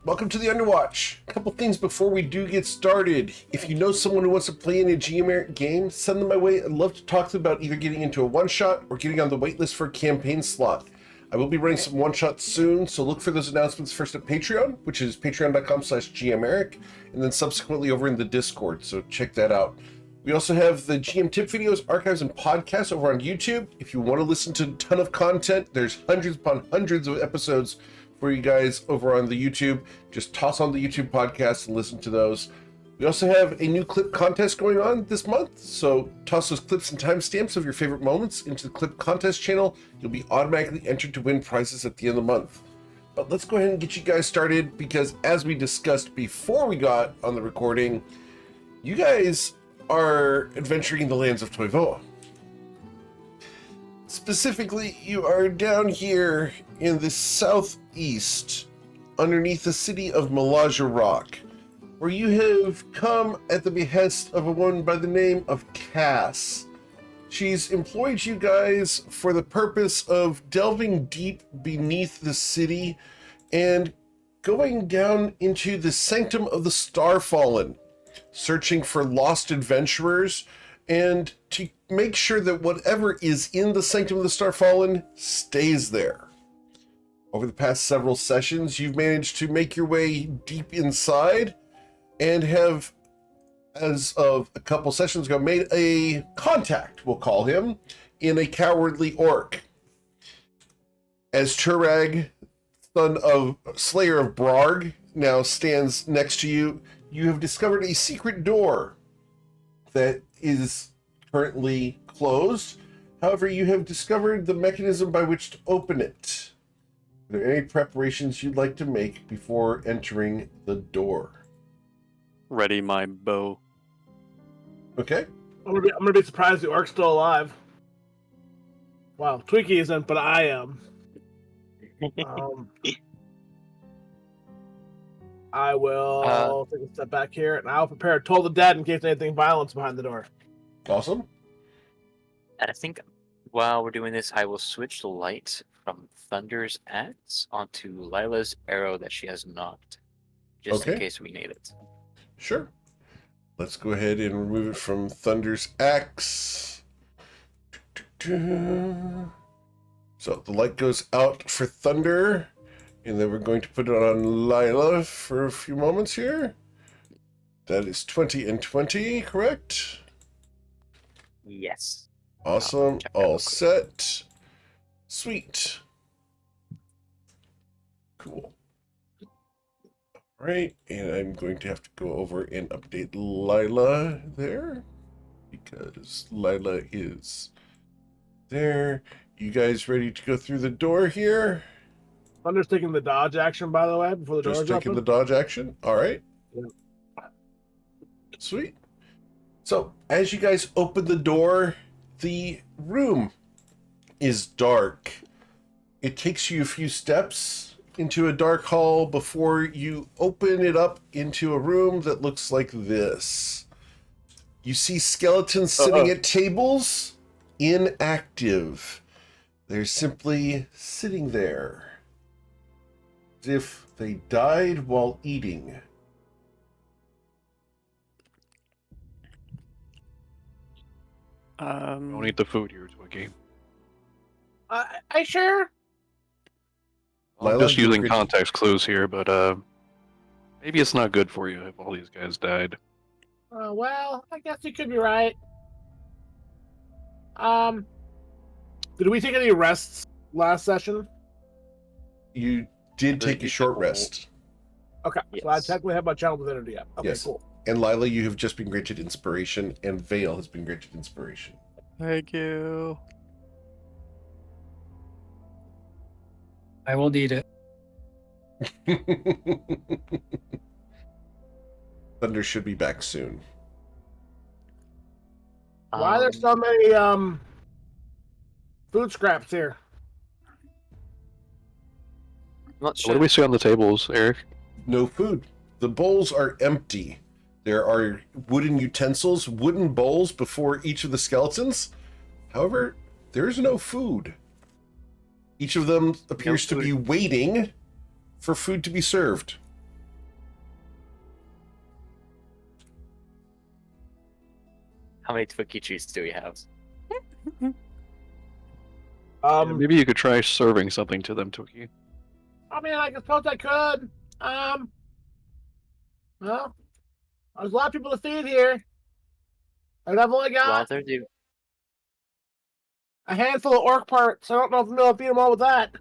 Welcome to the Underwatch. A couple things before we do get started. If you know someone who wants to play in a GM game, send them my way. I'd love to talk to them about either getting into a one-shot or getting on the waitlist for a campaign slot. I will be running some one-shots soon, so look for those announcements first at Patreon, which is patreon.com/GMeric, and then subsequently over in the Discord, so check that out. We also have the GM tip videos, archives, and podcasts over on YouTube. If you want to listen to a ton of content, there's hundreds upon hundreds of episodes for you guys over on the YouTube. Just toss on the YouTube podcast and listen to those. We also have a new clip contest going on this month, so toss those clips and timestamps of your favorite moments into the clip contest channel. You'll be automatically entered to win prizes at the end of the month. But let's go ahead and get you guys started, because as we discussed before we got on the recording, you guys are adventuring in the lands of Toivoa. Specifically, you are down here in the southeast, underneath the city of Malaja Rock, where you have come at the behest of a woman by the name of Cass. She's employed you guys for the purpose of delving deep beneath the city and going down into the Sanctum of the Starfallen, searching for lost adventurers, and to make sure that whatever is in the Sanctum of the Starfallen stays there. Over the past several sessions, you've managed to make your way deep inside and have, as of a couple sessions ago, made a contact, we'll call him, in a cowardly orc. As Turag, son of Slayer of Brarg, now stands next to you, you have discovered a secret door that is currently closed. However, you have discovered the mechanism by which to open it. Are there any preparations you'd like to make before entering the door? Ready my bow. Okay. I'm gonna be surprised the orc's still alive. Wow, Twinkie isn't, but I am. I will take a step back here, and I'll prepare a Toll the Dead in case anything violent's behind the door. Awesome. I think while we're doing this, I will switch the light from Thunder's axe onto Lila's arrow that she has knocked, just in case we need it. Sure. Let's go ahead and remove it from Thunder's axe. So the light goes out for Thunder, and then we're going to put it on Lila for a few moments here. That is 20 and 20, correct? Yes. Awesome. All set. Sweet. Cool. All right, and I'm going to have to go over and update Lila there, because Lila is there. You guys ready to go through the door here? Thunder's taking the dodge action, by the way, before the door Just drops. taking the dodge action. All right. Yeah. Sweet. So, as you guys open the door, the room is dark. It takes you a few steps into a dark hall before you open it up into a room that looks like this. You see skeletons sitting at tables, inactive. They're simply sitting there, as if they died while eating. Don't eat the food here, Twiggy. I sure. I'm just using context clues here, but maybe it's not good for you if all these guys died. Well, I guess you could be right. Did we take any rests last session? You did take a short rest. Okay, Yes. so I technically have my channel divinity up. Okay, Yes. cool. And Lila, you have just been granted inspiration, and Vale has been granted inspiration. Thank you. I will need it. Thunder should be back soon. Why are there so many food scraps here? I'm not What sure. do we see on the tables, Eric? No food. The bowls are empty. There are wooden utensils, wooden bowls before each of the skeletons. However, there is no food. Each of them appears to be waiting for food to be served. How many Twinkie treats do we have? Yeah, maybe you could try serving something to them, Twiki. I mean, I suppose I could. Well, there's a lot of people to feed here. And I've only While got they're doing, a handful of orc parts. I don't know if I'm going to feed them all with that.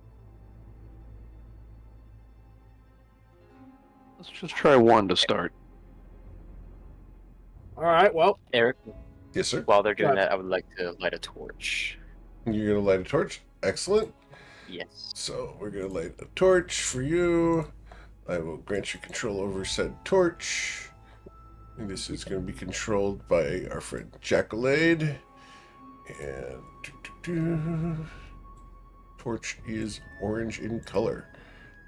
Let's just try one to start. All right, well. Eric, Yes, sir. while they're doing Got it. that, I would like to light a torch. You're going to light a torch? Excellent. Yes. So we're going to light a torch for you. I will grant you control over said torch. And this is going to be controlled by our friend Jackalade. And torch is orange in color.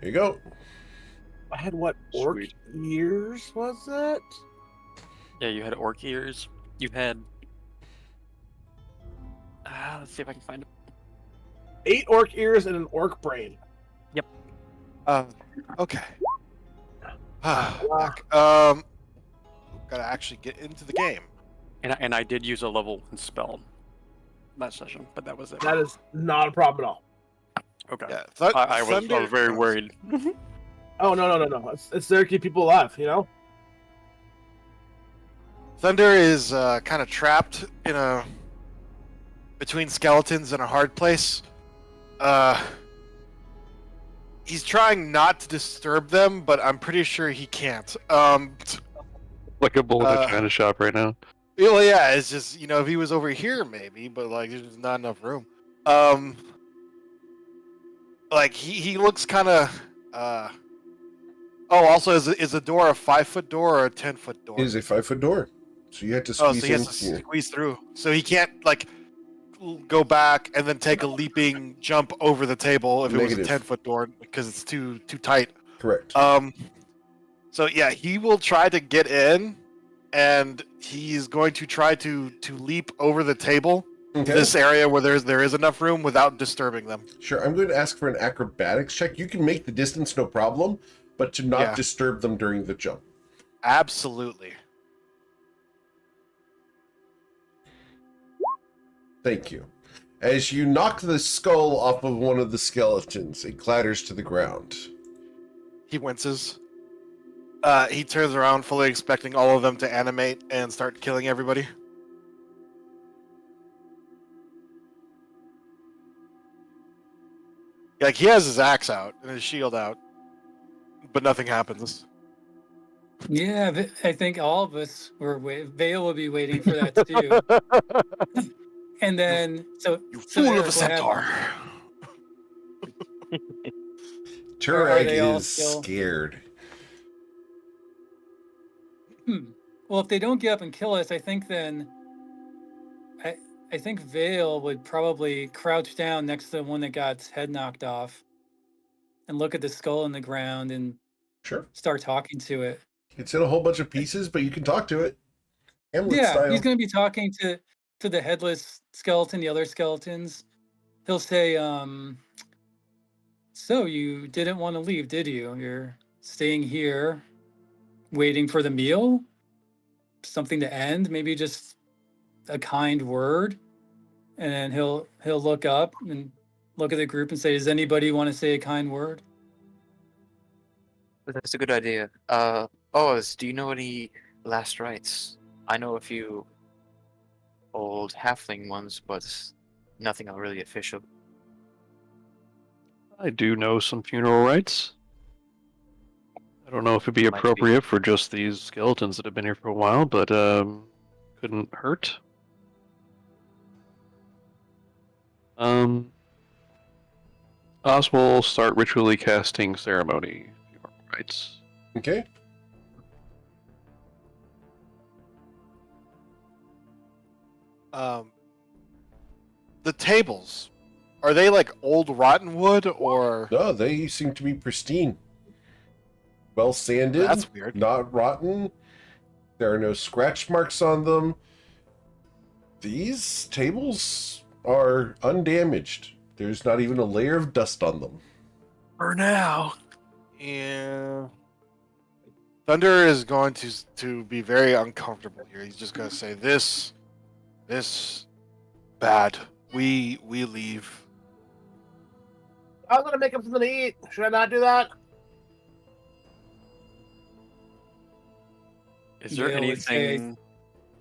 There you go. I had what? Orc Sweet. ears, was it? Yeah, you had orc ears. You had. Let's see if I can find it. 8 orc ears and an orc brain. Okay. Wow. Gotta actually get into the game. And I did use a level 1 spell last session, but that was it. That is not a problem at all. Okay. Yeah, I was very worried. Oh, no. It's there to keep people alive, you know? Thunder is kind of trapped in between skeletons in a hard place. He's trying not to disturb them, but I'm pretty sure he can't. Like a bull in a china shop right now. Well, yeah, it's just, if he was over here, maybe, but like there's just not enough room. Like he looks kind of. Also, is the door a 5-foot door or a 10-foot door? It is a 5-foot door. So you have to So squeeze he has to squeeze through. So he can't like go back and then take a leaping jump over the table if it was a Negative. 10-foot door because it's too tight. Correct. So yeah, he will try to get in, and he's going to try to leap over the table, Okay. this area where there is enough room without disturbing them. Sure, I'm going to ask for an acrobatics check. You can make the distance, no problem, but to not Yeah. disturb them during the jump. Absolutely. Thank you. As you knock the skull off of one of the skeletons, it clatters to the ground. He winces. He turns around, fully expecting all of them to animate and start killing everybody. Like, he has his axe out and his shield out, but nothing happens. Yeah, I think all of us Vale will be waiting for that too. And then, so You so fool Eric, of a what centaur. Turag they all is still- scared. Well, if they don't get up and kill us, I think then I think Vale would probably crouch down next to the one that got its head knocked off and look at the skull in the ground and Sure. start talking to it. It's in a whole bunch of pieces, but you can talk to it. Hamlet Yeah, style. he's going to be talking to the headless skeleton, the other skeletons. He'll say, so you didn't want to leave, did you? You're staying here, waiting for the meal? Something to end? Maybe just a kind word? And then he'll look up and look at the group and say, does anybody want to say a kind word? That's a good idea. Do you know any last rites? I know a few old halfling ones, but nothing really official. I do know some funeral rites. I don't know if it'd be Might be. appropriate for just these skeletons that have been here for a while, but couldn't hurt. Oz will start ritually casting ceremony funeral rites. Okay. The tables, are they like old rotten wood or? No, they seem to be pristine. Well sanded. That's weird. Not rotten. There are no scratch marks on them. These tables are undamaged. There's not even a layer of dust on them. For now. Yeah. Thunder is going to be very uncomfortable here. He's just going to say, this This bad. We leave. I was gonna make him something to eat. Should I not do that? Is there Vale would say, anything?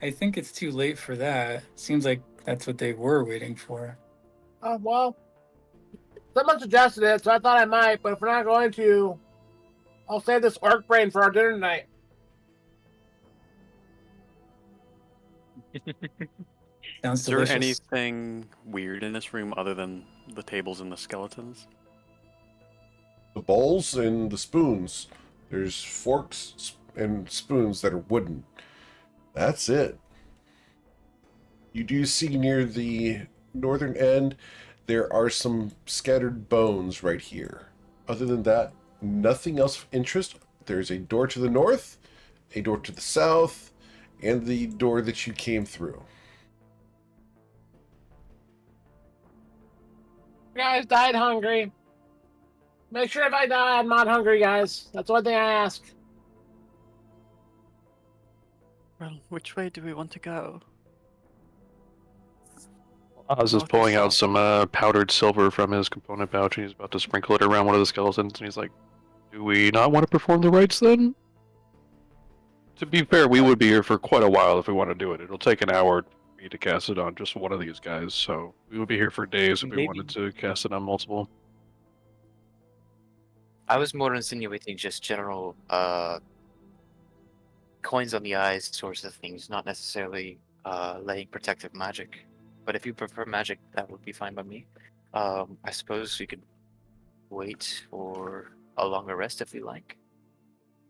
I think it's too late for that. Seems like that's what they were waiting for. Oh well. Someone suggested it, so I thought I might. But if we're not going to, I'll save this orc brain for our dinner tonight. Sounds Is there delicious. anything weird in this room other than the tables and the skeletons? The bowls and the spoons. There's forks and spoons that are wooden. That's it. You do see near the northern end, there are some scattered bones right here. Other than that, nothing else of interest. There's a door to the north, a door to the south, and the door that you came through. You guys died hungry. Make sure if I die, I'm not hungry, guys. That's one thing I ask. Well, which way do we want to go? Oz is pulling out some powdered silver from his component pouch, and he's about to sprinkle it around one of the skeletons, and he's like, do we not want to perform the rites then? To be fair, we would be here for quite a while if we want to do it. It'll take an hour for me to cast it on just one of these guys, so we would be here for days if we Maybe. wanted to cast it on multiple. I was more insinuating just general coins on the eyes sorts of things, not necessarily laying protective magic. But if you prefer magic, that would be fine by me. I suppose we could wait for a longer rest if we like,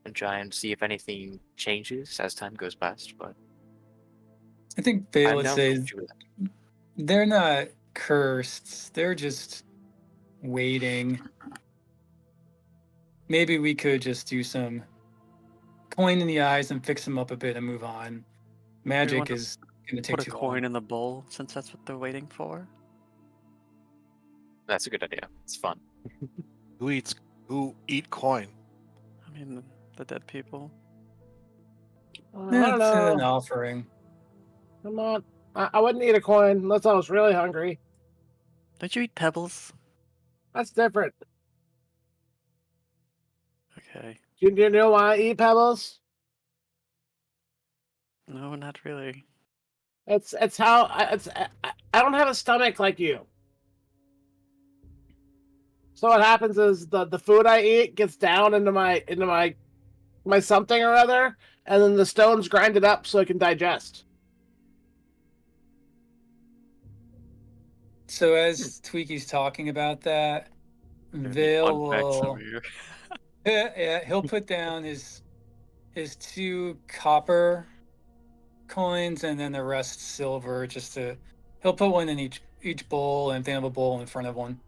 and try and see if anything changes as time goes past. But I think Vale I'm would down say for that. they're not cursed. They're just waiting. Maybe we could just do some coin in the eyes and fix them up a bit and move on. Magic want to is going to take Put a too coin long. in the bowl, since that's what they're waiting for. That's a good idea. It's fun. Who eat coin? I mean, the dead people. I don't It's an know. offering. Come on. I wouldn't eat a coin unless I was really hungry. Don't you eat pebbles? That's different. Okay. Do you know why I eat pebbles? No, not really. It's how I don't have a stomach like you. So what happens is the food I eat gets down into my something or other, and then the stones grind it up so it can digest. So as Tweaky's talking about that, Gonna need Vale fun facts over will here. yeah, he'll put down his 2 copper coins and then the rest silver, just to he'll put one in each bowl, and they have a bowl in front of one.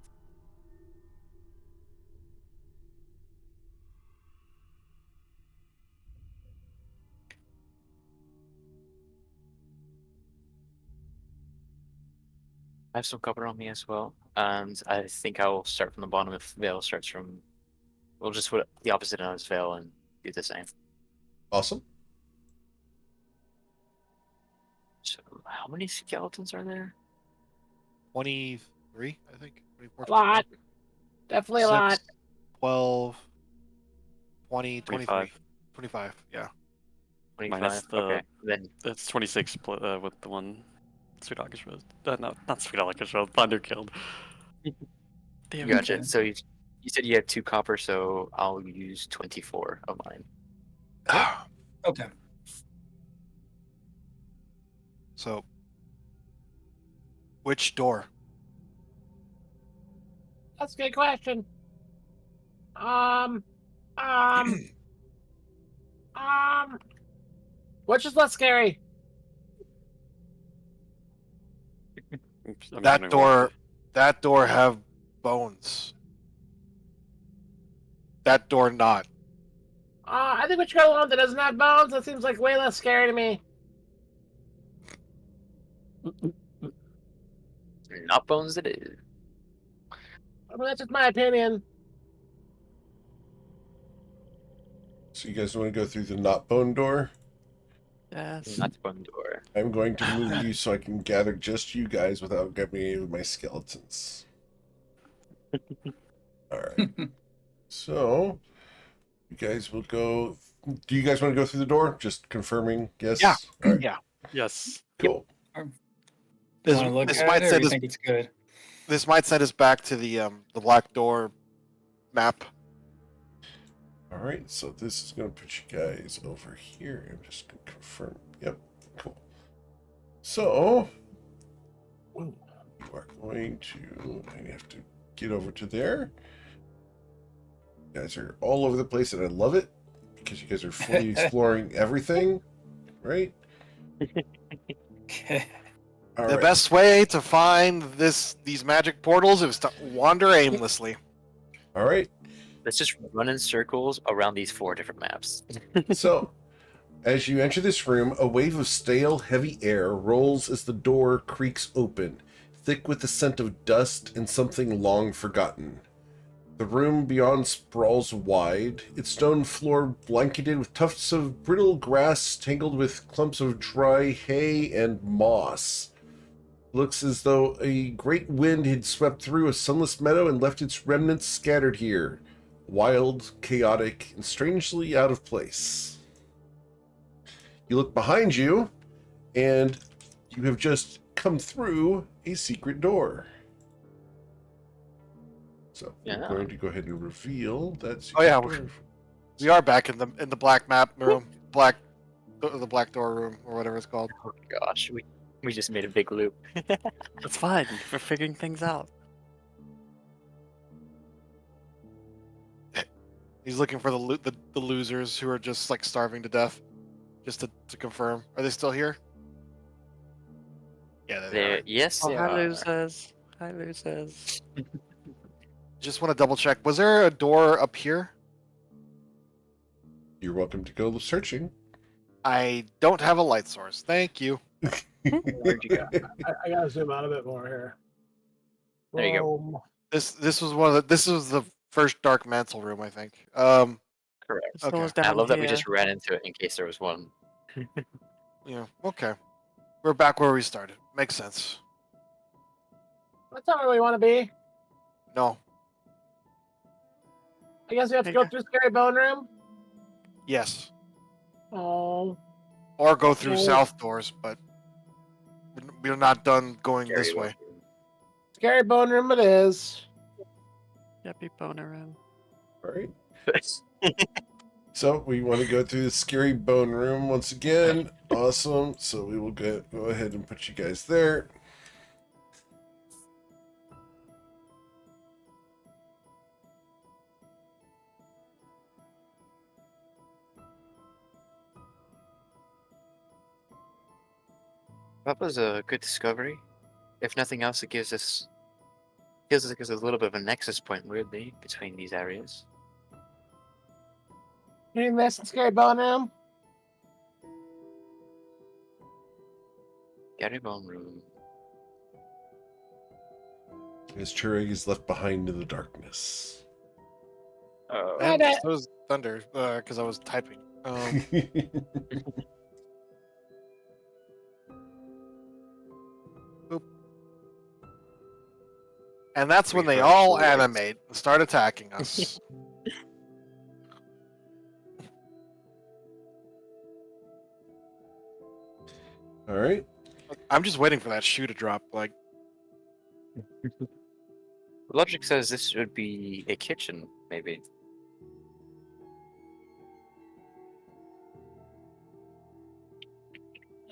I have some cover on me as well, and I think I will start from the bottom if Vale starts from. We'll just put the opposite on his Vale and do the same. Awesome. So, how many skeletons are there? 23, I think. 24, A lot. Definitely a lot. 12, 20, 25. 23. 25, yeah. 25. Minus the- Okay, then That's 26 with the one Sweet August Rose. Not Sweet August Rose. Thunder killed. Damn it. gotcha. So you said you had 2 copper, so I'll use 24 of mine. Okay. So, which door? That's a good question. Which is less scary? Oops, I'm That gonna door. That door have bones. That door not. I think we should go to the one that doesn't have bones. That seems like way less scary to me. Not bones it is. I mean, that's just my opinion. So you guys want to go through the not bone door? Yes. Not one door. I'm going to move you so I can gather just you guys without getting any of my skeletons. All right. So, you guys will go. Do you guys want to go through the door? Just confirming. Yes. Yeah. All right. Yeah. Yes. Cool. You want to look This at might it, or send you us. think it's good? This might send us back to the black door map. All right. So this is going to put you guys over here. I'm just going to confirm. Yep. Cool. So you are going to. I have to get over to there. You guys are all over the place, and I love it because you guys are fully exploring everything, right? All The right. best way to find these magic portals is to wander aimlessly. All right. Let's just run in circles around these 4 different maps. So, as you enter this room, a wave of stale, heavy air rolls as the door creaks open, thick with the scent of dust and something long forgotten. The room beyond sprawls wide, its stone floor blanketed with tufts of brittle grass tangled with clumps of dry hay and moss. Looks as though a great wind had swept through a sunless meadow and left its remnants scattered here, wild, chaotic, and strangely out of place. You look behind you, and you have just come through a secret door. So Yeah. I'm going to go ahead and reveal that Oh secret yeah, door. we are back in the black map room, the black door room or whatever it's called. Oh gosh, we just made a big loop. That's fine. We're figuring things out. He's looking for the losers who are just like starving to death. Just to confirm, are they still here? Yeah, they are. Yes, Oh, they hi, are. losers. Hi, losers. Just want to double check. Was there a door up here? You're welcome to go searching. I don't have a light source. Thank you. Where'd you go? I gotta zoom out a bit more here. There you go. Boom. This was the first dark mantle room, I think. Correct. This one was Okay. I down love that we here. just ran into it in case there was one. Yeah. Okay. We're back where we started. Makes sense. That's not where we want to be. No. I guess we have to go through Scary Bone Room. Yes. Oh, Or go through Okay. south doors, but we're not done going this Scary way. Scary Bone Room it is. Yeah, be boner room. All right. one. So we want to go through the scary bone room once again. Awesome. So we will go ahead and put you guys there. That was a good discovery. If nothing else, it gives us a little bit of a nexus point, weirdly, between these areas. Anything this in Scary Bone Room? Gary Bone Room. As Churig is left behind in the darkness. Oh, And Okay. so was Thunder, because I was typing. And that's when We they heard all stories. animate and start attacking us. All right. I'm just waiting for that shoe to drop. Like, logic says this would be a kitchen, maybe.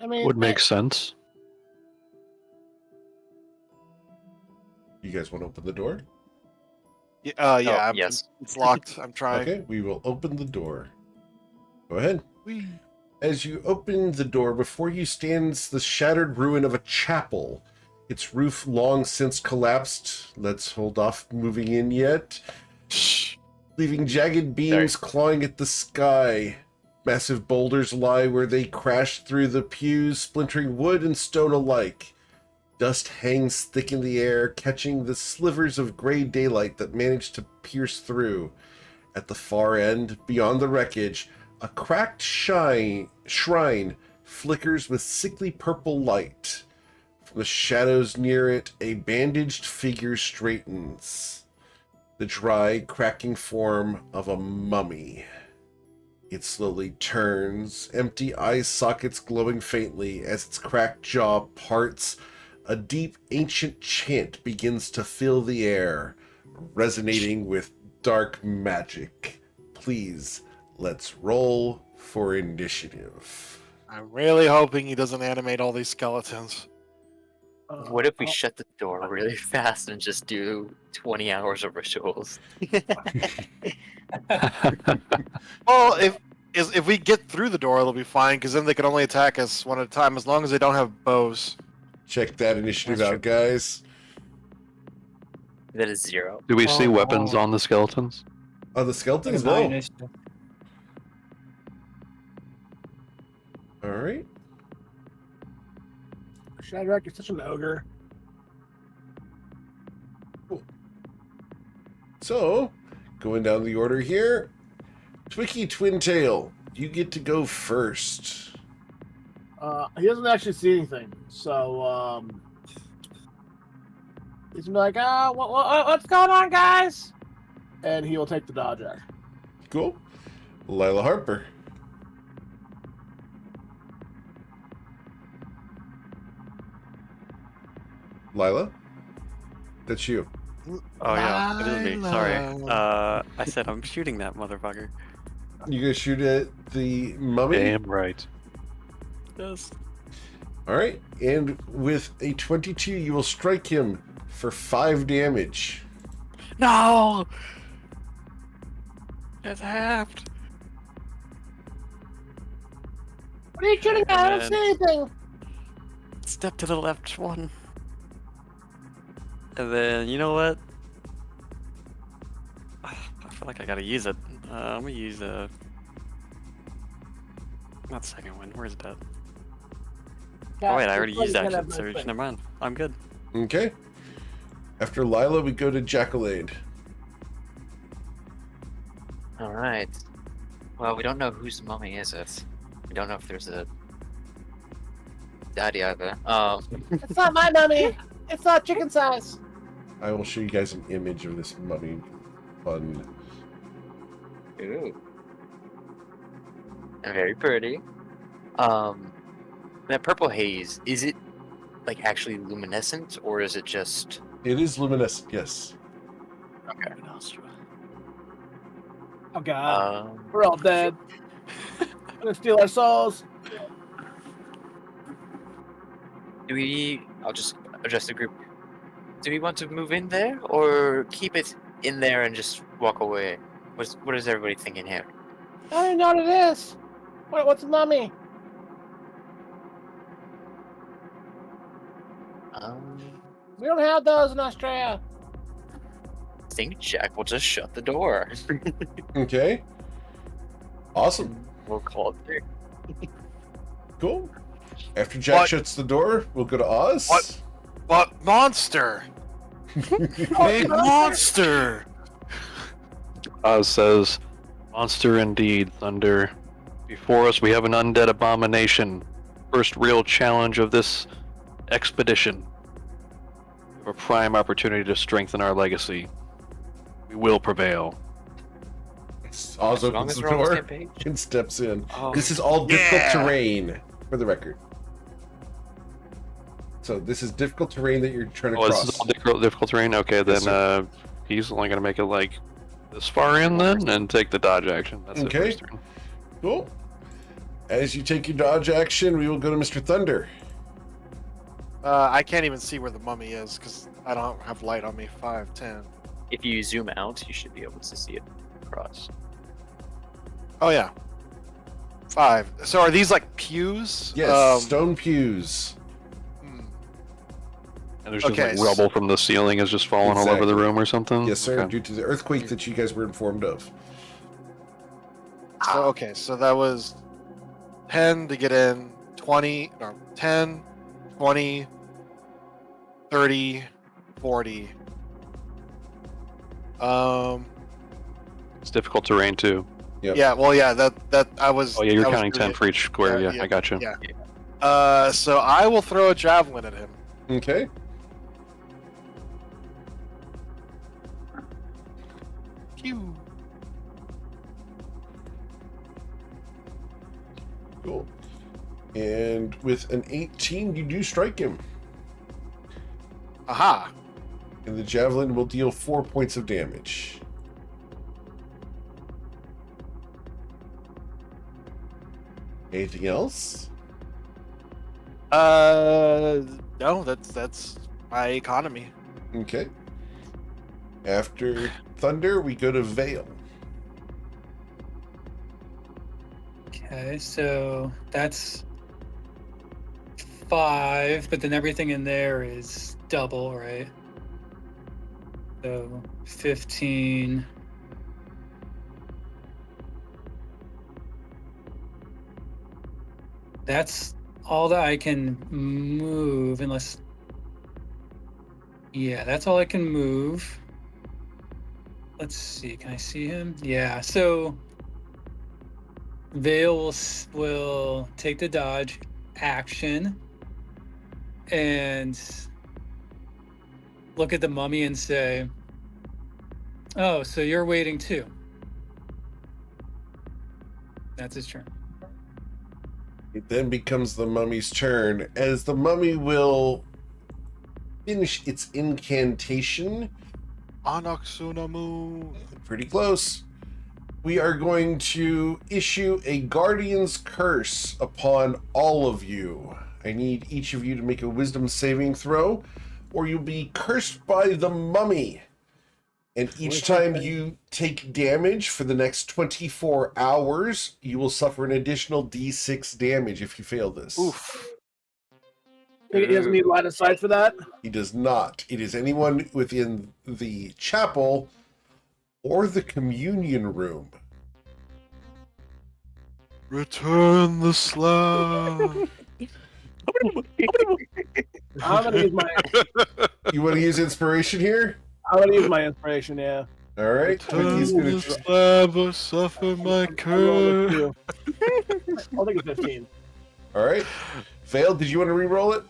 I mean, Would make sense. You guys want to open the door? yeah, Oh, I'm- yes. it's locked. I'm trying. Okay, we will open the door. Go ahead. Whee. As you open the door, before you stands the shattered ruin of a chapel. Its roof long since collapsed. Let's hold off moving in yet. Shh. Leaving jagged beams clawing at the sky. Massive boulders lie where they crashed through the pews, splintering wood and stone alike. Dust hangs thick in the air, catching the slivers of gray daylight that manage to pierce through. At the far end, beyond the wreckage, a cracked shrine flickers with sickly purple light. From the shadows near it, a bandaged figure straightens. The dry, cracking form of a mummy. It slowly turns, empty eye sockets glowing faintly as its cracked jaw parts. A deep, ancient chant begins to fill the air, resonating with dark magic. Please, let's roll for initiative. I'm really hoping he doesn't animate all these skeletons. What if we shut the door really fast and just do 20 hours of rituals? Well, if we get through the door, it'll be fine, because then they can only attack us one at a time, as long as they don't have bows. Check that initiative That's out, guys. That is 0. Do we see weapons on the skeletons? Oh, the skeletons? High No. initiative. All right. Shadrach, you're such an ogre. So, going down the order here, Twicky Twintail, you get to go first. He doesn't actually see anything, so he's gonna be like, what's going on, guys? And he will take the dodge action. Cool. Lila Harper. Lila? That's you. Oh yeah, it is me. Sorry. Lila. I said I'm shooting that motherfucker. You gonna shoot at the mummy? Damn right. Yes. All right. And with a 22, you will strike him for 5 damage. No. It's halved. What are you shooting at? I don't see anything. Step to the left one. And then, you know what? I feel like I gotta use it. I'm gonna use not second one. Where's that? Oh wait, I already used action surge. Never mind. I'm good. Okay. After Lila, we go to Jackalade. All right. Well, we don't know whose mummy is it. We don't know if there's a daddy either. It's not my mummy. It's not chicken size. I will show you guys an image of this mummy. Fun. Ooh. Very pretty. That purple haze, is it like actually luminescent or is it just It is luminescent, yes. okay? Oh god, Um, we're all dead. I'm gonna steal our souls. I'll just address the group. Do we want to move in there or keep it in there and just walk away? What is everybody thinking here? I don't even know what it is. What's a mummy? We don't have those in Australia. I think Jack will just shut the door. Okay. Awesome. We'll call it there. Cool. After Jack What? shuts the door, we'll go to Oz. What? But monster! Big monster! Oz says, "Monster indeed, Thunder. Before us we have an undead abomination. First real challenge of this expedition. We have a prime opportunity to strengthen our legacy. We will prevail." Oz As long opens as the we're on the door same page. and steps in. Oh, This is all difficult Yeah. terrain, for the record. So this is difficult terrain that you're trying to Oh, cross. this is all difficult terrain? Okay, Yes, then sir. he's only going to make it like this far in then and take the dodge action. That's Okay. it first turn. Cool. As you take your dodge action, we will go to Mr. Thunder. I can't even see where the mummy is because I don't have light on me. 5, 10. if you zoom out, you should be able to see it across. Oh yeah. 5. So are these like pews? Yes, stone pews. hmm. And there's just Okay, like rubble from the ceiling is just falling all over the Exactly. room or something? Yes, sir, Okay. due to the earthquake that you guys were informed of. So okay, so that was 10 to get in, 20, no, 10, 20, 30, 40. It's difficult terrain too. Yep. Yeah, well, yeah, that I was. Oh yeah, you're that was counting 10 really- for each square. Yeah, Yeah, yeah, I got you. Yeah. So I will throw a javelin at him. Okay. Pew. Cool. And with an 18, you do strike him. Aha. And the javelin will deal 4 points of damage. Anything else? No, that's my economy. Okay. After Thunder, we go to Vale. Okay, so that's 5, but then everything in there is double, right? So 15. That's all that I can move, unless. Yeah, that's all I can move. Let's see, can I see him? Yeah, so Vale will take the dodge action and look at the mummy and say, "Oh, so you're waiting too." That's his turn. It then becomes the mummy's turn, as the mummy will finish its incantation. Anaxunamu. Pretty close. We are going to issue a Guardian's Curse upon all of you. I need each of you to make a wisdom saving throw, or you'll be cursed by the mummy. And each time you take damage for the next 24 hours, you will suffer an additional d6 damage if you fail this. Oof. He doesn't need line of sight for that. He does not. It is anyone within the chapel or the communion room. Return the slab. I'm gonna use my. You want to use inspiration here? I'm gonna use my inspiration. Yeah. All right. He's Return gonna the try. slab or suffer my curse. I'll take a 15. All right. Failed. Did you want to re-roll it?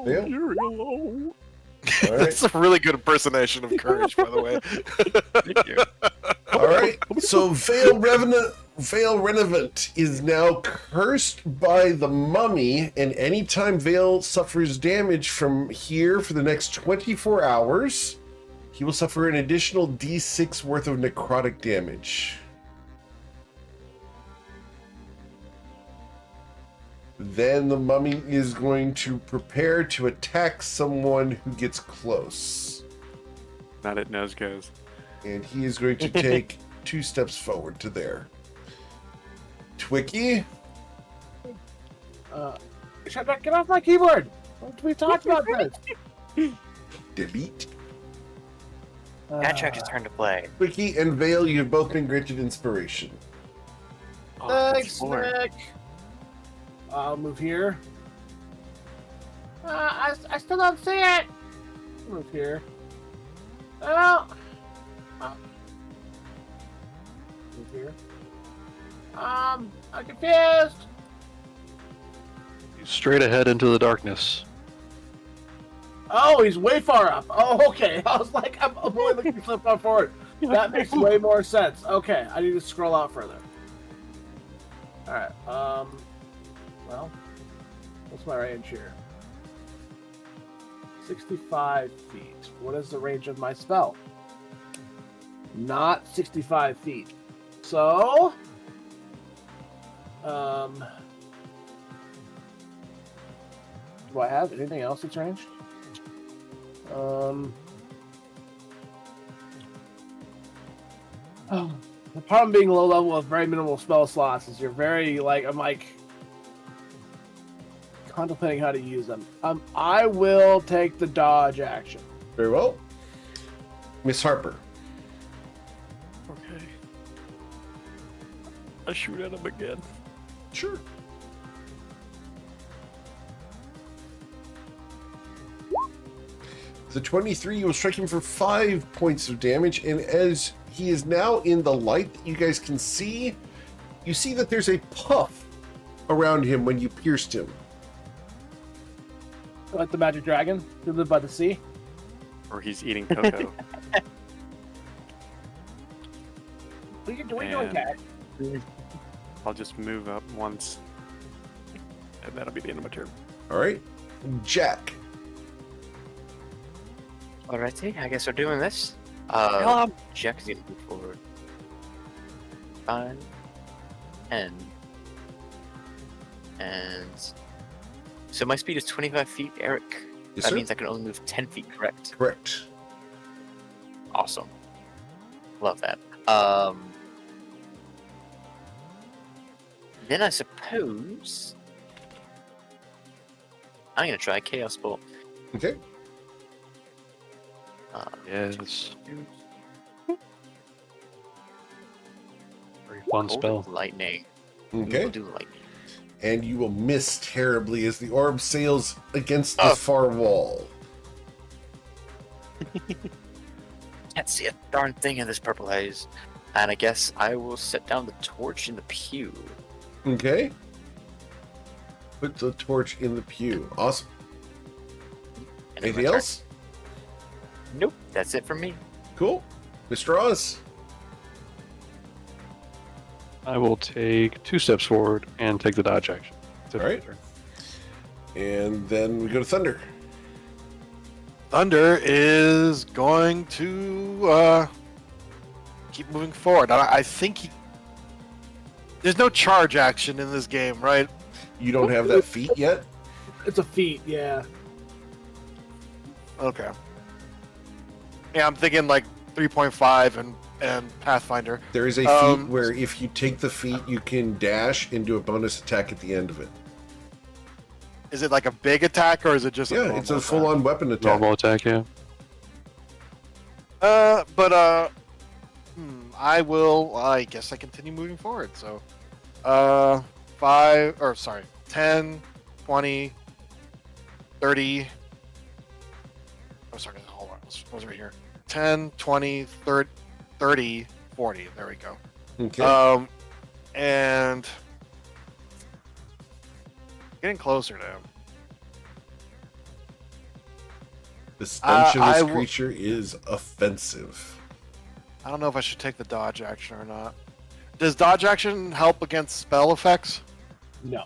Fail? All right. That's a really good impersonation of courage, by the way. Thank you. All right. So Vale Renovant is now cursed by the mummy, and anytime Vale suffers damage from here for the next 24 hours, he will suffer an additional d6 worth of necrotic damage. Then the mummy is going to prepare to attack someone who gets close. Not at nose goes. And he is going to take 2 steps forward to there. Twicky? Shut up! Get off my keyboard. We talked about this. Delete. Patrick's turn to play. Twicky and Vale, you've both been granted inspiration. Oh, Thanks, four. Nick. I'll move here. I still don't see it. Move here. Oh. Move here. I'm confused. Straight ahead into the darkness. Oh, he's way far up. Oh, okay. I was like, I'm only looking so far forward. That makes way more sense. Okay, I need to scroll out further. All right. Well, what's my range here? 65 feet. What is the range of my spell? Not 65 feet. So, do I have anything else that's ranged? Oh, the problem being low level with very minimal spell slots is you're very I'm contemplating how to use them. I will take the dodge action. Very well. Miss Harper. Okay. I shoot at him again. Sure. The 23, you will strike him for 5 points of damage, and as he is now in the light that you guys can see, you see that there's a puff around him when you pierced him. Like the magic dragon who lived by the sea. Or he's eating cocoa. What are you doing, Cat? I'll just move up once. And that'll be the end of my turn. All right, Jack. Alrighty, I guess we're doing this. Jack's gonna move forward. 5, 10, and so my speed is 25 feet, Eric. Yes, That sir. means I can only move 10 feet, correct? Correct. Awesome. Love that. Then I suppose I'm gonna try Chaos Bolt. Okay. Yes. Very fun Cold spell. Lightning. Okay. We'll do lightning. And you will miss terribly as the orb sails against the far wall. Can't see a darn thing in this purple haze. And I guess I will set down the torch in the pew. Okay. Put the torch in the pew. Awesome. And then Anything my turn. else? Nope, that's it for me. Cool. Mr. Oz. I will take 2 steps forward and take the dodge action. All right. And then we go to Thunder. Thunder is going to keep moving forward. I think there's no charge action in this game, right? You don't have that feat yet? It's a feat, yeah. Okay. Yeah, I'm thinking like 3.5 and Pathfinder. There is a feat where if you take the feat, you can dash and do a bonus attack at the end of it. Is it like a big attack or is it just a Yeah, normal it's a attack? full-on weapon attack. Normal attack, yeah. I guess I continue moving forward. So, 10, 20, 30. Oh, sorry, hold on. It was right here. 10, 20, 30, 40. There we go. Okay. And getting closer to him. The stench of I this will- creature is offensive. I don't know if I should take the dodge action or not. Does dodge action help against spell effects? No.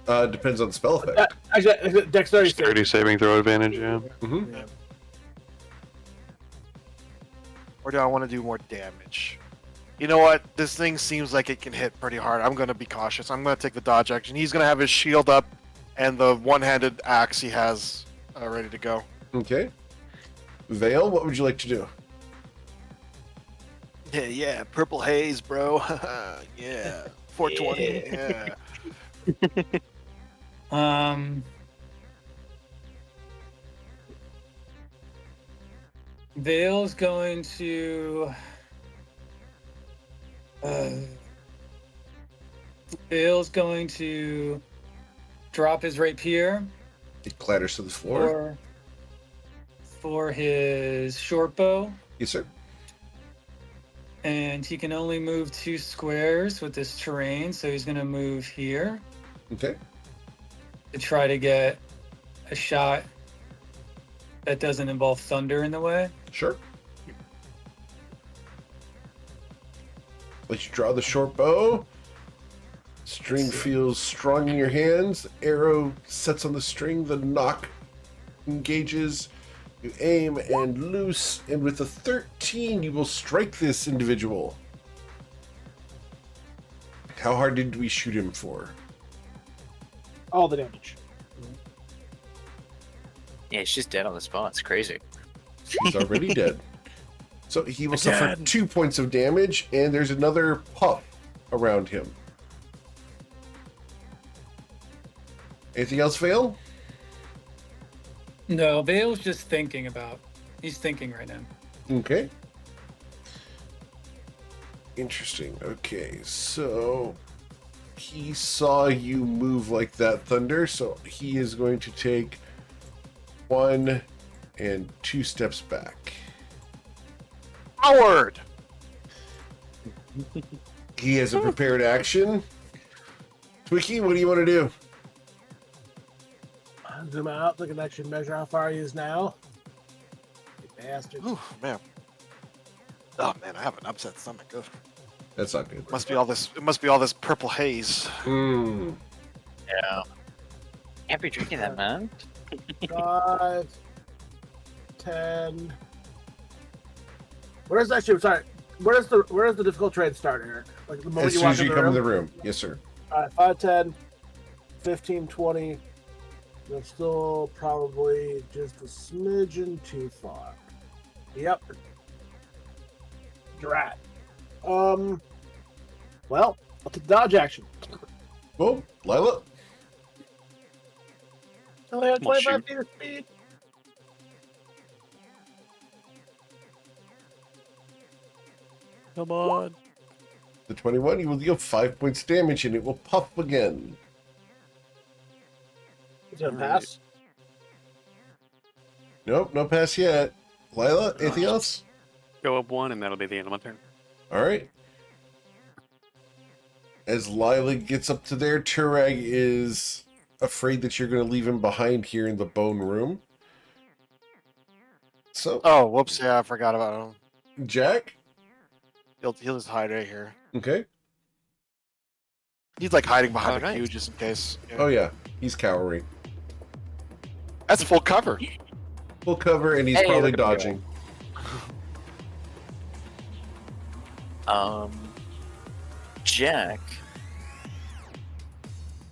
Depends on the spell effect. Actually, dexterity. save. Dexterity saving throw advantage, yeah. Mm-hmm. Or do I want to do more damage? You know what? This thing seems like it can hit pretty hard. I'm going to be cautious. I'm going to take the dodge action. He's going to have his shield up and the one-handed axe he has ready to go. Okay. Vale, what would you like to do? Yeah, purple haze, bro. Yeah, 420. Yeah. Vale's going to. Vale's going to drop his rapier It clatters to the floor. for his short bow, Yes, sir. and he can only move 2 squares with this terrain, so he's going to move here Okay. to try to get a shot that doesn't involve thunder in the way. Sure. Let you draw the short bow. String feels strong in your hands. The arrow sets on the string. The knock engages. You aim and loose. And with a 13, you will strike this individual. How hard did we shoot him for? All the damage. Yeah, it's just dead on the spot. It's crazy. He's already dead. So he will suffer 2 points of damage, and there's another puff around him. Anything else fail? No, Vale's just thinking about. He's thinking right now. Okay. Interesting. Okay, so he saw you move like that, Thunder, so he is going to take 1 and 2 steps back. Howard! He has a prepared action. Twiki, what do you want to do? Zoom out. Look at actually measure how far he is now. You bastard. Ooh, man. Oh man, I have an upset stomach. Ugh. That's not good. Must be all this. It must be all this purple haze. Mm. Yeah. Can't be drinking that, man. 5, 10. Where's actually? Sorry. Where's the difficult trade start, Eric? Like the moment As you soon walk as you in the come room? in the room. Yes, sir. All right, 5, 10, 15, 20. That's still probably just a smidgen too far. Yep. Drat. Well, I'll take dodge action. Boom. Lila. Only have Well, 25 shoot. feet of speed. Come on. The 21, you will deal 5 points damage and it will puff again. Is it a All pass? Nope, no pass yet. Lila, anything else? Go up 1, and that'll be the end of my turn. All right. As Lila gets up to there, Turag is afraid that you're going to leave him behind here in the bone room. So, Oh, whoops! Yeah, I forgot about him. Jack? He'll just hide right here. Okay. He's like hiding behind the Alright. queue just in case. Yeah. Oh, yeah. He's cowering. That's full cover. Full cover, and he's Hey, probably look at me. dodging. Jack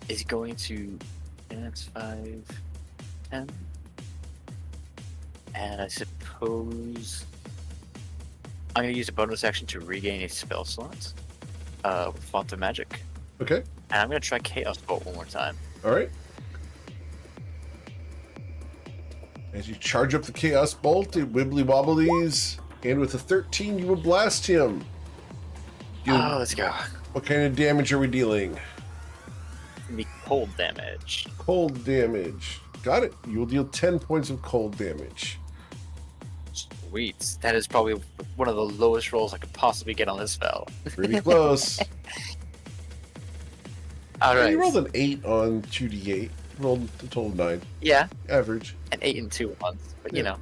is going to dance 5, 10, and I suppose I'm going to use a bonus action to regain a spell slot with Font of Magic, Okay. and I'm going to try Chaos Bolt one more time. All right. As you charge up the Chaos Bolt, it wibbly wobblies, and with a 13, you will blast him. Oh, let's go. What kind of damage are we dealing? The cold damage. Cold damage. Got it. You will deal 10 points of cold damage. Sweet. That is probably one of the lowest rolls I could possibly get on this spell. Pretty close. All right. You rolled an 8 on 2d8. Rolled a total of 9. Yeah, Average. an 8 and 2 once, but you Yeah. know.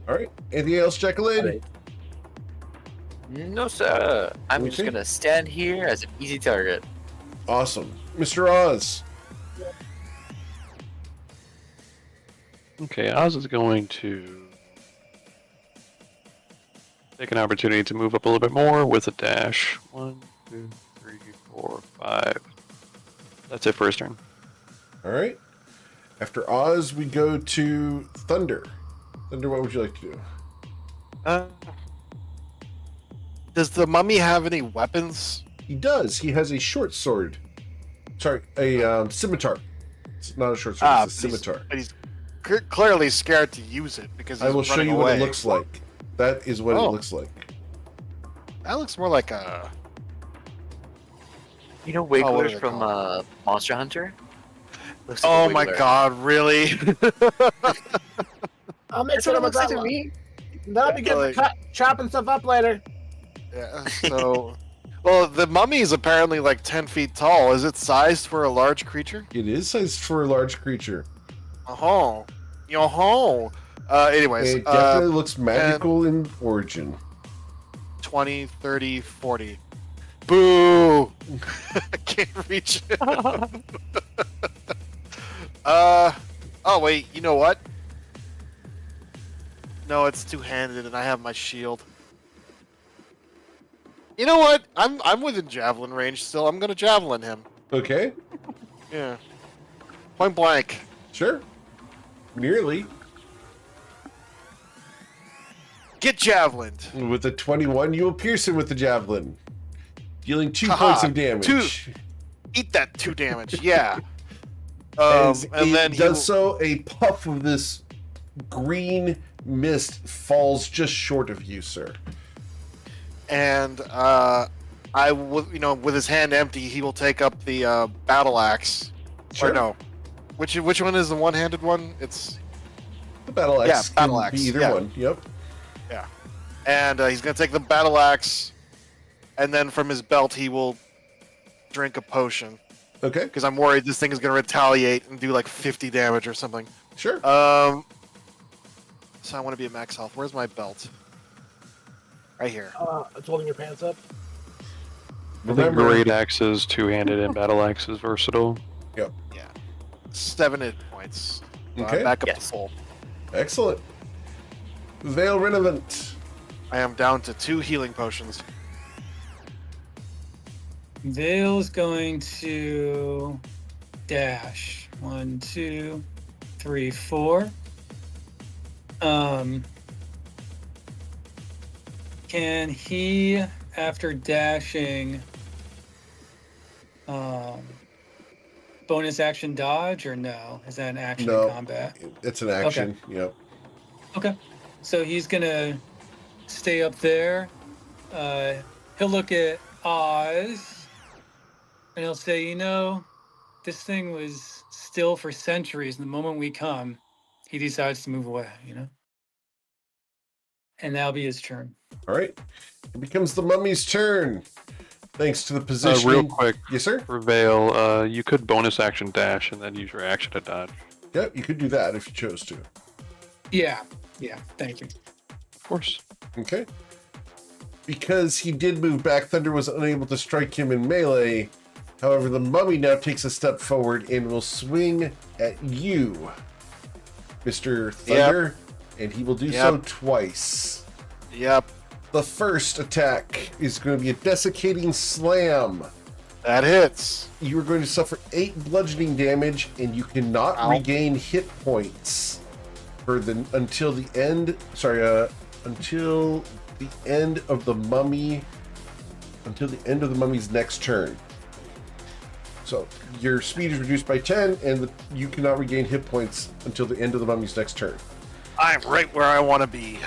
All right. Anything else, Jacqueline? Alright. No, sir. I'm just Okay. gonna stand here as an easy target. Awesome. Mr. Oz. Okay, Oz is going to take an opportunity to move up a little bit more with a dash. 1, 2, 3, 4, 5. That's it for his turn. All right. After Oz, we go to Thunder. Thunder, what would you like to do? Does the mummy have any weapons? He does. He has a short sword. Sorry, a scimitar. It's not a short sword, it's a scimitar. But he's clearly scared to use it because he's I will show running you what away. it looks like. That is what it Oh. looks like. That looks more like a. You know what are Wigglers they from called? Monster Hunter? Looks like a Oh my Wiggler. god! Really? I'll make That's sure what it I'm looks like to me. That'll be good for Like- chopping stuff up later. Yeah. So, well, the mummy is apparently like 10 feet tall. Is it sized for a large creature? It is sized for a large creature. Oh, yo-ho. Anyways, It definitely looks magical in origin. 20, 30, 40. Boo! I can't reach it. Oh wait, you know what? No, it's two-handed, and I have my shield. You know what? I'm within javelin range still. I'm gonna javelin him. Okay, Yeah. Point blank. sure. Nearly. Get javelined. With a 21, you will pierce him with the javelin, dealing 2 Haha, points of damage. 2. Eat that 2 damage. Yeah. As And it then does so, a puff of this green mist falls just short of you, sir. And I will, with his hand empty, he will take up the battle axe. Sure. Or no, which one is the one-handed one? It's The battle axe. Yeah, battle can axe, Be either yeah. one. Yep. and he's gonna take the battle axe and then from his belt he will drink a potion. Okay, Because I'm worried this thing is going to retaliate and do like 50 damage or something. sure. So I want to be at max health. Where's my belt? Right here. It's holding your pants up. I think Remember, great axes, two-handed, and battle axes versatile. Yeah. 7 hit points. So Okay. I'm back up Yes. to full. excellent. Veil Renovant. I am down to 2 healing potions. Vale's going to dash. 1, 2, 3, 4. Can he, after dashing, bonus action dodge or no? Is that an action No. in combat? It's an action. Yep. Okay. So he's gonna stay up there. He'll look at Oz and he'll say, you know, this thing was still for centuries. And the moment we come, he decides to move away, you know? And that'll be his turn. All right. It becomes the mummy's turn. Thanks to the position. Real quick, Yes, sir. for Vale, you could bonus action dash and then use your action to dodge. Yep, you could do that if you chose to. Yeah. Thank you. Of course. Okay. Because he did move back, Thunder was unable to strike him in melee. However, the mummy now takes a step forward and will swing at you, Mr. Thunder, and he will do so twice. Yep. The first attack is going to be a desiccating slam. That hits. You are going to suffer 8 bludgeoning damage, and you cannot Ow. regain hit points for until the end. Until the end of the mummy. Until the end of the mummy's next turn. So your speed is reduced by 10, and you cannot regain hit points until the end of the mummy's next turn. I'm right where I want to be.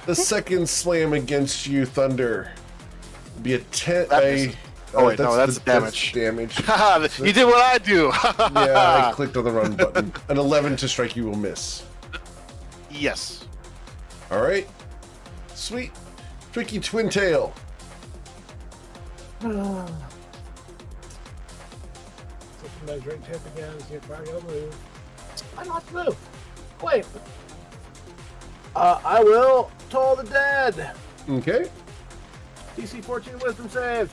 The second slam against you, Thunder, will be a 10. That misses. Oh, wait, no, that's damage. Damage. Haha, you did what I do. Yeah, I clicked on the run button. An 11 to strike you will miss. Yes. All right. Sweet. Tricky Twin Tail. My drink tip again. See if I can move. I don't have to move. Wait. I will Toll the Dead. Okay. DC 14 Wisdom save.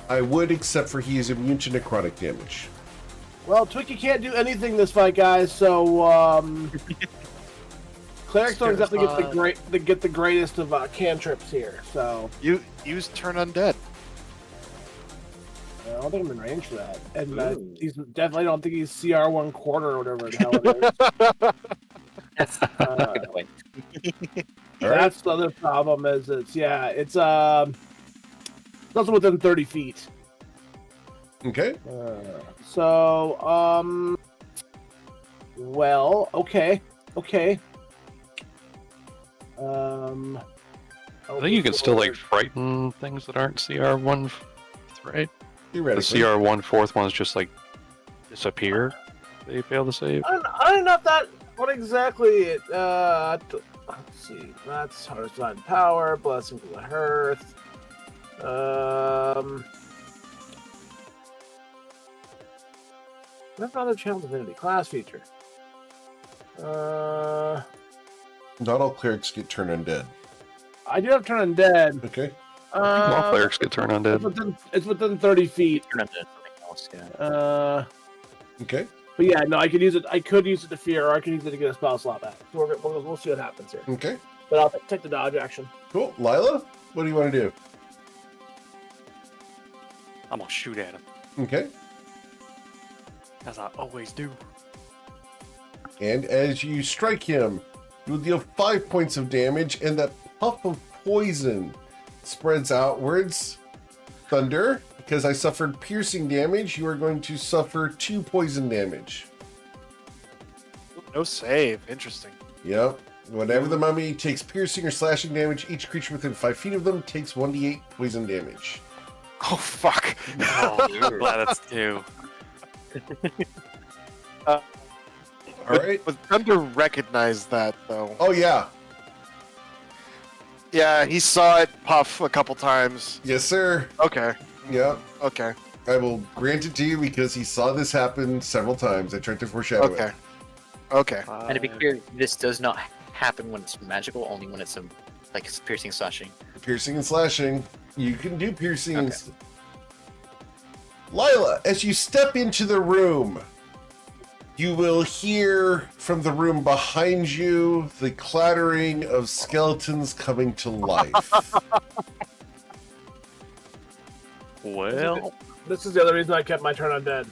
I would, except for he is immune to necrotic damage. Well, Twiki can't do anything this fight, guys. So, clerics don't exactly get the greatest of cantrips here. So, You use Turn Undead. I don't think I'm in range for that. And he's definitely don't think he's CR1 quarter or whatever the hell it is. That's not a good point. All right. That's the other problem. It's also within 30 feet. Okay. Well, okay. I think you can still like frighten things that aren't CR1, right? The Theoretically. CR1 fourth ones just like disappear. They fail to save. I don't know if that. What exactly it? Let's see. That's Hearthstone Power, Blessing to the Hearth. What other Channel Divinity class feature? Not all clerics get turned undead. I do have Turn Undead. Okay. All clerics get turned undead. It's within 30 feet. Turn up to something else, yeah. Okay. But yeah, no, I could use it. I could use it to fear, or I could use it to get a spell slot back. So we'll see what happens here. Okay. But I'll take the dodge action. Cool. Lila, what do you want to do? I'm gonna shoot at him, Okay. as I always do. And as you strike him, you will deal 5 points of damage, and that puff of poison spreads outwards. Thunder, because I suffered piercing damage, you are going to suffer 2 poison damage. No save. Interesting. Yep. Whenever the mummy takes piercing or slashing damage, each creature within 5 feet of them takes 1d8 poison damage. Oh, fuck. Oh, I'm glad that's 2. All right. But Thunder recognized that, though. Oh, yeah. Yeah, he saw it puff a couple times. Yes, sir. Okay. Yeah, Okay. I will grant it to you because he saw this happen several times. I tried to foreshadow Okay. it. Okay. And to be clear, this does not happen when it's magical, only when it's like it's piercing, slashing. Piercing and slashing. You can do piercing and... Okay. Lila, as you step into the room, you will hear from the room behind you the clattering of skeletons coming to life. Well, This is the other reason I kept my turn undead.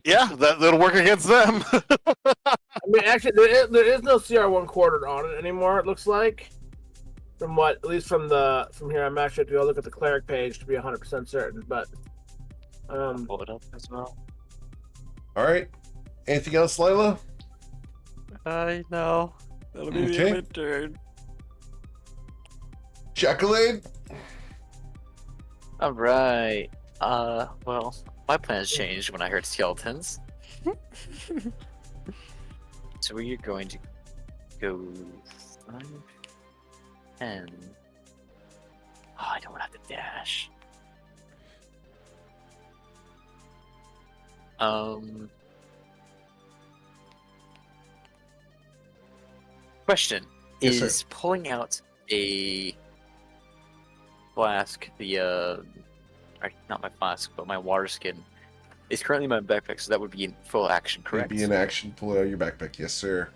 Yeah, that'll work against them. I mean, actually, there is no CR1 quartered on it anymore. It looks like, from what, at least from here, I'm actually to go look at the cleric page to be 100% certain. But Pull it up as well. All right. Anything else, Lila? I know. That'll be Okay. the end turn. Jacqueline? All right. Well, my plans changed when I heard skeletons. So we're going to go 5, 10. Oh, I don't have to dash. Question. Yes, sir. Is pulling out a flask, or not my flask, but my water skin, is currently in my backpack, so that would be in full action, correct? It'd be an action. Pull it out of your backpack. Yes, sir.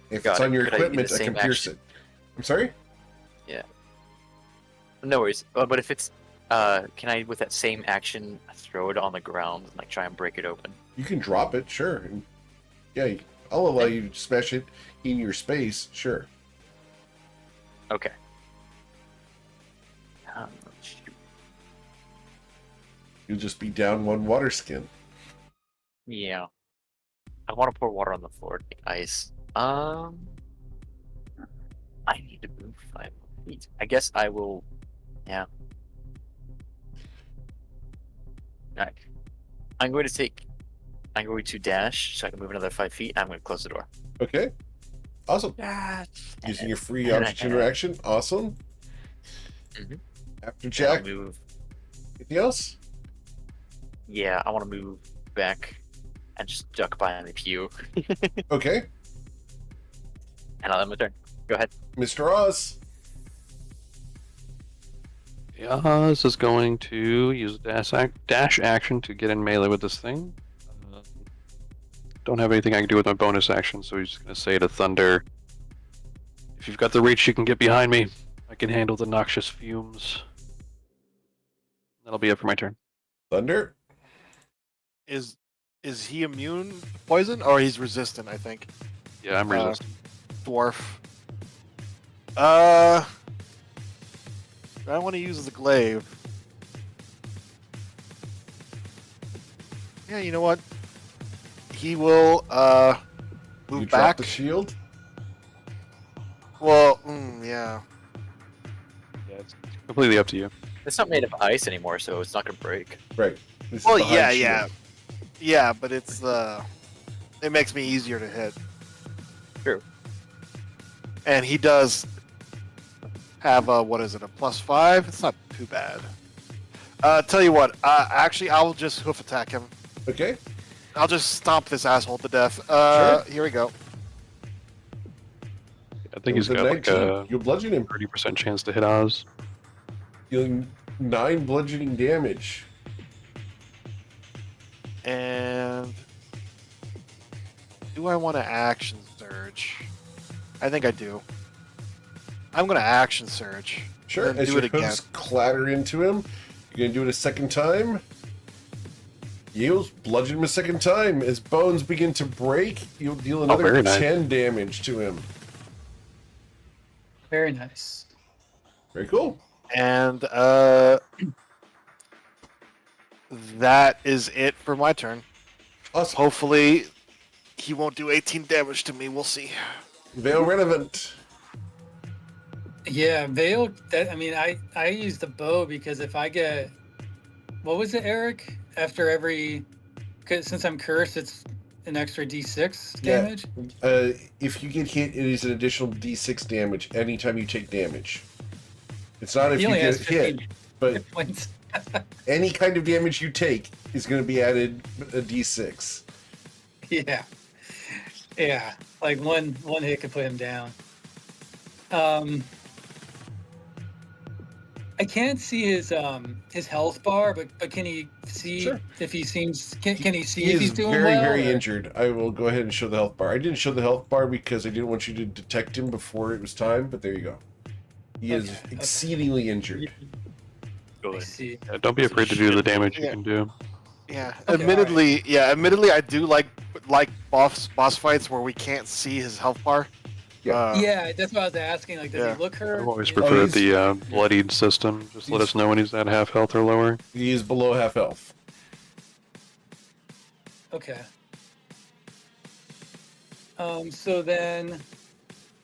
If Got it's it. on your Could I do the equipment, I same can pierce action? it. I'm sorry? No worries. But if it's, can I, with that same action, throw it on the ground and like try and break it open? You can drop it, sure. And yeah, I'll allow you to smash it in your space, sure. Okay. Shoot. You'll just be down one water skin. Yeah. I want to pour water on the floor to make ice. I need to move 5 feet. I guess I will. Yeah. Alright. I'm going to dash so I can move another 5 feet. I'm going to close the door. Okay. Awesome. Yes. Using your free object interaction. Awesome. Mhm. After I'll Jack, move. anything else? Yeah, I want to move back and just duck behind the pew. Okay. And I'll end my turn. Go ahead. Mr. Oz. Yaz is going to use dash action to get in melee with this thing. Don't have anything I can do with my bonus action, so he's just going to say to Thunder, if you've got the reach, you can get behind me. I can handle the noxious fumes. That'll be it for my turn. Thunder. Is he immune to poison or he's resistant? I think. Yeah, I'm resistant. Dwarf. I want to use the glaive. Yeah, you know what? He will You move drop back. the shield. Well, yeah. Yeah, it's completely up to you. It's not made of ice anymore, so it's not going to break. Right. This is Well, behind yeah, shield. yeah, yeah. But it's it makes me easier to hit. True. And he does have a what is it? A +5. It's not too bad. Tell you what. Actually, I'll just hoof attack him. Okay. I'll just stomp this asshole to death. Sure. Here we go. I think he's With a got like 19, a you'll bludgeon him, 30% chance to hit Oz. dealing 9 bludgeoning damage. And do I want to action surge? I think I do. I'm gonna action surge. Sure. Then As do your it again. hooves clatter into him, you're gonna do it a second time. You'll bludgeon him a second time. As bones begin to break, you'll deal another very nice. 10 damage to him. Very nice. Very cool. And that is it for my turn. Awesome. Hopefully, he won't do 18 damage to me. We'll see. Veil Renovant. Yeah, Veil. That I mean, I use the bow because if I get, what was it, Eric? After every, 'cause since I'm cursed, it's an extra D6 Yeah. damage? If you get hit, it is an additional D6 damage anytime you take damage. It's not if He you only has get hit, 15 but hit points. any kind of damage you take is going to be added a D6. Yeah. Yeah. Like one hit could put him down. I can't see his health bar, but can he see Sure. if he seems can he see He if is he's doing very, well? very or- injured. I will go ahead and show the health bar. I didn't show the health bar because I didn't want you to detect him before it was time, but there you go. He is Okay, okay. exceedingly injured. I Good. see. Yeah, don't be afraid to do the damage you Yeah. can do. Yeah. Okay, Admittedly, I do like boss fights where we can't see his health bar. Yeah. Yeah, that's what I was asking. Like, does Yeah. he look hurt? I've always You know? preferred he's- the bloodied system. Just let us know when he's at half health or lower. He is below half health. Okay. So then,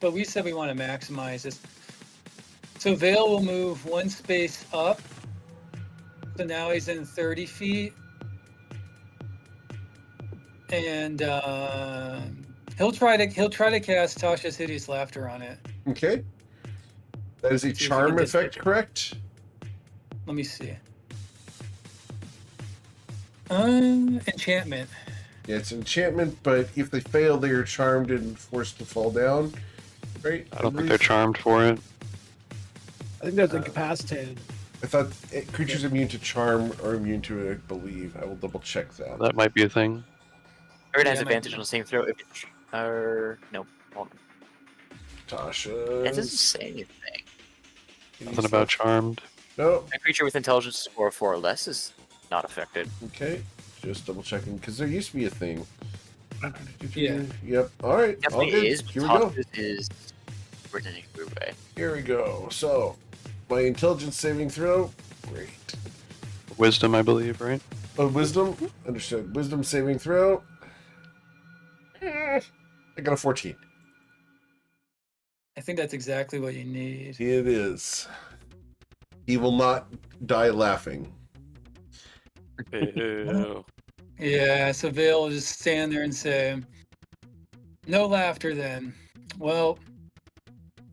but we said we want to maximize this. So Vale will move one space up. So now he's in 30 feet. And he'll try to cast Tasha's Hideous Laughter on it. Okay. That is a See if we charm can just- effect, correct? Let me see. Enchantment. Yeah, it's enchantment, but if they fail, they are charmed and forced to fall down. Right? I don't think they're charmed for it. I think that's incapacitated. I thought creatures immune to charm are immune to it, I believe. I will double check that. That might be a thing. Everyone has Yeah, advantage on the same throw. If it's, no, hold on. Tasha. It doesn't say anything. Nothing about charmed. No. A creature with intelligence score 4 or less is not affected. Okay. Just double checking because there used to be a thing. Yeah. Yep. All right. All Definitely good. is, but Here we go. Tasha's is written in a weird way. Here we go. So, my intelligence saving throw. Great. Wisdom, I believe, right? Oh, wisdom. Understood. Wisdom saving throw. I got a 14. I think that's exactly what you need. It is. He will not die laughing. Ew. Yeah, so Vale will just stand there and say, "No laughter then." Well,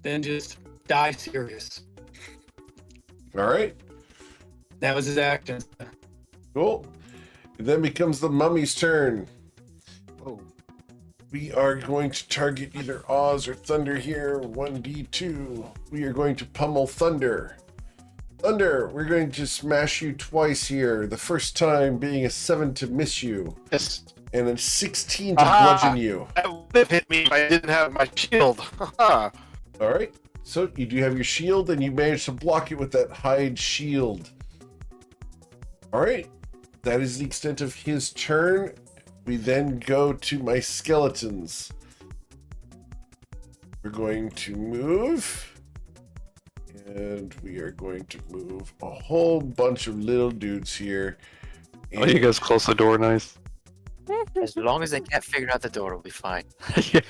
then just die serious. All right. That was his action. Cool. It then becomes the mummy's turn. Oh. We are going to target either Oz or Thunder here. 1d2. We are going to pummel Thunder. Thunder, we're going to smash you twice here. The first time being a 7 to miss you, Yes. and a 16 to Aha! bludgeon you. That would have hit me if I didn't have my shield. Haha. All right. So you do have your shield, and you managed to block it with that hide shield. All right. That is the extent of his turn. We then go to my skeletons. We're going to move. And we are going to move a whole bunch of little dudes here. Oh, you guys close the door nice. As long as they can't figure out the door, we'll be fine. Yeah.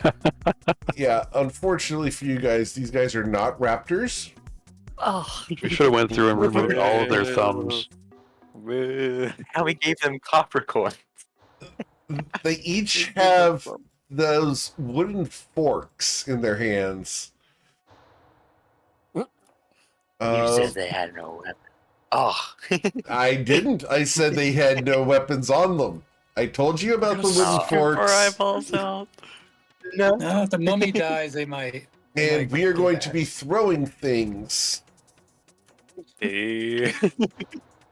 Yeah, unfortunately for you guys, these guys are not raptors. Oh, We should have went through and removed all of their thumbs. and we gave them copper coin. They each have those wooden forks in their hands. You said they had no weapon. Oh, I didn't. I said they had no weapons on them. I told you about the wooden Oh. forks. eyeballs out. no. No, if the mummy dies, they might. And we are going to be throwing things. Hey.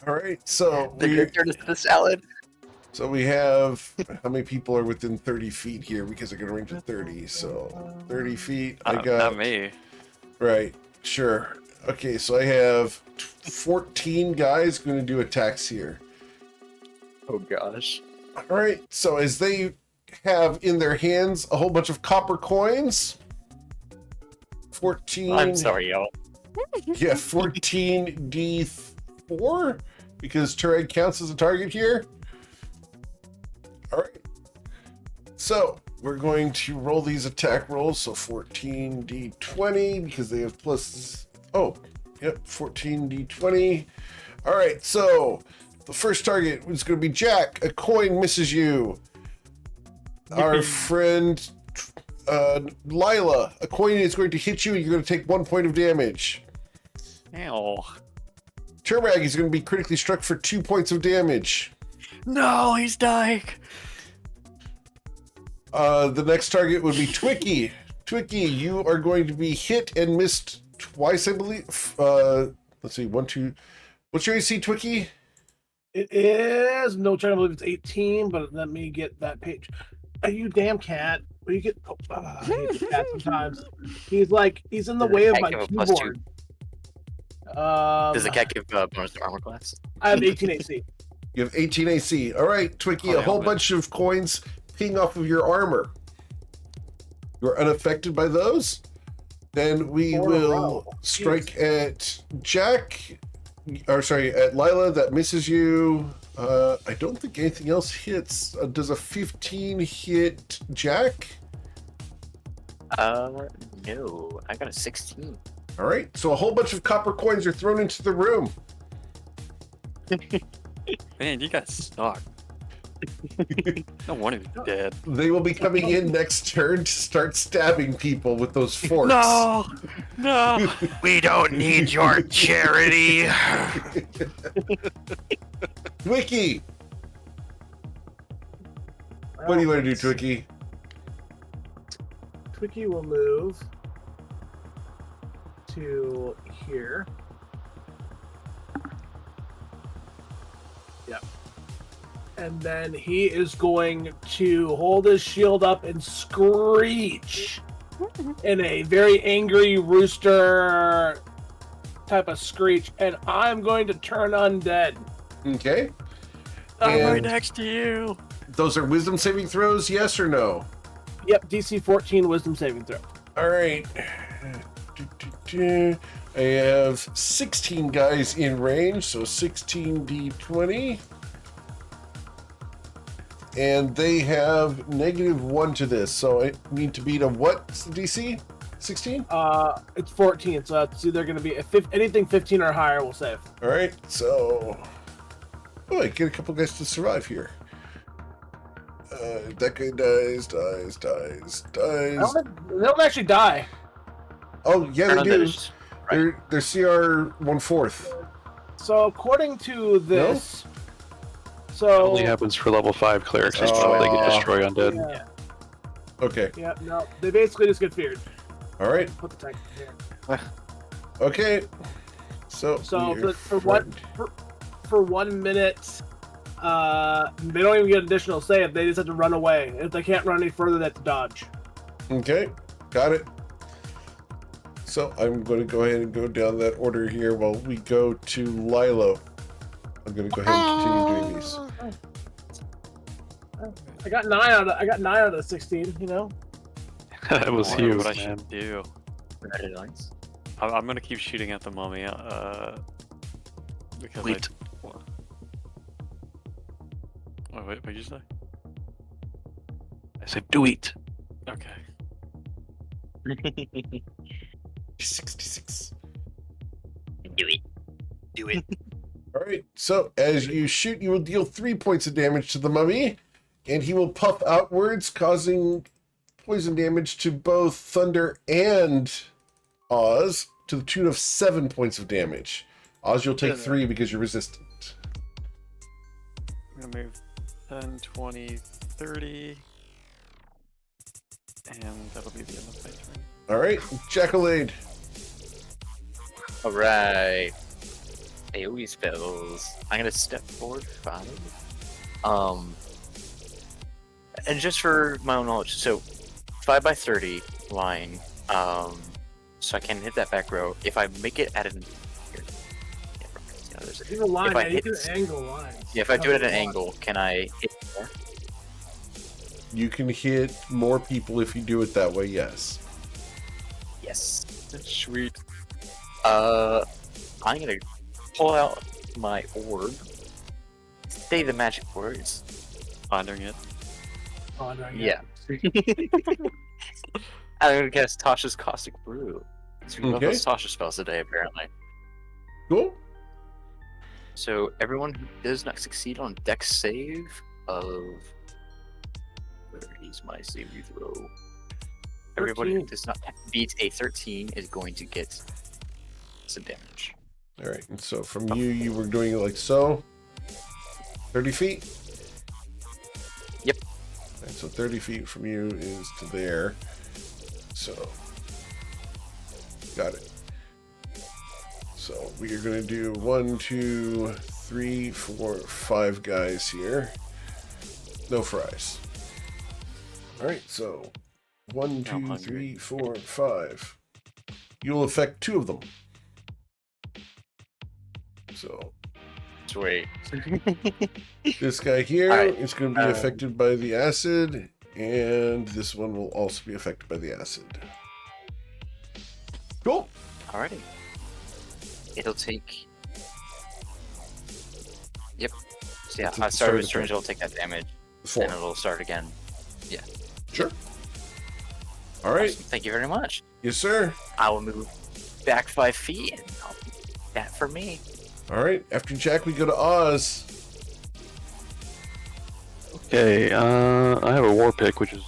All right, so The good turn is the salad. we have how many people are within 30 feet here because I got a range of 30. So 30 feet. I got Not me. right. Sure. Okay, so I have 14 guys going to do attacks here. Oh gosh. All right, so as they have in their hands a whole bunch of copper coins. 14. I'm sorry, y'all. Yeah, 14d4 because Tureg counts as a target here. All right. So we're going to roll these attack rolls. So 14d20 because they have plus. Oh, yep, 14d20. All right. So the first target is going to be Jack. A coin misses you. our friend Lila, a coin is going to hit you and you're going to take 1 point of damage. Ew. Turmag is going to be critically struck for 2 points of damage. No, he's dying. The next target would be Twicky. Twicky, you are going to be hit and missed twice, I believe. Let's see, 1, 2. What's your AC, Twicky? It is no trying to believe it's 18, but let me get that page. You damn cat! Will you get? I hate the cat sometimes. He's in the Does way the of cat my give a +2? keyboard. Does the cat give bonus to armor class? I have 18 AC. You have 18 AC. All right, Twicky, Oh, a whole yeah, bunch of coins ping off of your armor. You're unaffected by those. Then we 4 in a will row. strike at Jack. Or sorry, at Lila. That misses you. I don't think anything else hits. Does a 15 hit Jack? No, I got a 16. All right, so a whole bunch of copper coins are thrown into the room. Man, you guys suck. No wonder you're dead. They will be coming in next turn to start stabbing people with those forks. No, no. We don't need your charity. Twicky, what do you want to do, Twicky? Twicky will move to here. Yep. And then he is going to hold his shield up and screech in a very angry rooster type of screech. And I'm going to turn undead. Okay. I'm right And next to you. those are wisdom saving throws, yes or no? Yep, DC 14 wisdom saving throw. All right. I have 16 guys in range, so 16d20. And they have -1 to this, so I need to beat a what's the DC? 16? It's 14, so it's either going to be anything 15 or higher will save. All right, so I get a couple guys to survive here. That guy dies. They don't actually die. Oh yeah, they do. Unfinished. Right. They're CR 1/4. So according to this, It so only happens for level 5 clerics. That's so they can true. destroy undead. yeah, Okay, yeah, no, they basically just get feared. all right, Put the tank here. okay. So So for 1 minute, they don't even get additional save. They just have to run away. If they can't run any further, they have to dodge. Okay, got it. So I'm going to go ahead and go down that order here while we go to Lilo. I'm going to go ahead and continue doing these. I got 9 out of 16. You know. That was I wonder huge, what I man. should do. Very nice. I'm gonna keep shooting at the mummy. Because Wait. Oh, wait, what did you say? I said, do it. Okay. 66. Do it. Do it. All right. So as you shoot, you will deal 3 points of damage to the mummy, and he will puff outwards, causing poison damage to both Thunder and Oz to the tune of 7 points of damage. Oz, you'll take 3 because you're resistant. I'm gonna move 10, 20, 30. And that'll be the end of my turn. All right, Jackalade. All right. AoE spells. I'm gonna step forward 5. And just for my own knowledge, so 5 by 30 line. So I can hit that back row. If I make it at an There's a line, if I man. You hit, can angle lines. yeah, if I do it at an angle, can I hit more? You can hit more people if you do it that way, yes. Yes. Sweet. I'm gonna pull out my orb. Say the magic words. Pondering it. Oh, no, Yeah. I'm gonna cast Tasha's Caustic Brew. So we love Okay. those Tasha spells today, apparently. Cool. So everyone who does not succeed on Dex save of Where is my saving throw? Everybody who does not beat a 13 is going to get some damage. All right, and so from you were doing it like so. 30 feet? Yep. And so 30 feet from you is to there. So, got it. So we are going to do 1, 2, 3, 4, 5 guys here. No fries. All right, so 1, 2, 3, 4, 5. You'll affect 2 of them. So Sweet. this guy here is Alright, going to be affected by the acid, and this one will also be affected by the acid. Cool. Alrighty. It'll take. Yep. So yeah, It's at I the started start with of the strange. turn. It'll take that damage, 4. and it'll start again. Sure. All right. Awesome. Thank you very much. Yes, sir. I will move back 5 feet, and I'll that for me. All right. After Jack, we go to Oz. Okay, I have a war pick, which is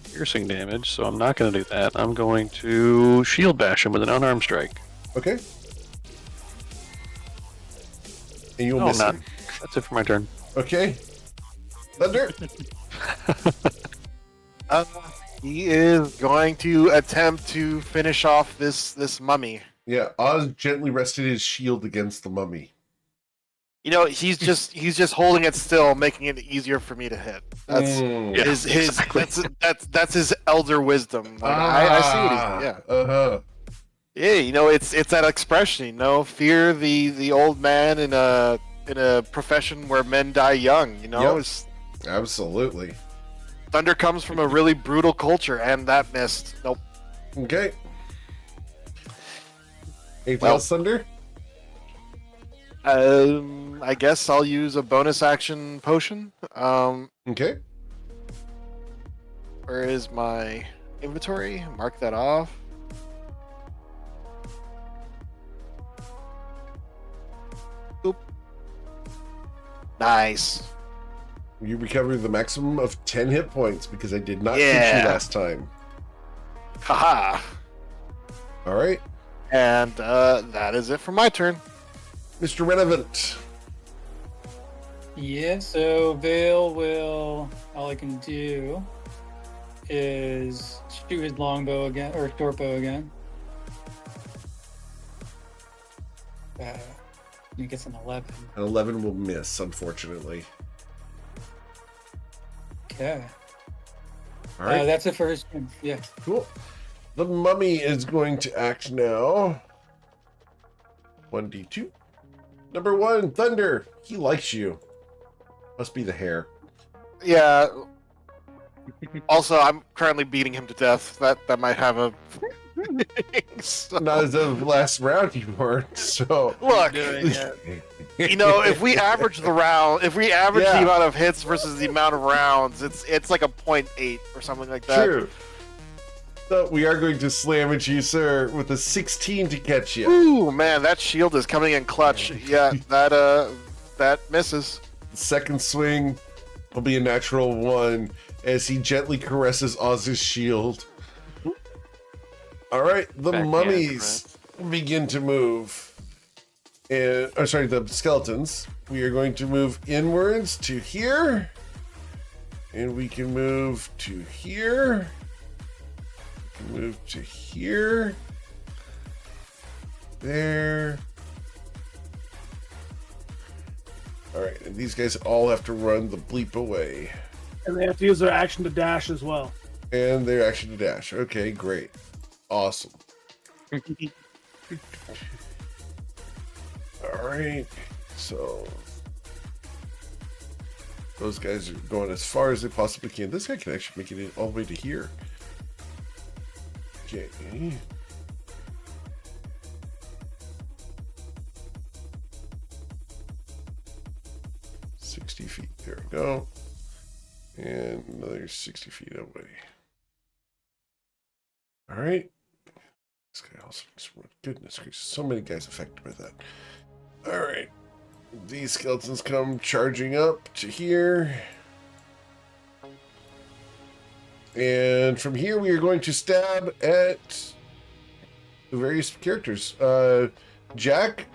piercing damage, so I'm not going to do that. I'm going to shield bash him with an unarmed strike. Okay. And you'll No, miss I'm not. him. That's it for my turn. Okay. Thunder. He is going to attempt to finish off this mummy. Yeah, Oz gently rested his shield against the mummy. You know, he's just holding it still, making it easier for me to hit. That's Mm. his exactly. that's his elder wisdom. Like, I see what he's doing. Yeah. Uh-huh. Yeah, you know, it's that expression, you know, fear the old man in a profession where men die young, you know? Yep. It's, Absolutely. thunder comes from a really brutal culture, and that missed. Nope. Okay. Anything Well- else, Thunder? I guess I'll use a bonus action potion. Okay. Where is my inventory? Mark that off. Boop. Nice. You recover the maximum of 10 hit points because I did not teach Yeah. you last time. Haha. All right. And that is it for my turn. Mr. Renovant. Yeah, so Vale will. All I can do is shoot his longbow again, or short bow again. He gets an 11. An 11 will miss, unfortunately. Okay. All right. That's it for his turn. Yeah. Cool. The mummy is going to act now. 1d2. Number 1, Thunder. He likes you. Must be the hair. Yeah. Also, I'm currently beating him to death. That might have a. So- Not as of last round you weren't, so. Look, you know, if we average the round, if we average Yeah. the amount of hits versus the amount of rounds, it's like a 0.8 or something like that. True. So we are going to slam at you, sir, with a 16 to catch you. Ooh, man, that shield is coming in clutch. Yeah, that misses. Second swing will be a natural 1 as he gently caresses Oz's shield. All right, the Backhand, mummies begin to move. The skeletons. We are going to move inwards to here. And we can move to here. We can move to here. There. All right, and these guys all have to run the bleep away. And they have to use their action to dash as well. And their action to dash. Okay, great. Awesome. All right. So those guys are going as far as they possibly can. This guy can actually make it in all the way to here. Okay. 60 feet. There we go. And another 60 feet away. All right. This guy also, goodness gracious, so many guys affected by that. All right. These skeletons come charging up to here. And from here, we are going to stab at the various characters. Jack,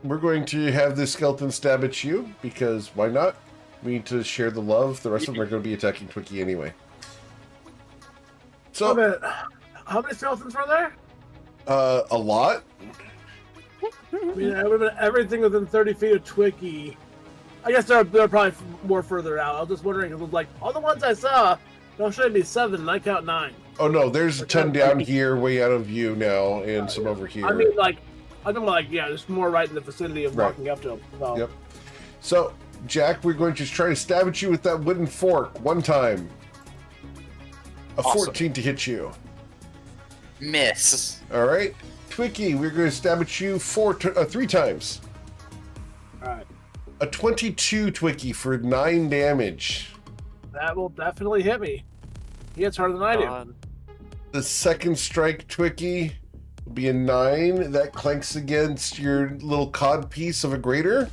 we're going to have this skeleton stab at you, because why not? We need to share the love. The rest of them are going to be attacking Twiki anyway. So, How many skeletons were there? a lot. I mean, it would have been everything within 30 feet of Twiki. I guess they're probably more further out. I was just wondering, it was like, all the ones I saw, don't show me 7, and I count 9. Oh no, there's a ton down here, way out of view now, and some over here. I mean, yeah, there's more right in the vicinity of walking up to them. So. Yep. So, Jack, we're going to try to stab at you with that wooden fork one time. A Awesome. 14 to hit you. Miss. All right. Twiki, we're going to stab at you 3 times. All right. A 22 Twiki for 9 damage. That will definitely hit me. He hits harder than I do. God. The second strike, Twiki, will be a 9. That clanks against your little cod piece of a grater.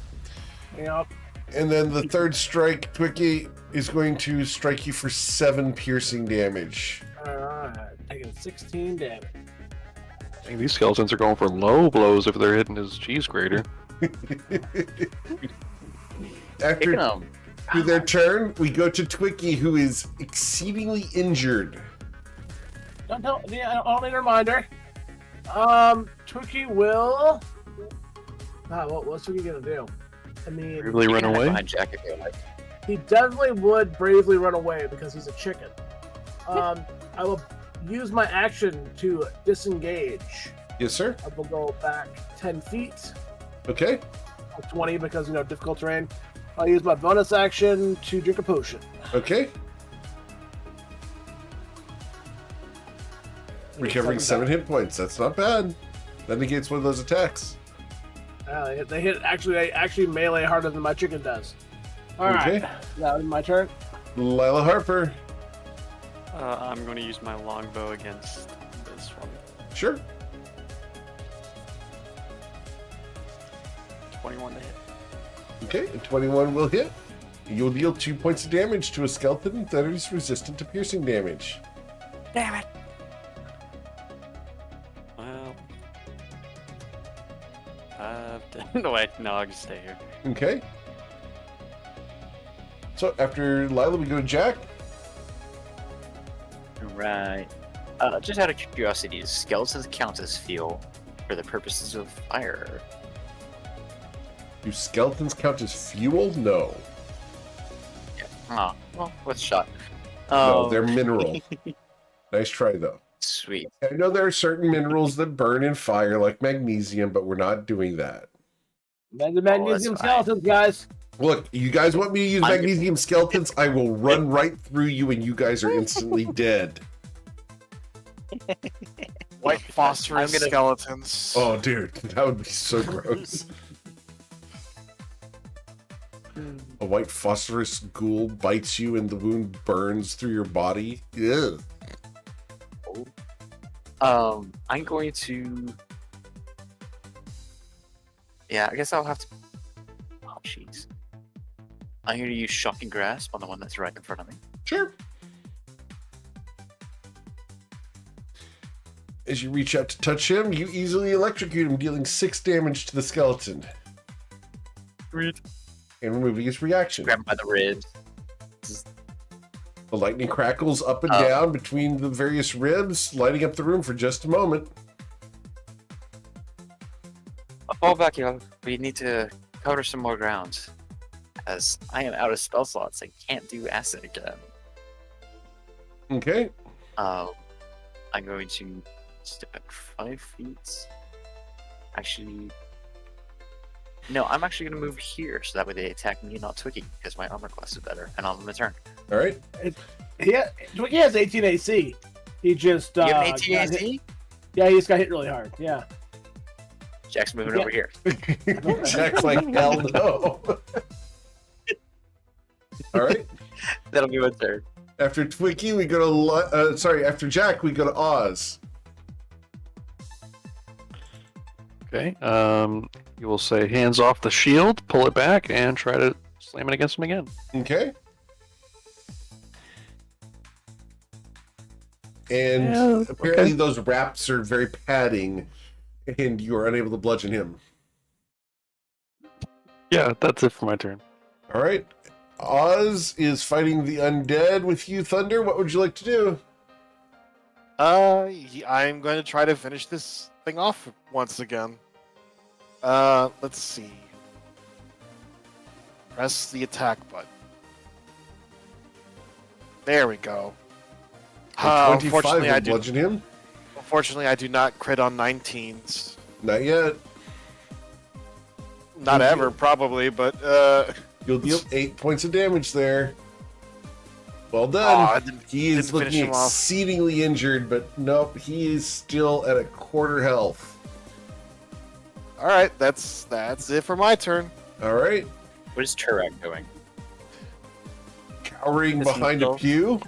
Yep. And then the third strike, Twiki, is going to strike you for 7 piercing damage. All right. Taking 16 damage. Dang, these skeletons are going for low blows if they're hitting his cheese grater. After through their turn, we go to Twiki, who is exceedingly injured. I don't need a reminder. Twiki will. What's Twiki gonna do? I mean, Bravely run away. Behind Jack, if you like. he definitely would bravely run away because he's a chicken. I will use my action to disengage. Yes, sir. I will go back 10 feet, Okay. or 20 because, difficult terrain. I'll use my bonus action to drink a potion. Okay. Recovering 7 hit points. That's not bad. That negates one of those attacks. They actually melee harder than my chicken does. All right. Okay. That was my turn. Lila Harper. I'm going to use my longbow against this one. Sure. 21 to hit. Okay, a 21 will hit. You'll deal 2 points of damage to a skeleton that is resistant to piercing damage. Damn it! Well... no, wait, no, I'll just stay here. Okay. So after Lila, we go to Jack. Right. Just out of curiosity, does skeletons count as fuel for the purposes of fire? Do skeletons count as fuel? No. Yeah. Ah, well, worth a shot. No, they're mineral. Nice try, though. Sweet. I know there are certain minerals that burn in fire, like magnesium, but we're not doing that. The magnesium that's fine. skeletons, guys. Look, you guys want me to use magnesium skeletons? I will run right through you and you guys are instantly dead. White phosphorus I'm gonna- skeletons. Oh, dude, that would be so gross. A white phosphorus ghoul bites you and the wound burns through your body. Ew. I'm going to. Yeah, I guess I'll have to. Oh, jeez. I'm going to use Shocking Grasp on the one that's right in front of me. Sure. As you reach out to touch him, you easily electrocute him, dealing 6 damage to the skeleton. Sweet. And removing his reaction. Grab him by the ribs. The lightning crackles up and down between the various ribs, lighting up the room for just a moment. I'll fall back, yo. We need to cover some more ground. As I am out of spell slots, I can't do acid again. Okay. I'm going to step back 5 feet. Actually, no, I'm actually going to move here so that way they attack me, not Twiki, because my armor class is better, and I'll return. All right. He has 18 AC. He just. You have 18 got hit- AC? Yeah, he just got hit really hard. Yeah. Jack's moving Yeah. over here. Jack's like, hell no. All right. That'll be my turn. After Twiki, we go to after Jack, we go to Oz. Okay. You will say hands off the shield, pull it back, and try to slam it against him again. Okay. And Yeah, apparently okay. those wraps are very padding, and you are unable to bludgeon him. Yeah, that's it for my turn. All right. Oz is fighting the undead with you, Thunder. What would you like to do? I'm going to try to finish this thing off once again. Let's see. Press the attack button. There we go. A 25 Unfortunately, will bludgeon him. Unfortunately, I do not crit on 19s. Not yet. Not You'll ever, deal- probably, but You'll deal 8 points of damage there. Well oh, done. I didn't, He is didn't finish looking him off. exceedingly injured, but nope, he is still at a quarter health. All right, that's it for my turn. All right. What is Turak doing? Cowering Is he behind a still- pew.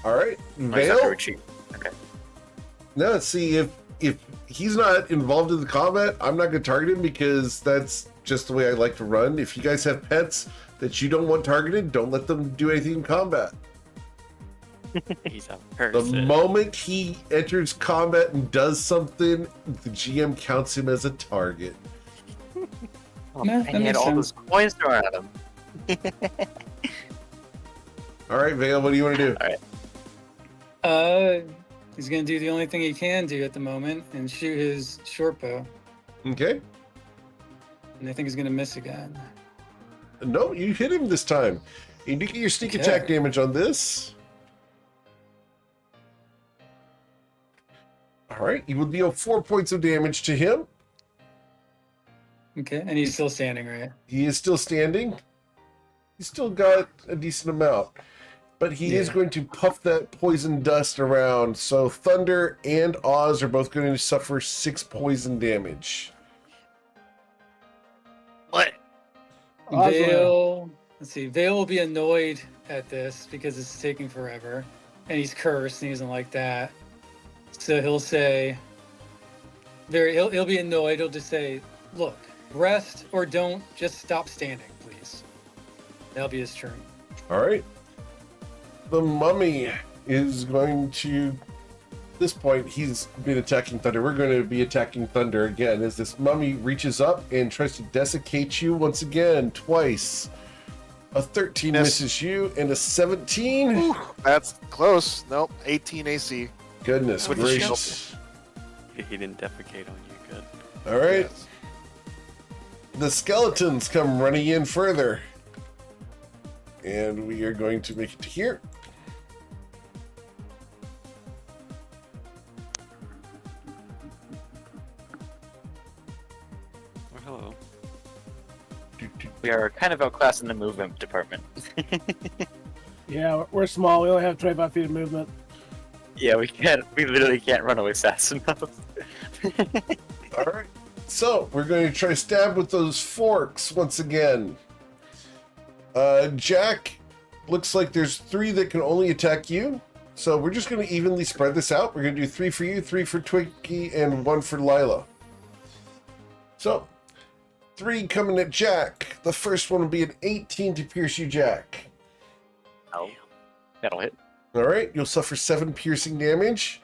All right. Oh, he's have to Vale. retreat. Okay. No, see, if he's not involved in the combat, I'm not going to target him because that's just the way I like to run. If you guys have pets that you don't want targeted, don't let them do anything in combat. He's a The person. moment he enters combat and does something, the GM counts him as a target. Oh, Yeah, and that he had makes all sense. those coins thrown at him. All right, Vale, what do you want to do? He's gonna do the only thing he can do at the moment and shoot his short bow. Okay. And I think he's gonna miss again. No, you hit him this time. You do get your sneak Okay. attack damage on this. All right, you will deal 4 points of damage to him. Okay, and he's still standing, right? He is still standing. He's still got a decent amount. But he is Yeah. going to puff that poison dust around. So Thunder and Oz are both going to suffer 6 poison damage. What? Vale, let's see. Vale will be annoyed at this because it's taking forever, and he's cursed and he doesn't like that. So he'll say, he'll be annoyed. He'll just say, "Look, rest or don't. Just stop standing, please." That'll be his turn. All right. The mummy is going to. At this point, he's been attacking Thunder. We're going to be attacking Thunder again as this mummy reaches up and tries to desiccate you once again, twice. A 13 Miss. misses you, and a 17. Whew, that's close. Nope, 18 AC. Goodness With the gracious. He didn't defecate on you. Good. All right. Yes. The skeletons come running in further. And we are going to make it to here. Oh, hello. We are kind of outclassed in the movement department. Yeah, we're small. We only have 25 feet of movement. Yeah, we can't. We literally can't run away fast enough. All right. So we're going to try stab with those forks once again. Jack, looks like there's 3 that can only attack you. So we're just going to evenly spread this out. We're going to do 3 for you, 3 for Twinkie, and 1 for Lila. So 3 coming at Jack. The first one will be an 18 to pierce you, Jack. Oh, that'll hit. All right, you'll suffer 7 piercing damage.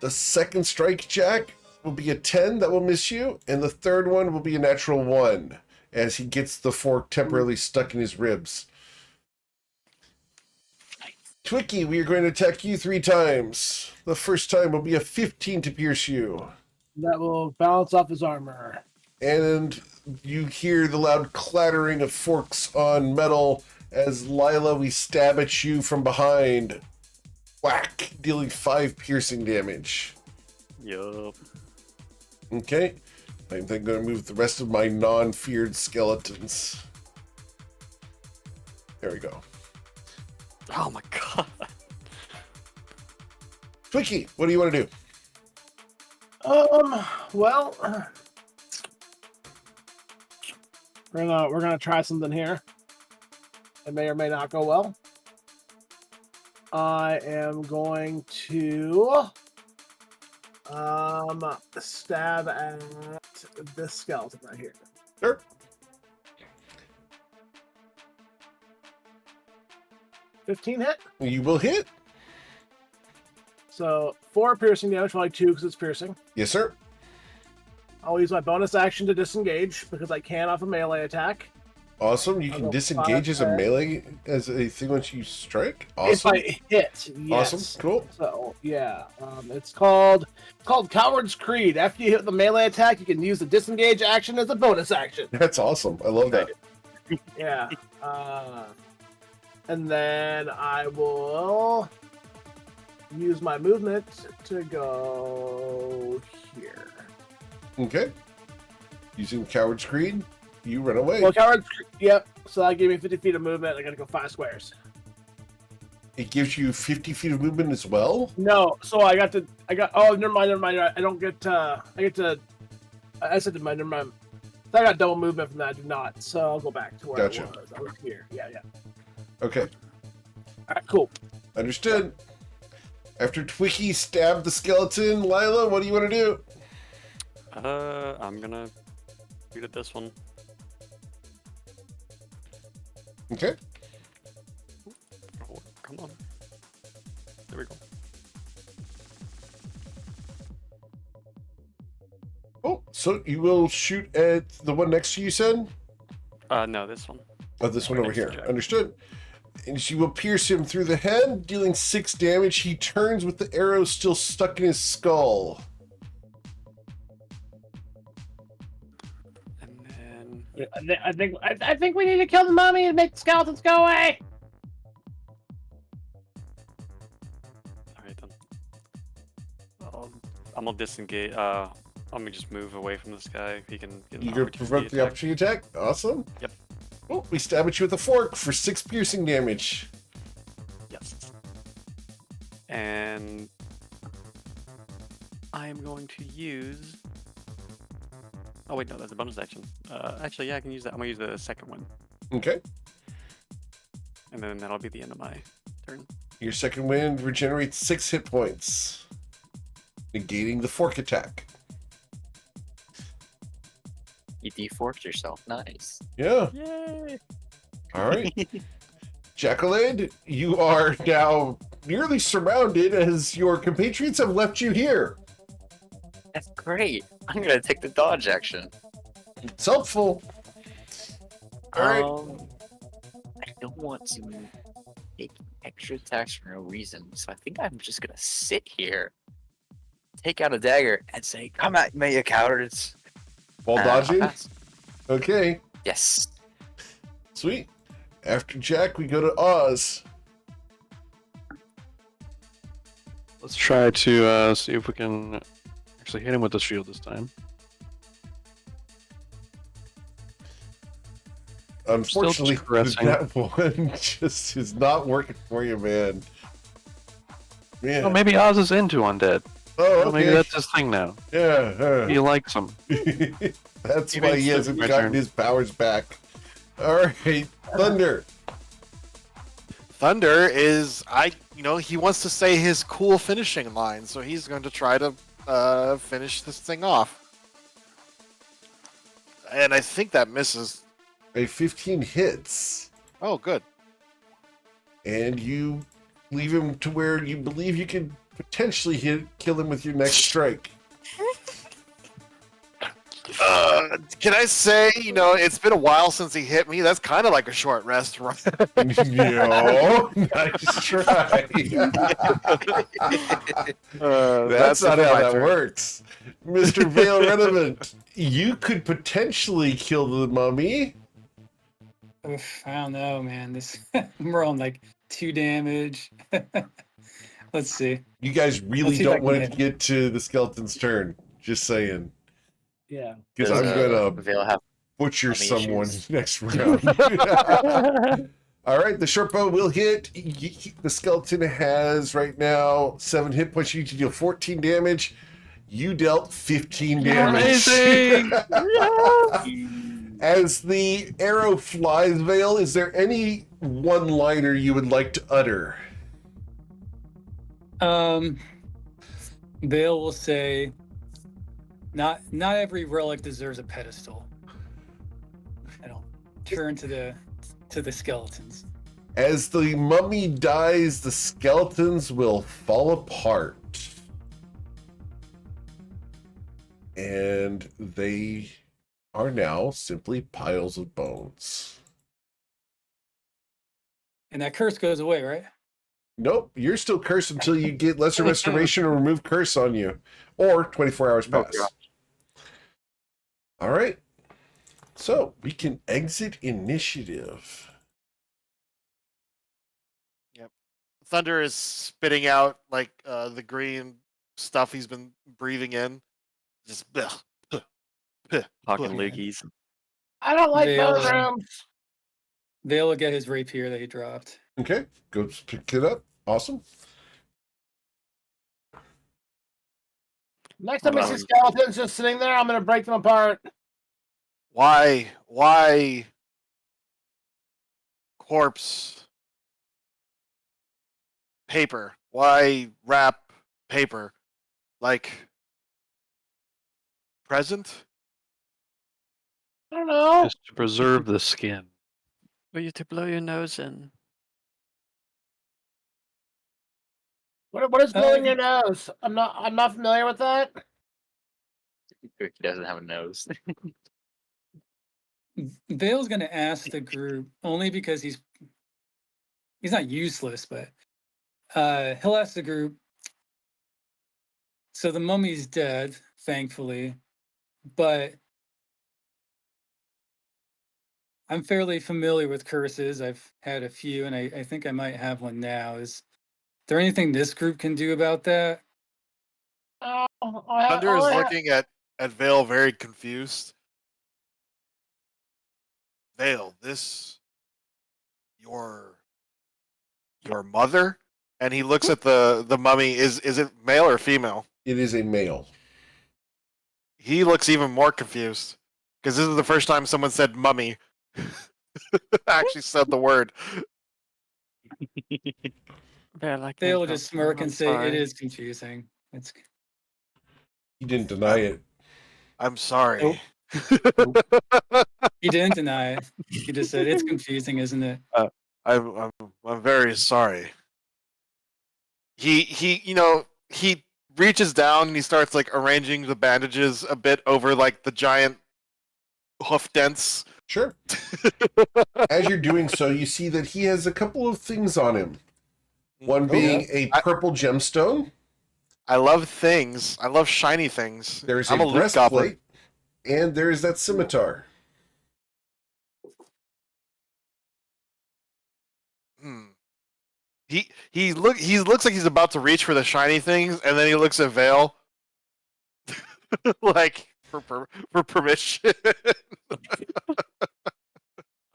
The second strike, Jack, will be a 10 that will miss you, and the third one will be a natural 1 as he gets the fork temporarily stuck in his ribs. Twinkie, we are going to attack you 3 times. The first time will be a 15 to pierce you. That will balance off his armor. And you hear the loud clattering of forks on metal as Lila, we stab at you from behind. Whack, dealing 5 piercing damage. Yup. Okay, I'm then going to move the rest of my non-feared skeletons. There we go. Oh my god. Twinkie, what do you want to do? Well, we're gonna try something here. It may or may not go well. I am going to stab at this skeleton right here. Sure. 15 hit. You will hit. So 4 piercing damage, probably 2 because it's piercing. Yes, sir. I'll use my bonus action to disengage because I can off a melee attack. Awesome. You I'll can go disengage 5 as a there. melee as a thing once you strike. Awesome. If I hit, yes. Awesome. Cool. So yeah, it's called Coward's Creed. After you hit the melee attack, you can use the disengage action as a bonus action. That's awesome. I love that. Yeah. And then I will use my movement to go here. Okay. Using Coward's Creed, you run away. Well, Coward's Creed, yep. So that gave me 50 feet of movement. I gotta go 5 squares. It gives you 50 feet of movement as well. No, so I got. Oh, never mind. I don't get. I said never mind. I got double movement from that. I do not. So I'll go back to where Gotcha. I was. I was here. Yeah. Okay. All right, cool. Understood. After Twiki stabbed the skeleton, Lila, what do you want to do? I'm gonna shoot at this one. Okay. Oh, come on. There we go. Oh, so you will shoot at the one next to you, said? No, this one. Oh, this one over Next to here. Jack. Understood. And she will pierce him through the head, dealing 6 damage. He turns with the arrow still stuck in his skull. And then I think we need to kill the mummy and make the skeletons go away. alright then. I'm gonna disengage. Let me just move away from this guy. He can get an You gonna provoke the opportunity opportunity attack? Awesome. Yep. Oh, we stab at you with a fork for 6 piercing damage. Yes. And I am going to use. Oh wait, no, that's a bonus action. Actually, yeah, I can use that. I'm gonna use the second one, Okay. and then that'll be the end of my turn. Your second wind regenerates 6 hit points, negating the fork attack. You deforked yourself. Nice. Yeah. Yay! All right. Jacqueline, you are now nearly surrounded as your compatriots have left you here. That's great. I'm gonna take the dodge action. It's helpful. All right. I don't want to take extra attacks for no reason, so I think I'm just gonna sit here, take out a dagger, and say, "Come at me, you cowards!" While I'll dodging? pass. Okay. Yes. Sweet. After Jack, we go to Oz. Let's try to see if we can actually hit him with the shield this time. Unfortunately, Still progressing. that one just is not working for you, man. Man. Oh, maybe Oz is into undead. Oh, Well, okay. maybe that's his thing now. Yeah. He likes them. That's Maybe why it's he hasn't my gotten turn. his powers back. All right, Thunder. Thunder is he wants to say his cool finishing line, so he's going to try to finish this thing off. And I think that misses. A 15 hits, Oh, good. and you leave him to where you believe you can potentially kill him with your next strike. Can I say, it's been a while since he hit me. That's kind of like a short rest, right? No, nice try. That's not how that works. Mr. Vale Redevant, you could potentially kill the mummy. Oof, I don't know, man. This I'm rolling like 2 damage. Let's see. You guys really Let's see if I don't can want hit it to him. get to the skeleton's turn. Just saying. Yeah. Because Does, I'm going to Vale have butcher mummy someone issues? next round. All right, the short bow will hit. The skeleton has right now 7 hit points. You need to deal 14 damage. You dealt 15 damage. Amazing! As the arrow flies, Vale, is there any one-liner you would like to utter? Vale will say, not every relic deserves a pedestal. I don't turn to the skeletons. As the mummy dies, the skeletons will fall apart. And they are now simply piles of bones. And that curse goes away, right? Nope, you're still cursed until you get lesser restoration or remove curse on you. Or 24 hours Oh, pass. God. All right. So we can exit initiative. Thunder is spitting out like the green stuff he's been breathing in. Just bleh, bleh, bleh, Talking bleh. loogies. I don't like Veil, bone rooms. Vale will get his rapier that he dropped. Okay, go pick it up. Awesome. Next time I see Um, skeletons just sitting there, I'm gonna break them apart. Why corpse paper? Why wrap paper? Like present? I don't know. Just to preserve the skin. for you to blow your nose in. What is blowing your nose? I'm not familiar with that. He doesn't have a nose. Vale's gonna ask the group only because he's not useless, but he'll ask the group. So the mummy's dead, thankfully, but I'm fairly familiar with curses. I've had a few, and I think I might have one now. Is there anything this group can do about that? Thunder is looking at Vale very confused. Vale, this your mother? And he looks at the mummy. Is it male or female? It is a male. He looks even more confused because this is the first time someone said mummy. Actually said the word. They're like Vale will me, just smirk I'm and say sorry. it is confusing. It's He didn't deny it. I'm sorry. he didn't deny it. He just said it's confusing, isn't it? I'm very sorry. He he reaches down and he starts like arranging the bandages a bit over like the giant hoof dents. Sure. As you're doing so, you see that he has a couple of things on him. One being a purple gemstone. I love things. I love shiny things. There's I'm a a loot goblin. breastplate, and there is that scimitar. He looks like he's about to reach for the shiny things, and then he looks at Vale, like for permission.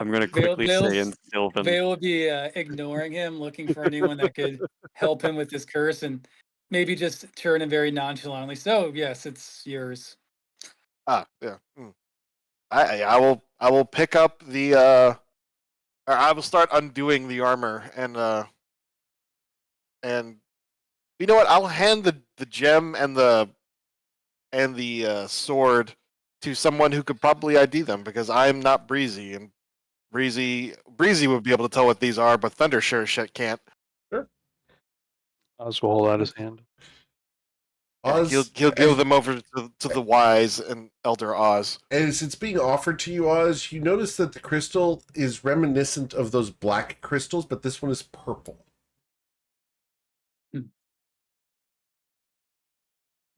I'm gonna quickly say in Sylvan. Vale will be ignoring him, looking for anyone that could help him with this curse, and maybe just turn him very nonchalantly. So yes, it's yours. Yeah. I will pick up the or I will start undoing the armor and you know what? I'll hand the gem and the sword to someone who could probably ID them because I'm not Breezy and Breezy would be able to tell what these are, but Thunder sure as shit can't. Oz will hold out his hand. Yeah, Oz, he'll give them over to the wise and elder Oz. as it's being offered to you, Oz, you notice that the crystal is reminiscent of those black crystals, but this one is purple.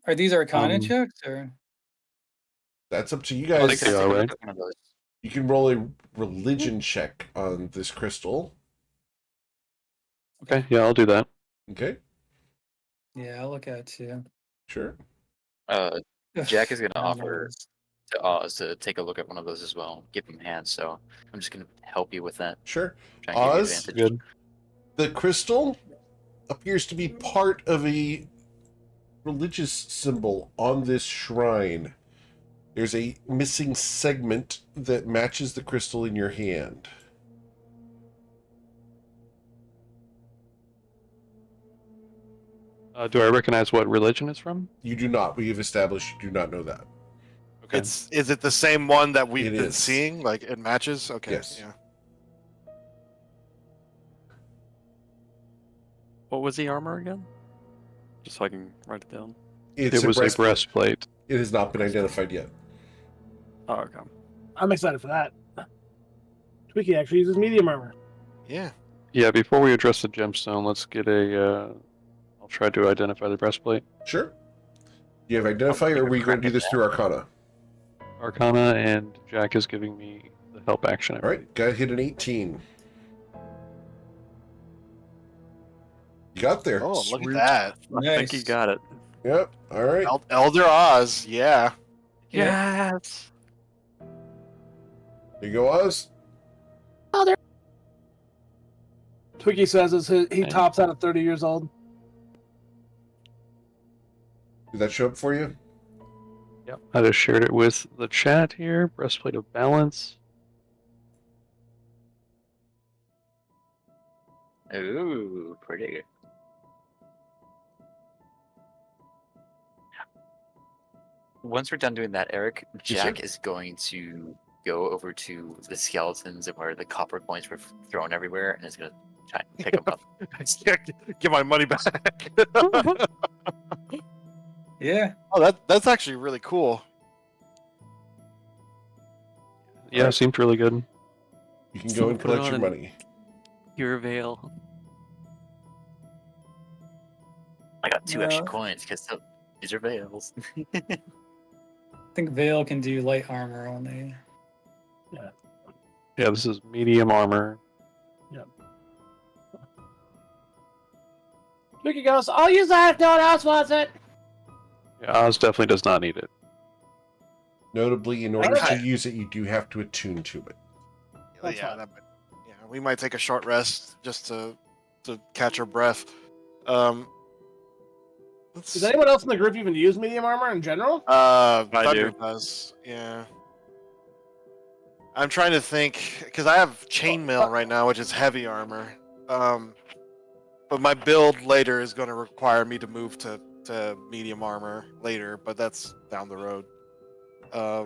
Are these Arcana checks or? That's up to you Well, guys. they could all take a right. look at one of those. You can roll a religion check on this crystal. Okay, yeah, I'll do that. Okay, Yeah, I'll look at it too. sure. Jack is going to I don't know offer this. to Oz to take a look at one of those as well. Give him hands, so I'm just going to help you with that. Sure. Try and give you Oz? advantage. Good. The crystal appears to be part of a religious symbol on this shrine. There's a missing segment that matches the crystal in your hand. Do I recognize what religion it's from? You do not. We have established you do not know that. Okay. Is it the same one that we've It been is. seeing? Like it matches? Okay. Yes. Yeah. What was the armor again? Just so I can write it down. It's It was a breastplate. It has not been identified yet. Oh, okay. I'm excited for that. Twiki actually uses medium armor. Yeah. Yeah, before we address the gemstone, let's get a. I'll try to identify the breastplate. Sure. You have identified, or are we going to do this through Arcana? Arcana, and Jack is giving me the help action. All right, gotta hit an 18. You got there. Oh, look Sweet. at that. I think you got it. Yep. All right. Elder Oz, yeah. Yes. There you go, Oz. Twiki says he tops out at 30 years old. Did that show up for you? Yep. I just shared it with the chat here. Breastplate of balance. Ooh, pretty good. Once we're done doing that, Eric, Yes, sir. Jack is going to go over to the skeletons and where the copper coins were thrown everywhere, and is going to try and pick them up. Get my money back. Yeah. Oh, that's actually really cool. Yeah, it seemed really good. You can go and Put it collect your on. money. Your veil. I got 2 extra Yeah. coins because these are veils. I think Veil can do light armor only. Yeah, this is medium armor. Twiki goes, I'll use that if no one else wants it. Yeah, Oz definitely does not need it. Notably, in order Okay. to use it, you do have to attune to it. That's yeah, fine. we might take a short rest just to catch our breath. Let's Does anyone else in the group even use medium armor in general? Thunder do. does. Yeah. I'm trying to think because I have chainmail right now, which is heavy armor. But my build later is going to require me to move to medium armor later, but that's down the road. Eh.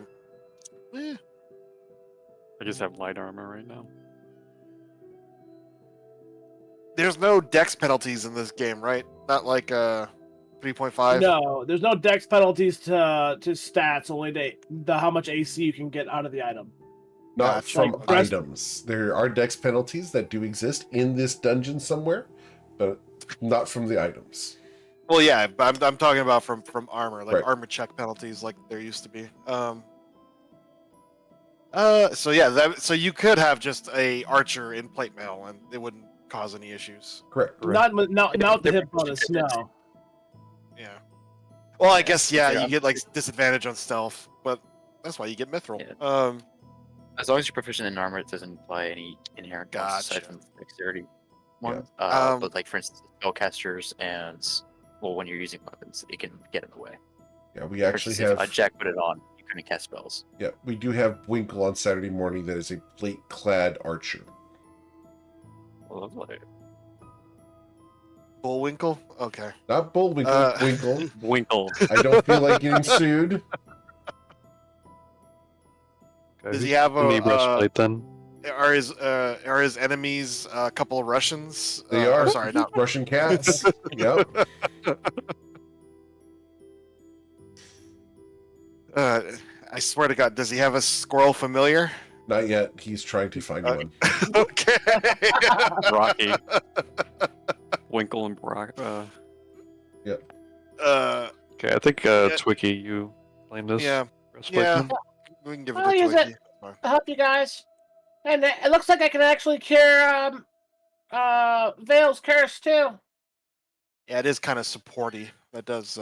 I just have light armor right now. There's no dex penalties in this game, right? Not like 3.5. No, there's no dex penalties to stats, only the how much AC you can get out of the item. Not Gotcha. from Like breast- items. There are dex penalties that do exist in this dungeon somewhere, but not from the items. Well, yeah, but I'm talking about from armor, like Right. armor check penalties, like there used to be. So yeah, so you could have just a archer in plate mail, and it wouldn't cause any issues. Correct. Not with the hit bonus, no. Yeah. Well, I guess Yeah. you get like disadvantage on stealth, but that's why you get mithril. Yeah. As long as you're proficient in armor, it doesn't imply any inherent costs aside Gotcha. from the dexterity one. Um, But like for instance, spellcasters and when you're using weapons, it can get in the way. Yeah, we For actually instance, have. if Jack put it on, you couldn't cast spells. Yeah, we do have Winkle on Saturday morning that is a plate-clad archer. Lovely. Bullwinkle. Okay. Not Bullwinkle, Winkle. Winkle. I don't feel like getting sued. Okay, Does he who's have giving me a, breastplate then? Are his enemies a couple of Russians? They are. Sorry, not Russian cats. Yep. I swear to God, does he have a squirrel familiar? Not yet. He's trying to find one. Okay. Rocky. Winkle and Brock. Okay, I think Twicky, you claim this yeah, breastplate. yeah. then? We can give it I'll to use Twiggy. it. I'll help you guys. And it looks like I can actually cure Vale's curse too. Yeah, it is kind of supporty. That does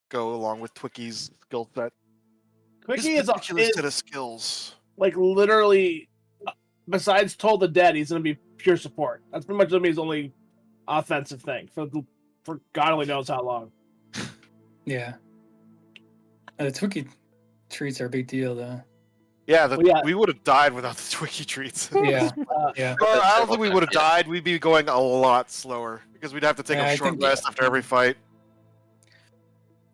go along with Twicky's skill set. His Twiki particular is set of skills. like literally, besides Toll the Dead, he's gonna be pure support. That's pretty much gonna be his only offensive thing for God only knows how long. Yeah. The Twiki treats are a big deal, though. Yeah, Well, yeah. we would have died without the Twicky treats. Yeah. Yeah. Well, I don't think we would have died. We'd be going a lot slower because we'd have to take Yeah, a I short think- rest after every fight.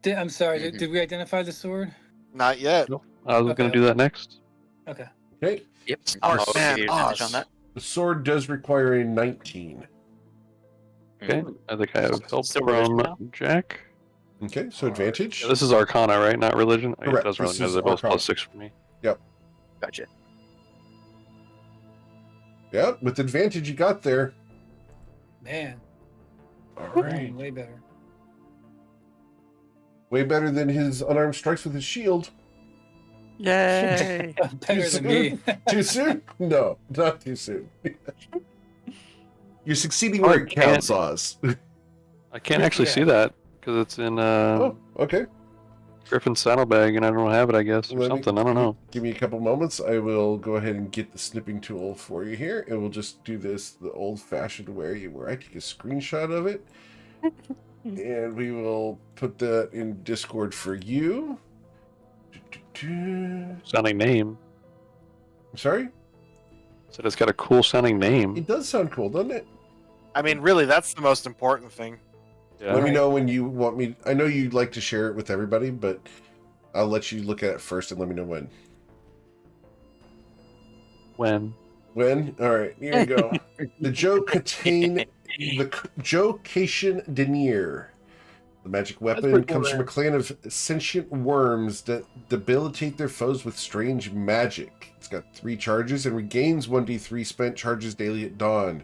I'm sorry. Mhm. Did we identify the sword? Not yet. I was going Okay. to do that next. Okay. Okay. Yep. Oh, I'll give man, you advantage Oz. on that. The sword does require a 19. Okay, I think I have help So religion from now? Jack. Okay, so advantage. Yeah, this is Arcana, right? Not religion. I guess Correct, it doesn't really this matter. is They're both Arcana. +6 for me. Gotcha. Yeah, with advantage you got there. Man, All man, right. way better. Way better than his unarmed strikes with his shield. Yay! Better than me. Too soon? No, not too soon. You're succeeding Oh, where I it counts, Oz. I can't actually see Yeah. that because it's in Oh, okay. Griffin's saddlebag, and I don't have it. I guess or Let me- something. I don't know. Give me a couple moments. I will go ahead and get the snipping tool for you here, and we'll just do this the old-fashioned way, where I take a screenshot of it, and we will put that in Discord for you. I'm Sounding name. sorry? Said it's got a cool sounding name. It does sound cool, doesn't it? I mean, really, that's the most important thing. Yeah. Let me Right. know when you want me. I know you'd like to share it with everybody, but I'll let you look at it first and let me know when. When? When? All right, here you go. The Jocation Denier. The magic weapon pretty cool, comes from a man. clan of sentient worms that debilitate their foes with strange magic. It's got 3 charges and regains 1d3 spent charges daily at dawn.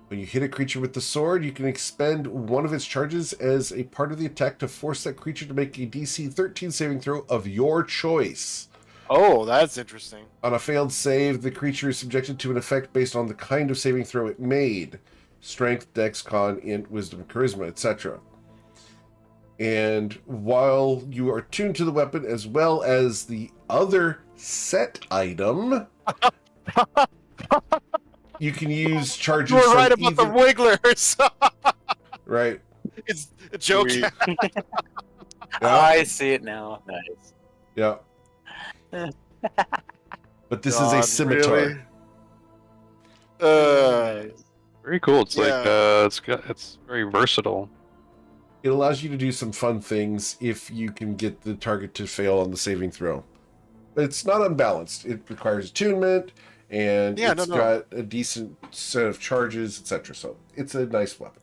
When you hit a creature with the sword, you can expend one of its charges as a part of the attack to force that creature to make a DC 13 saving throw of your choice. Oh, that's interesting. On a failed save, the creature is subjected to an effect based on the kind of saving throw it made. Strength, Dex, Con, Int, Wisdom, Charisma, etc. And while you are tuned to the weapon as well as the other set item, you can use charges You were from right about either... the wigglers. Right. It's a joke. Sweet. Yeah. I see it now. Nice. Yeah. But this is God, a scimitar. really? Very cool. It's like Yeah. it's very versatile. It allows you to do some fun things if you can get the target to fail on the saving throw. It's not unbalanced. It requires attunement, and Yeah, it's no. got a decent set of charges, etc. So it's a nice weapon.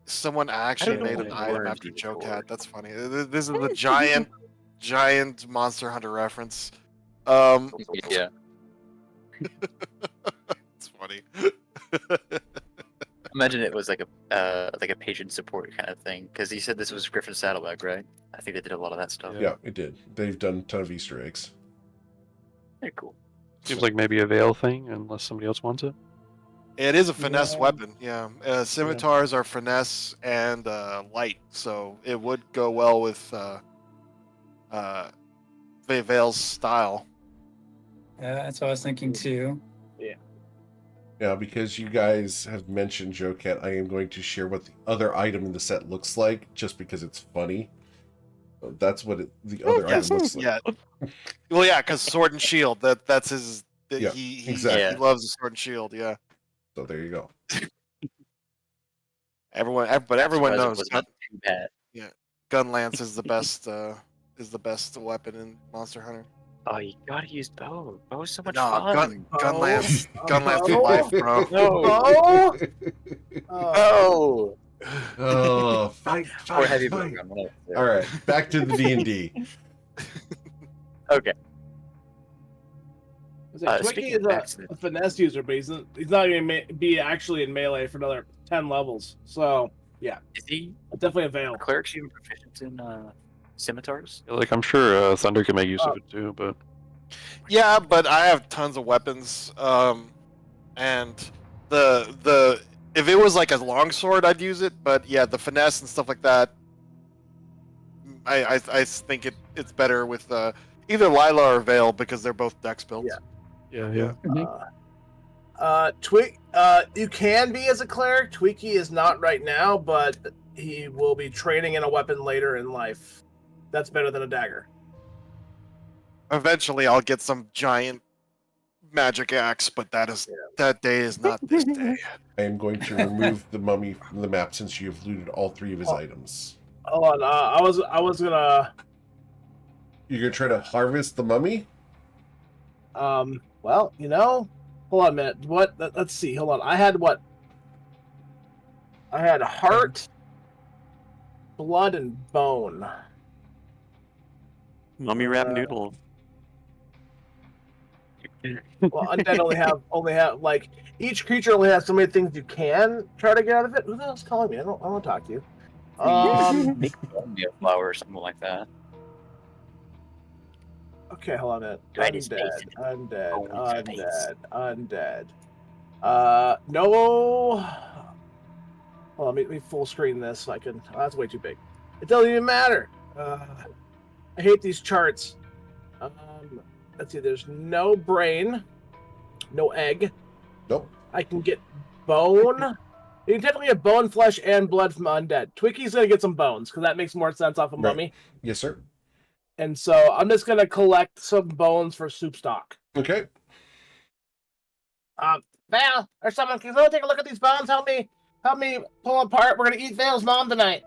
Someone actually know made what an it item worms after you Joe for. Cat. That's funny. This is the giant Monster Hunter reference. Yeah. It's funny. Imagine it was like a patient support kind of thing, because he said this was Griffin Saddleback, right? I think they did a lot of that stuff. Yeah, it did. They've done a ton of Easter eggs. Very cool. Seems like maybe a veil thing, unless somebody else wants it. It is a finesse Yeah. weapon. Yeah, scimitars are finesse and light, so it would go well with Veil's style. Yeah, that's what I was thinking too. Now, because you guys have mentioned Joe Cat, I am going to share what the other item in the set looks like, just because it's funny. So that's what the other Yes, item looks like. yeah. Well, yeah, because sword and shield. That's his. Yeah, He exactly. he loves the sword and shield. Yeah. So there you go. Everyone Surprised it knows was not too bad. gun lance is the best weapon in Monster Hunter. Oh, you gotta use bow. Bow's so much No, fun. gun lance Bow? for life, bro. Oh! Oh. Oh, fight, Or heavy fight. program. Whatever. All right, back to the D&D. Okay. Twiki speaking of is backs, a finesse user, but he's not going to be actually in melee for another 10 levels. So, yeah, is he definitely a veil. are clerics even proficient in scimitars? Like I'm sure Thunder can make use of it too, but Yeah, but I have tons of weapons. And the if it was like a longsword, I'd use it. But yeah, the finesse and stuff like that, I think it's better with either Lila or Veil because they're both dex builds. Yeah. yeah. You can be as a cleric. Twiki is not right now, but he will be training in a weapon later in life. That's better than a dagger. Eventually, I'll get some giant magic axe, but that day is not this day. I am going to remove the mummy from the map since you have looted all 3 of his items. Hold on. I was gonna. You're going to try to harvest the mummy? Well, hold on a minute. What? Let's see. Hold on. I had what? I had heart, blood, and bone. Mummy wrap noodles. Well, undead only have like each creature only has so many things you can try to get out of it. Who the hell's calling me? I don't want to talk to you. Make a flower or something like that. Okay, hold on a minute. Right his Undead, face. undead, Oh, his face. undead. No. Hold on, let me full screen this so I can. Oh, that's way too big. It doesn't even matter. I hate these charts. Let's see. There's no brain, no egg. Nope. I can get bone. You can technically get bone, flesh, and blood from undead. Twicky's gonna get some bones because that makes more sense off of Right. mummy. Yes, sir. And so I'm just gonna collect some bones for soup stock. Okay. Val or someone, can someone take a look at these bones? Help me pull them apart. We're gonna eat Val's mom tonight.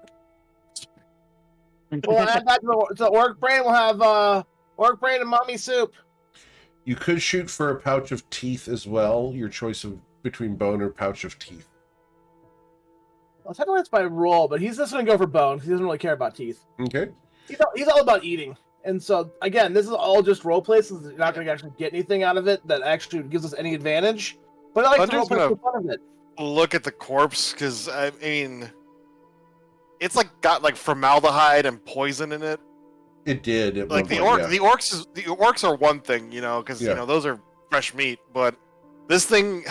We'll add that to the orc brain. We'll have orc brain and mommy soup. You could shoot for a pouch of teeth as well. Your choice of between bone or pouch of teeth. Well, technically it's by roll, but he's just gonna go for bone. He doesn't really care about teeth. Okay. He's all about eating. And so again, this is all just role play, so you're not gonna actually get anything out of it that actually gives us any advantage. But I like to role play for fun of it. Look at the corpse, because I mean, it's like got like formaldehyde and poison in it. It did. At Like one point, yeah. the orcs are one thing, you know, because Yeah. you know those are fresh meat. But this thing,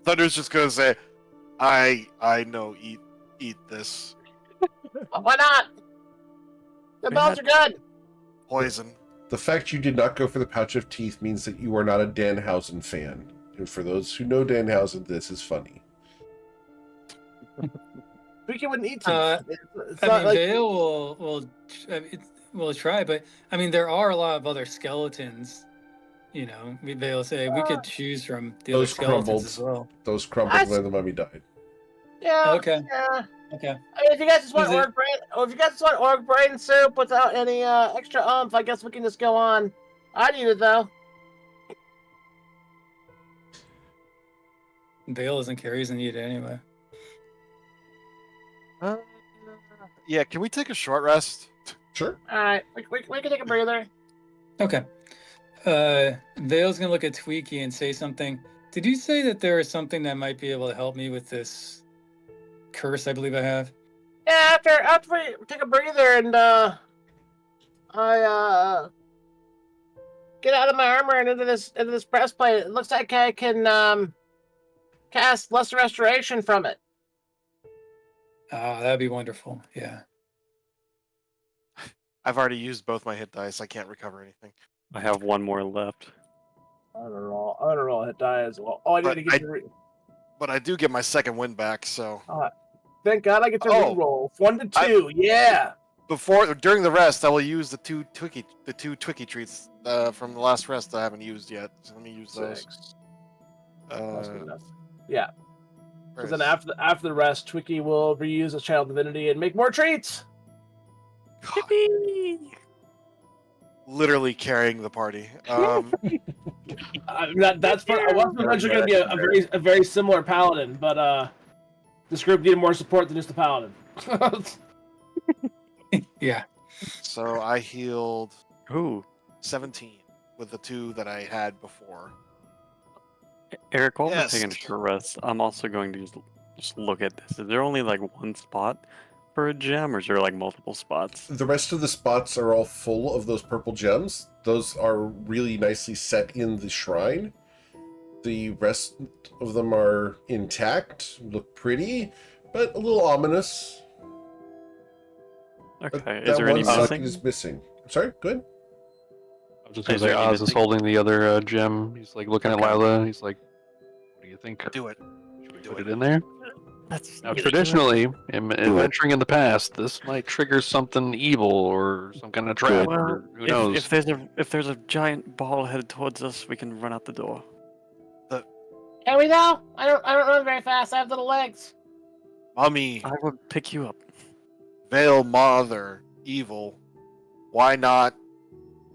Thunder's just gonna say, I know, eat this Why not? The bones are good. poison. The fact you did not go for the pouch of teeth means that you are not a Danhausen fan. And for those who know Danhausen, this is funny. Twiki wouldn't eat teeth. It's I not mean, like Vale will try, but I mean, there are a lot of other skeletons. You know, Vale say we could choose from the other Those skeletons crumbled. as well. Those crumbled when the mummy died. yeah. Okay. Yeah. Okay. I mean, if you guys just want Is it- orc brain, or if you guys just want orc brain soup without any extra umph, I guess we can just go on. I need it though. Vale doesn't care. He doesn't need it anyway. Yeah, can we take a short rest? Sure. All right, we can take a breather. Okay. Vale's gonna look at Tweaky and say something. Did you say that there is something that might be able to help me with this curse I believe I have? Yeah, after we take a breather and I get out of my armor and into this breastplate, it looks like I can cast Lesser Restoration from it. That'd be wonderful. Yeah. I've already used both my hit dice. I can't recover anything. I have one more left. I don't know. Hit die as well. Oh, I need to get But I do get my second win back. So Thank God I get to Oh. reroll 1 to 2. Yeah. during the rest, I will use the two Twicky treats from the last rest I haven't used yet. So let me use those. 6. That's good Uh, enough. Yeah. where Because then is- after the rest, Twicky will reuse a Child Divinity and make more treats. literally carrying the party. That's part. I was eventually going to be a very similar paladin, but this group needed more support than just a paladin. Yeah. So I healed Ooh, 17 with the 2 that I had before. Eric, while Yes. we're taking a short rest, I'm also going to just look at this. Is there only like one spot for a gem, or is there like multiple spots? The rest of the spots are all full of those purple gems. Those are really nicely set in the shrine. The rest of them are intact, look pretty, but a little ominous. But Okay, is that there one any socket missing? is missing. Sorry, good. I was just Is gonna say there any Oz is missing? holding the other gem. He's like looking Okay. at Lila. He's like, "What do you think? Do it. Should we do put it. it in there?" That's Now, traditionally, in adventuring in the past, this might trigger something evil or some kind of trap. Well, Or who knows? if there's a giant ball headed towards us, we can run out the door. Can we though? I don't run very fast. I have little legs. Mummy, I will pick you up. Veil Mother, evil. Why not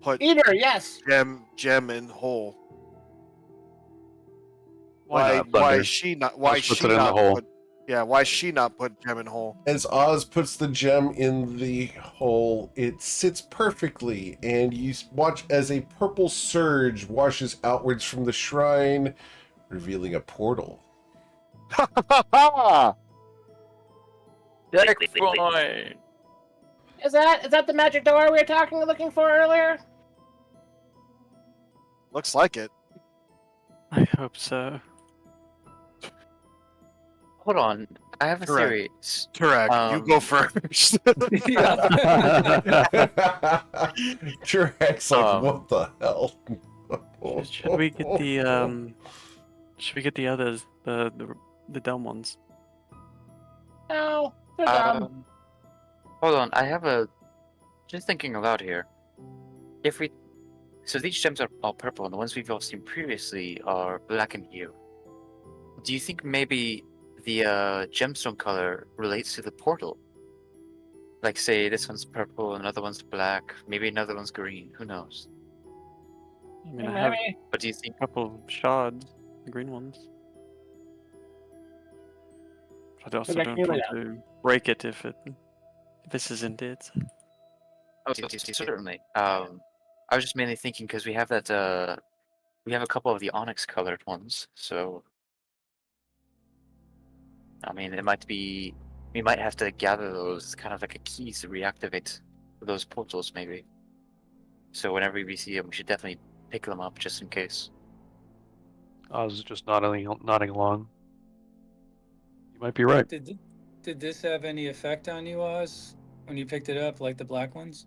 put Eater, yes. gem in hole? Why not, Thunder? Why is she not? Why Let's is put she it in the not hole. put Yeah, why is she not put gem in hole? As Oz puts the gem in the hole, it sits perfectly, and you watch as a purple surge washes outwards from the shrine, revealing a portal. Checkpoint! Is that the magic door we were looking for earlier? Looks like it. I hope so. Hold on, I have a Correct. theory. Turek, you go first. Yeah. Truex, like, what the hell? Should we get the Should we get the others, the dumb ones? No, they're dumb. Hold on, I have a. Just thinking aloud here. If we. So these gems are all purple, and the ones we've all seen previously are black in hue. Do you think maybe the gemstone color relates to the portal? Like, say, this one's purple, another one's black, maybe another one's green. Who knows? I mean, I have Maybe. What do you think? a couple of shards, the green ones. I also Okay, don't here we want to break it if this isn't it. Oh, certainly. I was just mainly thinking because we have that. We have a couple of the onyx colored ones, so. I mean, it might be. We might have to gather those, kind of like a key to reactivate those portals, maybe. So whenever we see them, we should definitely pick them up just in case. Oz is just nodding along. You might be right. Did this have any effect on you, Oz, when you picked it up, like the black ones?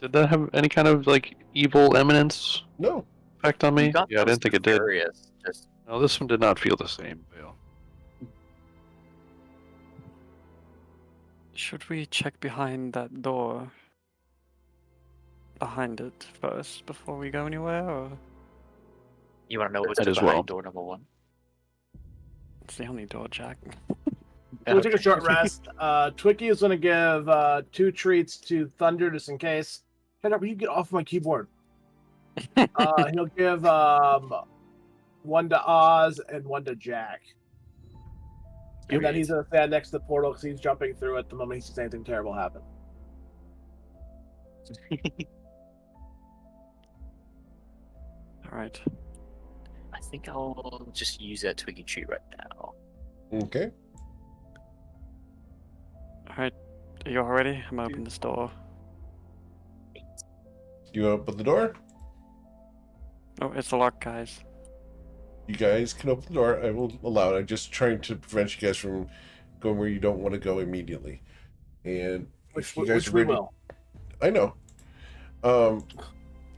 Did that have any kind of like evil eminence No. effect on me? You got Yeah, I those didn't think it did. furious, just No, this one did not feel the same, Vale. Should we check behind that door? Behind it first before we go anywhere, or You want to know what's That as behind well. door number one? it's the only door, Jack? So we'll take a short rest. Twicky is going to give 2 treats to Thunder just in case. Shut up, will you get off my keyboard? He'll give 1 to Oz and 1 to Jack. And then he's going to stand next to the portal because he's jumping through it the moment he sees anything terrible happen. All right. I think I'll just use that Twiggy tree right now. Okay. All right. Are you all ready? I'm opening this door. You open the door? Oh, it's locked, guys. You guys can open the door. I will allow it. I'm just trying to prevent you guys from going where you don't want to go immediately. And if you guys Which are we ready, will. I know.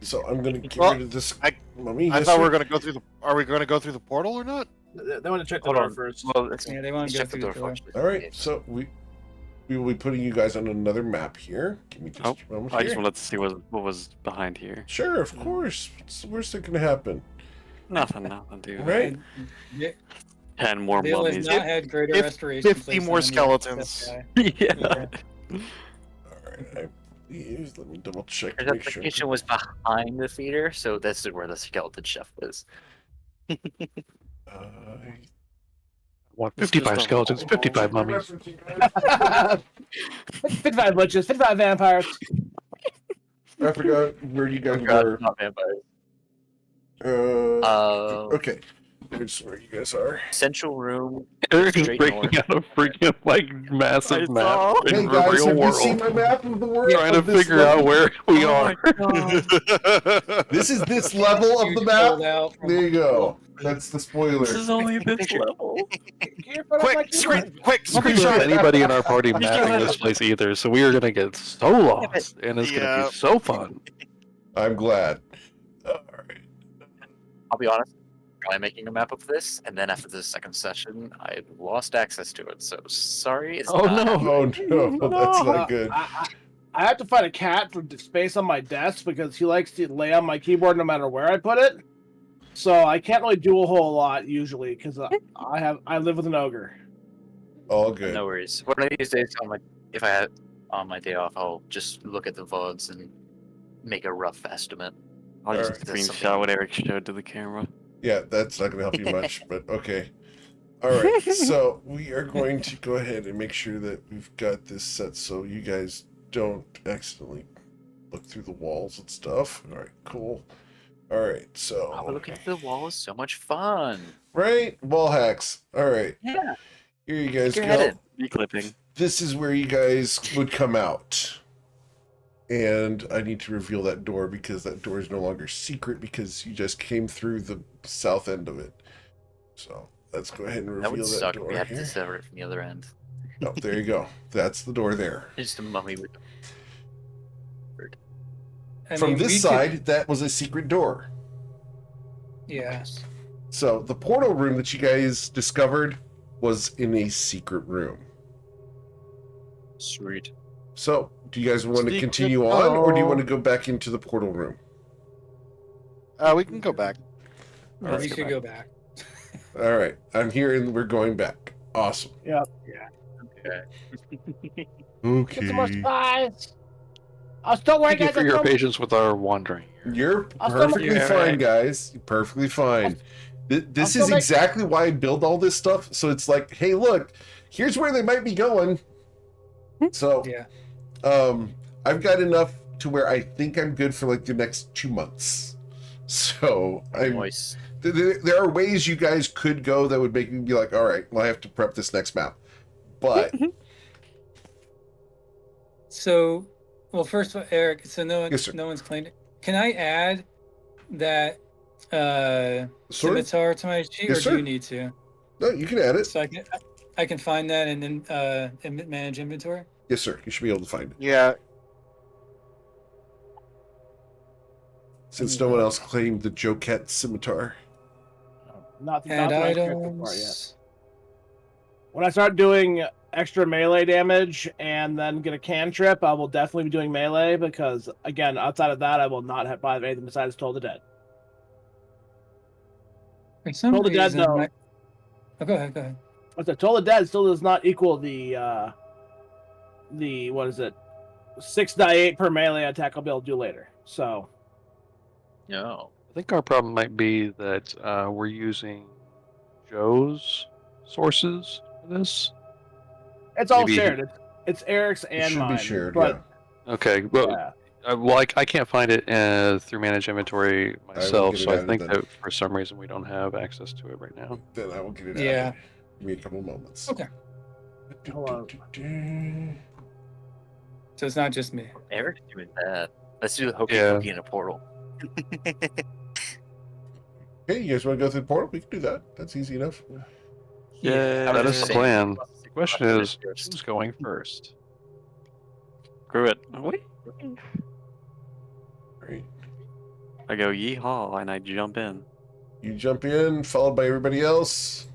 So I'm gonna get Well, rid of this I mummy. I Yes, thought we sir? were gonna go through the. Are we gonna go through the portal or not? They want to check the Hold door on. first. Well, let's, Yeah, they want let's to go check the through door the door. first. All right. So we will be putting you guys on another map here. Give me just Oh, a moment I here. just wanted to see what was behind here. Sure, of course. What's the worst that can happen? Nothing, dude. Right? Yeah, 10 more Bill has mummies. not had greater If restoration. 50 placed more on any skeletons. guy. Yeah. All right. Let me double check. Turns out Make the sure. kitchen was behind the theater, so this is where the skeleton chef was. Uh, What? It's 55 just a- skeletons, 55 mummies. 55 witches, 55 vampires. I forgot where you guys God, were. not vampires. Okay. There's where you guys are. Central room. Eric is Straight breaking north. out a freaking like massive I map saw. in Hey the guys, real have you world, seen my map of the world? trying to of this figure level? out where we Oh are. my God. This is this level of Huge the map. fold-out from There you go. Google. That's the spoiler. This is only this Picture. level. quick, screen, quick, I don't think there's screenshot. anybody in our party mapping this place either, so we are gonna get so lost, and it's gonna Yeah. be so fun. I'm glad. All right. I'll be honest. Try making a map of this, and then after the second session, I lost access to it. So sorry. It's Oh not no! Oh no, that's not good. I have to find a cat for space on my desk because he likes to lay on my keyboard no matter where I put it. So I can't really do a whole lot usually because I live with an ogre. All good. No worries. One of these days, if I had on my day off, I'll just look at the VODs and make a rough estimate. I'll just Alright. That's screenshot something- what Eric showed to the camera. Yeah, that's not going to help you much, but okay. All right, so we are going to go ahead and make sure that we've got this set so you guys don't accidentally look through the walls and stuff. All right, cool. All right, Oh, so but looking through the wall is so much fun. right, wall hacks. All right, Yeah. here you guys Stick your head go. in. Reclipping. This is where you guys would come out. And I need to reveal that door because that door is no longer secret because you just came through the south end of it. So let's go ahead and That would reveal that suck if door we had to here. sever it from the other end. Oh, there you go. That's the door there. Just a mummy with I From mean, this we could- side, that was a secret door. yeah. So the portal room that you guys discovered was in a secret room. Sweet. So do you guys want to Secret continue on, or do you door. want to go back into the portal room? We can go back. we Let's should go back. All right, I'm here and we're going back. Awesome. Okay. Get some more Okay. supplies. Don't worry, Thank you guys. for I your told- patience with our wandering. You're I'll still make perfectly you fine, alright. guys. You're perfectly fine. This still is make- exactly why I build all this stuff. So it's like, hey, look, here's where they might be going. So, Yeah. I've got enough to where I think I'm good for like the next 2 months. So Nice. there are ways you guys could go that would make me be like, all right, well, I have to prep this next map. But So, well, first of all, Eric. So Yes, sir. no one's claimed it. Can I add that sort of, scimitar to my sheet, Yes, or sir. do you need to? no, you can add it. So I can find that and then manage inventory. Yes, sir. You should be able to find it. Yeah, Since no one else claimed the Joket scimitar. Not Add the right character part yet. items. When I start doing extra melee damage and then get a cantrip, I will definitely be doing melee because, again, outside of that, I will not have buy anything besides Toll the Dead. For some Toll the Dead, reason, though. Oh, go ahead. Go ahead. But the Toll the Dead still does not equal the what is it? 6 die 8 per melee attack I'll be able to do later. So No. I think our problem might be that we're using Joe's sources for this. it's all Maybe- shared. It's Eric's It and should mine. be shared, but Okay, well, yeah. I can't find it through manage inventory myself, get it so I added think then. that for some reason we don't have access to it right now. Then I will get it Yeah. added. Give me a couple moments. Okay. Hold on. So it's not just me. Eric's doing that. Let's do the hokey Yeah. pokey in a portal. Hey, you guys want to go through the portal? We can do that. That's easy enough. Yeah, That is the Same. plan. The question is, First. who's going first? Screw it. Wait. Right. I go yeehaw and I jump in. You jump in, followed by everybody else.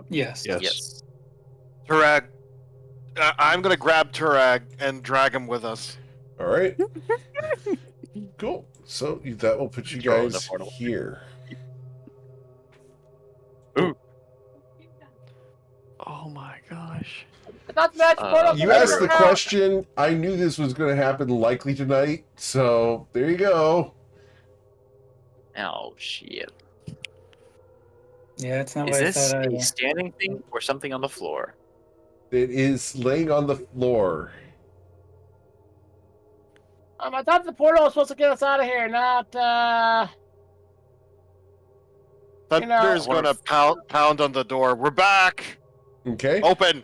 Yes. Yes. Turag. I'm gonna grab Turag and drag him with us. All right. Cool. So that will put you Throw in the guys portal. here. Oh my gosh. That's match portal. You asked the question. I knew this was going to happen likely tonight. So there you go. Oh shit. Yeah, it's not Is what I this thought a either. standing thing or something on the floor? It is laying on the floor. I thought the portal was supposed to get us out of here, not You know- Thunder's gonna pound on the door. We're back. Okay. Open.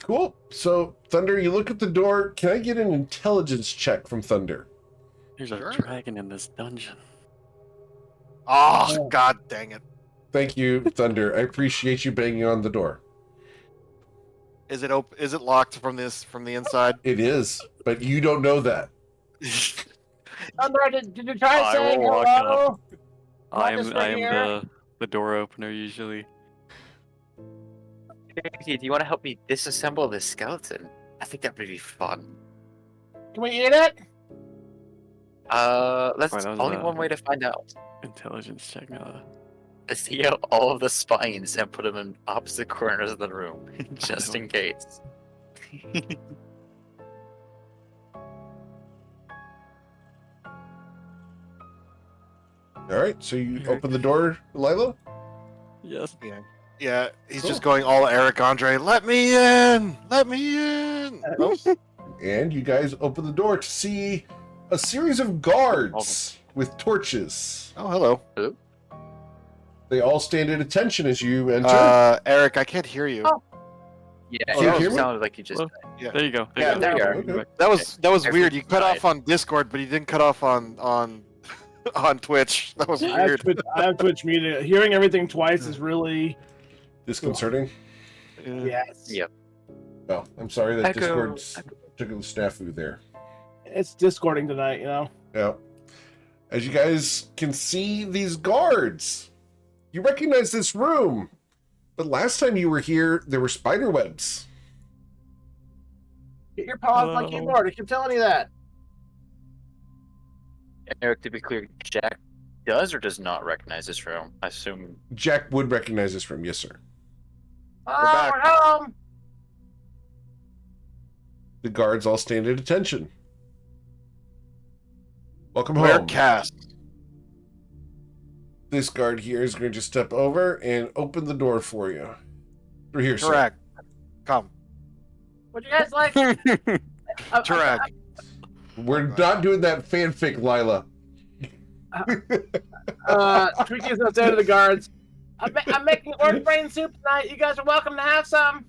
Cool. So Thunder, you look at the door. Can I get an intelligence check from Thunder? There's Sure. a dragon in this dungeon. Oh, god dang it. Thank you, Thunder. I appreciate you banging on the door. Is it Is it locked from the inside? It is, but you don't know that. Thunder, did you try I saying will walk hello? I Just am right here. the door opener usually. Hey, do you want to help me disassemble this skeleton? I think that would be fun. Can we eat it? That's Right, that was only a- one way to find out. Intelligence check. Let's take out all of the spines and put them in opposite corners of the room, just in case. All right, so you open the door, Lila? Yes. Yeah, he's Cool. just going all Eric Andre. Let me in. Let me in. Nope. And you guys open the door to see a series of guards with torches. Oh, hello. They all stand at attention as you enter. Eric, I can't hear you. Oh. Yeah, Can you hear me? sounded like you just. Well, Yeah. There you go. Yeah, there you are. Okay. That was Everything's weird. You cut fine. off on Discord, but you didn't cut off on Twitch. That was I weird. have Twitch muted. Hearing everything twice is really Disconcerting. yes. Yep. Well, I'm sorry that Echo. Discord's took a snafu there. It's discording tonight, you know. Yeah. As you guys can see these guards, you recognize this room. But last time you were here, there were spider webs. Get your paws on my keyboard. I keep telling you that. Eric, to be clear, Jack does or does not recognize this room. I assume. Jack would recognize this room, yes, sir. Oh, back. we're home. The guards all stand at attention. Welcome Where home. cast? This guard here is going to step over and open the door for you. Through here, sir. Turag. Come. What you guys like? Turag. We're not doing that fanfic, Lila. Tweaky is not saying to the guards. I'm making orc brain soup tonight. You guys are welcome to have some.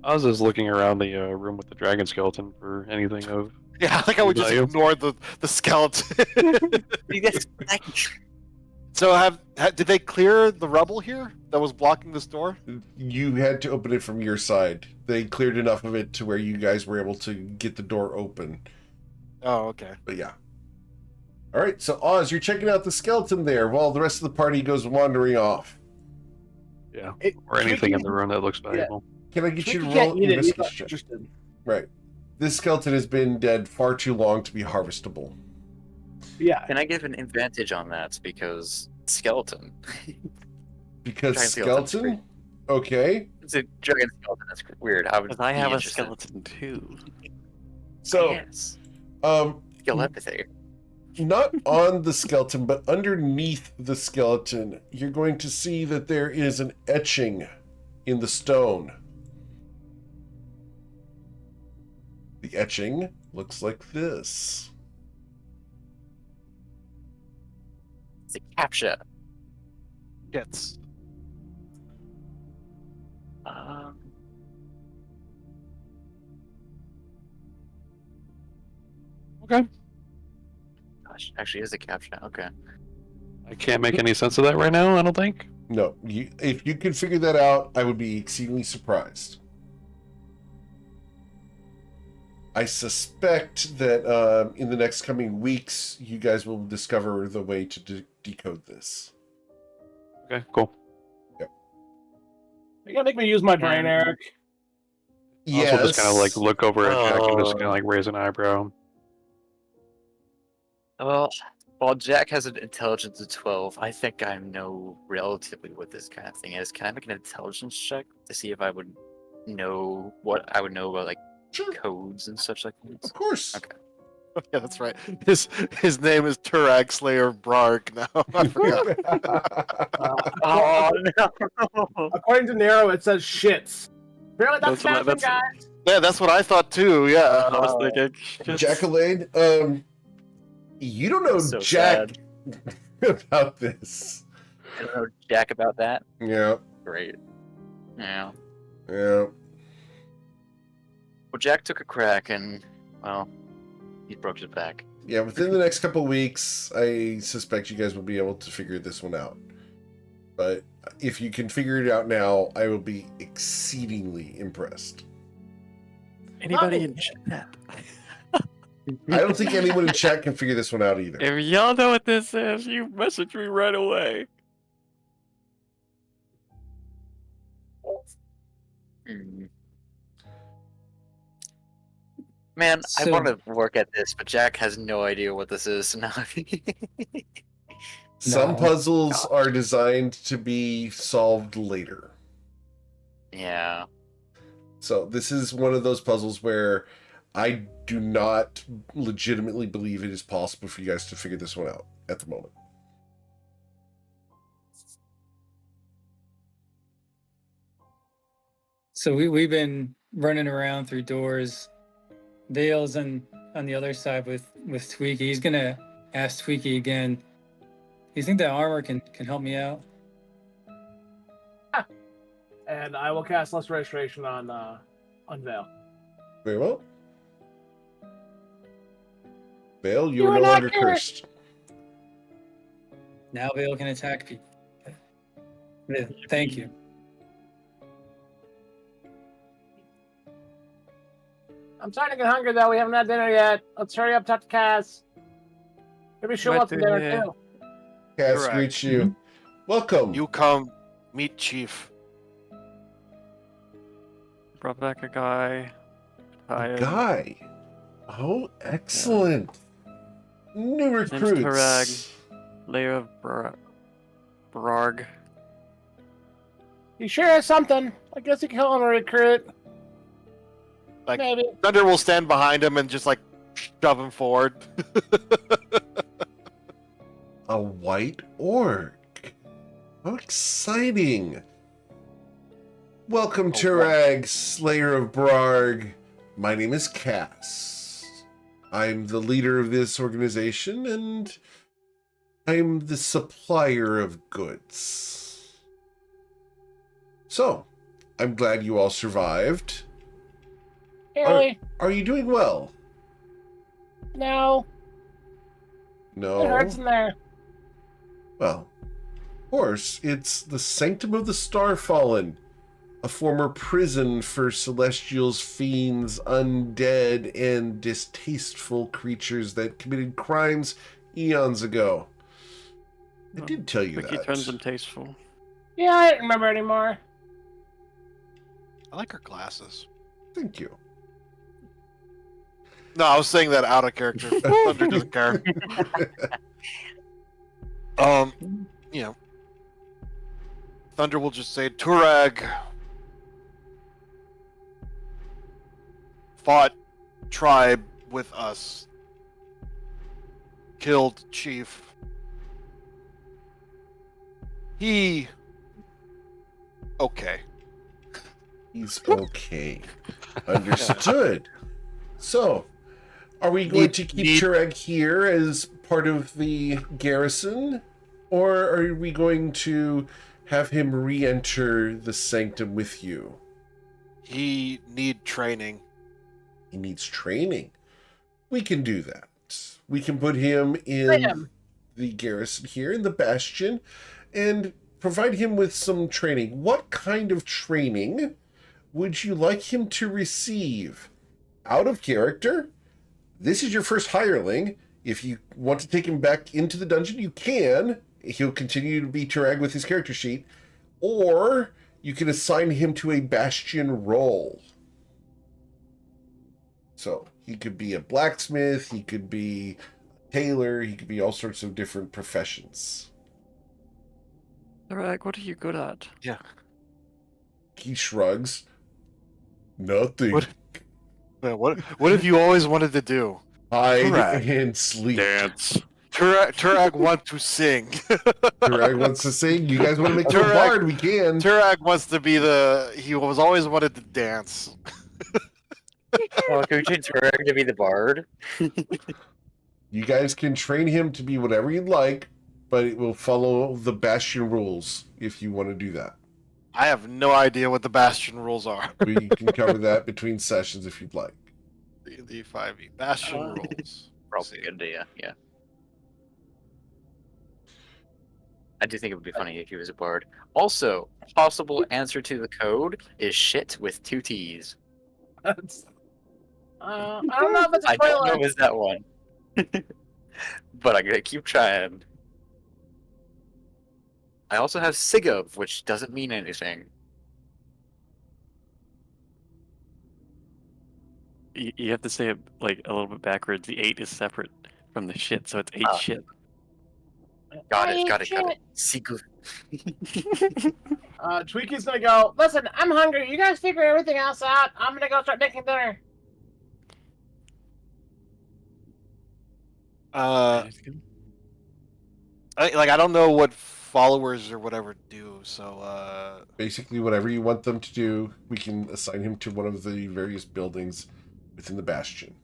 I was just looking around the room with the dragon skeleton for anything of. Yeah, I think I would just Value. ignore the skeleton. So did they clear the rubble here that was blocking this door? You had to open it from your side. They cleared enough of it to where you guys were able to get the door open. Oh, okay. But yeah. All right, so Oz, you're checking out the skeleton there while the rest of the party goes wandering off. Yeah. Or anything in the room that looks valuable. Can I get you to Tweaky can't roll eat it. He's not investigation? interested. Right. This skeleton has been dead far too long to be harvestable. Yeah. Can I give an advantage on that because skeleton? Because Giant skeleton's skeleton? Okay. It's a dragon skeleton. That's weird. How would Because I be have a interested? skeleton too. So, Yes. um, Telepathy. not on the skeleton, but underneath the skeleton, you're going to see that there is an etching in the stone. The etching looks like this. It's a captcha. Yes. Okay. Gosh, actually, is a captcha. Okay. I can't make any sense of that right now, I don't think. No, if you could figure that out, I would be exceedingly surprised. I suspect that in the next coming weeks, you guys will discover the way to decode this. Okay, cool. You gotta make me use my brain, Eric. I also just kind of like look over at Jack and just kind of like raise an eyebrow. Well, while Jack has an intelligence of 12, I think I know relatively what this kind of thing is. Can I make an intelligence check to see if I would know what I would know about like Sure, codes and such like that? of course. Okay. Yeah, that's right. His name is Turag Slayer Brark now. I forgot. Oh no! According to Nero, it says shits. Apparently that's That's what- fashion, that's- guys. Yeah, that's what I thought too. Yeah. I was thinking. Jacqueline, you don't know So Jack about this. I don't know Jack about that. Yeah, Great. Yeah. yeah. Well, Jack took a crack and, well, he broke his back. Yeah, within the next couple weeks, I suspect you guys will be able to figure this one out. But if you can figure it out now, I will be exceedingly impressed. Anybody in chat? I don't think anyone in chat can figure this one out either. If y'all know what this is, you message me right away. Hmm. Man, I So- want to work at this, but Jack has no idea what this is now. Some No. puzzles are designed to be solved later. Yeah. So this is one of those puzzles where I do not legitimately believe it is possible for you guys to figure this one out at the moment. So we've been running around through doors. Vale's on the other side with Tweaky. He's gonna ask Tweaky again. Do you think that armor can help me out? And I will cast Lesser Restoration on Vale. Very well. Vale, you You are are no not longer cursed. cursed. Now Vale can attack people. Yeah, thank you. I'm starting to get hungry, though. We haven't had dinner yet. Let's hurry up, talk to Cass. Maybe she'll Right want some dinner, there. too. Cass Correct. greets you. Welcome. You come meet Chief. Brought back a guy. Hired. Guy. Oh, excellent. New His name's recruits. Tarag. Layer of Brarg. He sure has something. I guess he can help him recruit. Like, Maybe. Thunder will stand behind him and just like shove him forward. A white orc. How exciting. Welcome, Oh, Turag, Slayer of Brarg. My name is Cass. I'm the leader of this organization, and I'm the supplier of goods. So, I'm glad you all survived. Really? Are you doing well? No. No. It hurts in there. Well, of course, it's the Sanctum of the Starfallen, a former prison for celestials, fiends, undead, and distasteful creatures that committed crimes eons ago. I did tell you Wiki that. turns them tasteful. Yeah, I don't remember anymore. I like her glasses. Thank you. No, I was saying that out of character. Thunder doesn't care. You know, Thunder will just say, Turag fought tribe with us, killed Chief. He okay. He's okay. Understood. So, are we going to keep Turag here as part of the garrison? Or are we going to have him re-enter the Sanctum with you? He need training. He needs training. We can do that. We can put him in Bam. the garrison here in the Bastion and provide him with some training. What kind of training would you like him to receive? Out of character? This is your first hireling. If you want to take him back into the dungeon, you can. He'll continue to be Turag with his character sheet. Or you can assign him to a Bastion role. So he could be a blacksmith, he could be a tailor, he could be all sorts of different professions. Tarag, what are you good at? He shrugs. Nothing. What have you always wanted to do? Hide Turag. and sleep. Dance. Turag wants to sing. Turag wants to sing. You guys want to make him a Turag- bard? We can. Turag wants to be he was always wanted to dance. Oh, can we change Turag to be the bard? You guys can train him to be whatever you'd like, but it will follow the Bastion rules if you want to do that. I have no idea what the Bastion rules are. We can cover that between sessions if you'd like. The 5e Bastion rules. Probably a good idea, yeah. I do think it would be funny if he was a bard. Also, possible answer to the code is shit with 2 T's. I don't know if it's a I don't know spoiler. if it's that one. But I'm gonna keep trying. I also have Sigov, which doesn't mean anything. You have to say it like a little bit backwards. The 8 is separate from the shit, so it's 8 Ah. shit. Got it. Sigov. Tweaky's gonna go, listen, I'm hungry. You guys figure everything else out. I'm gonna go start making dinner. I don't know what followers or whatever do, so Basically, whatever you want them to do, we can assign him to one of the various buildings within the bastion.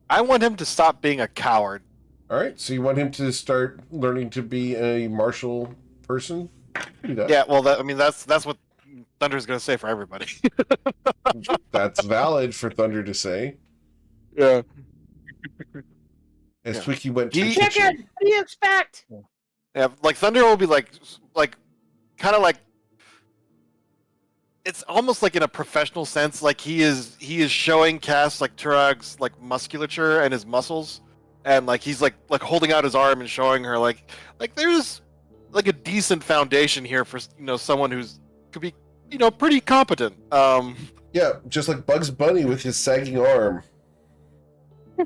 I want him to stop being a coward. All right, so you want him to start learning to be a martial person? Do that. Yeah, well, that's what Thunder's gonna say for everybody. That's valid for Thunder to say. Yeah. As Yeah. Twiki went to the He- kitchen. Chicken! What do you expect? Yeah, like Thunder will be like kind of like it's almost like in a professional sense, like he is showing Cass like Turag's like musculature and his muscles, and like he's like holding out his arm and showing her like there's like a decent foundation here for someone who's could be pretty competent. Yeah, just like Bugs Bunny with his sagging arm.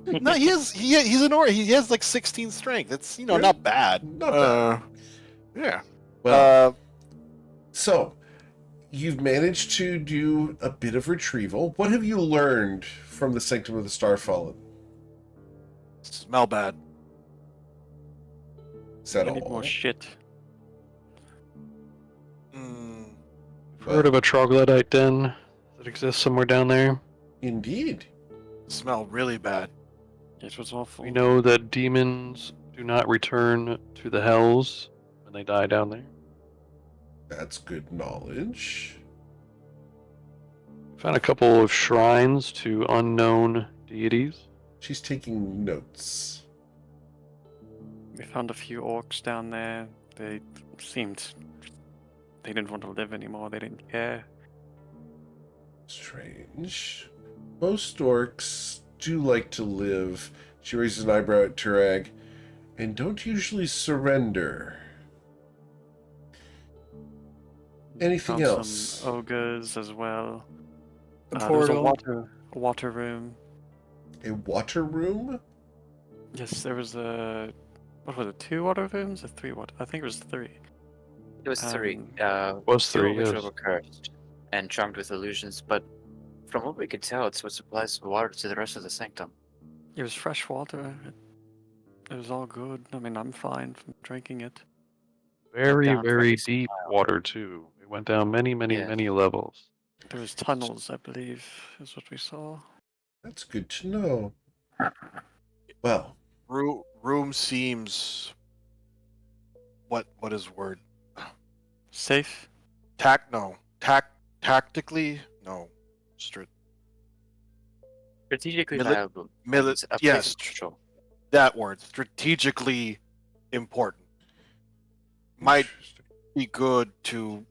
No, he's an he has like 16 strength. It's not bad. Not bad. Yeah. Well, so you've managed to do a bit of retrieval. What have you learned from the Sanctum of the Starfallen? Smell bad. Is that I need all? more shit. Heard of a troglodyte den that exists somewhere down there? Indeed. Smell really bad. It was awful. We know that demons do not return to the hells when they die down there. That's good knowledge. Found a couple of shrines to unknown deities. She's taking notes. We found a few orcs down there. They seemed they didn't want to live anymore. They didn't care. Strange. Most orcs do like to live. She raises an eyebrow at Turag. And don't usually surrender. Anything Found else? Some ogres as well. A There was portal. a water room. A water room? Yes, there was a. What was it? 2 water rooms or 3 water? I think it was 3. It was 3. Was 2 3, of which yes. were cursed and charmed with illusions, but from what we could tell, it's what supplies water to the rest of the sanctum. It was fresh water. It was all good. I mean, I'm fine from drinking it. Very, down for very a deep water, too. It went down many, many, Yes. many levels. There was tunnels, I believe, is what we saw. That's good to know. Well, Room seems. What is the word? Safe. Tactically no. Strategically Mili- viable. mili- It's a place yes. of control. That word, strategically important. Might interesting. be good to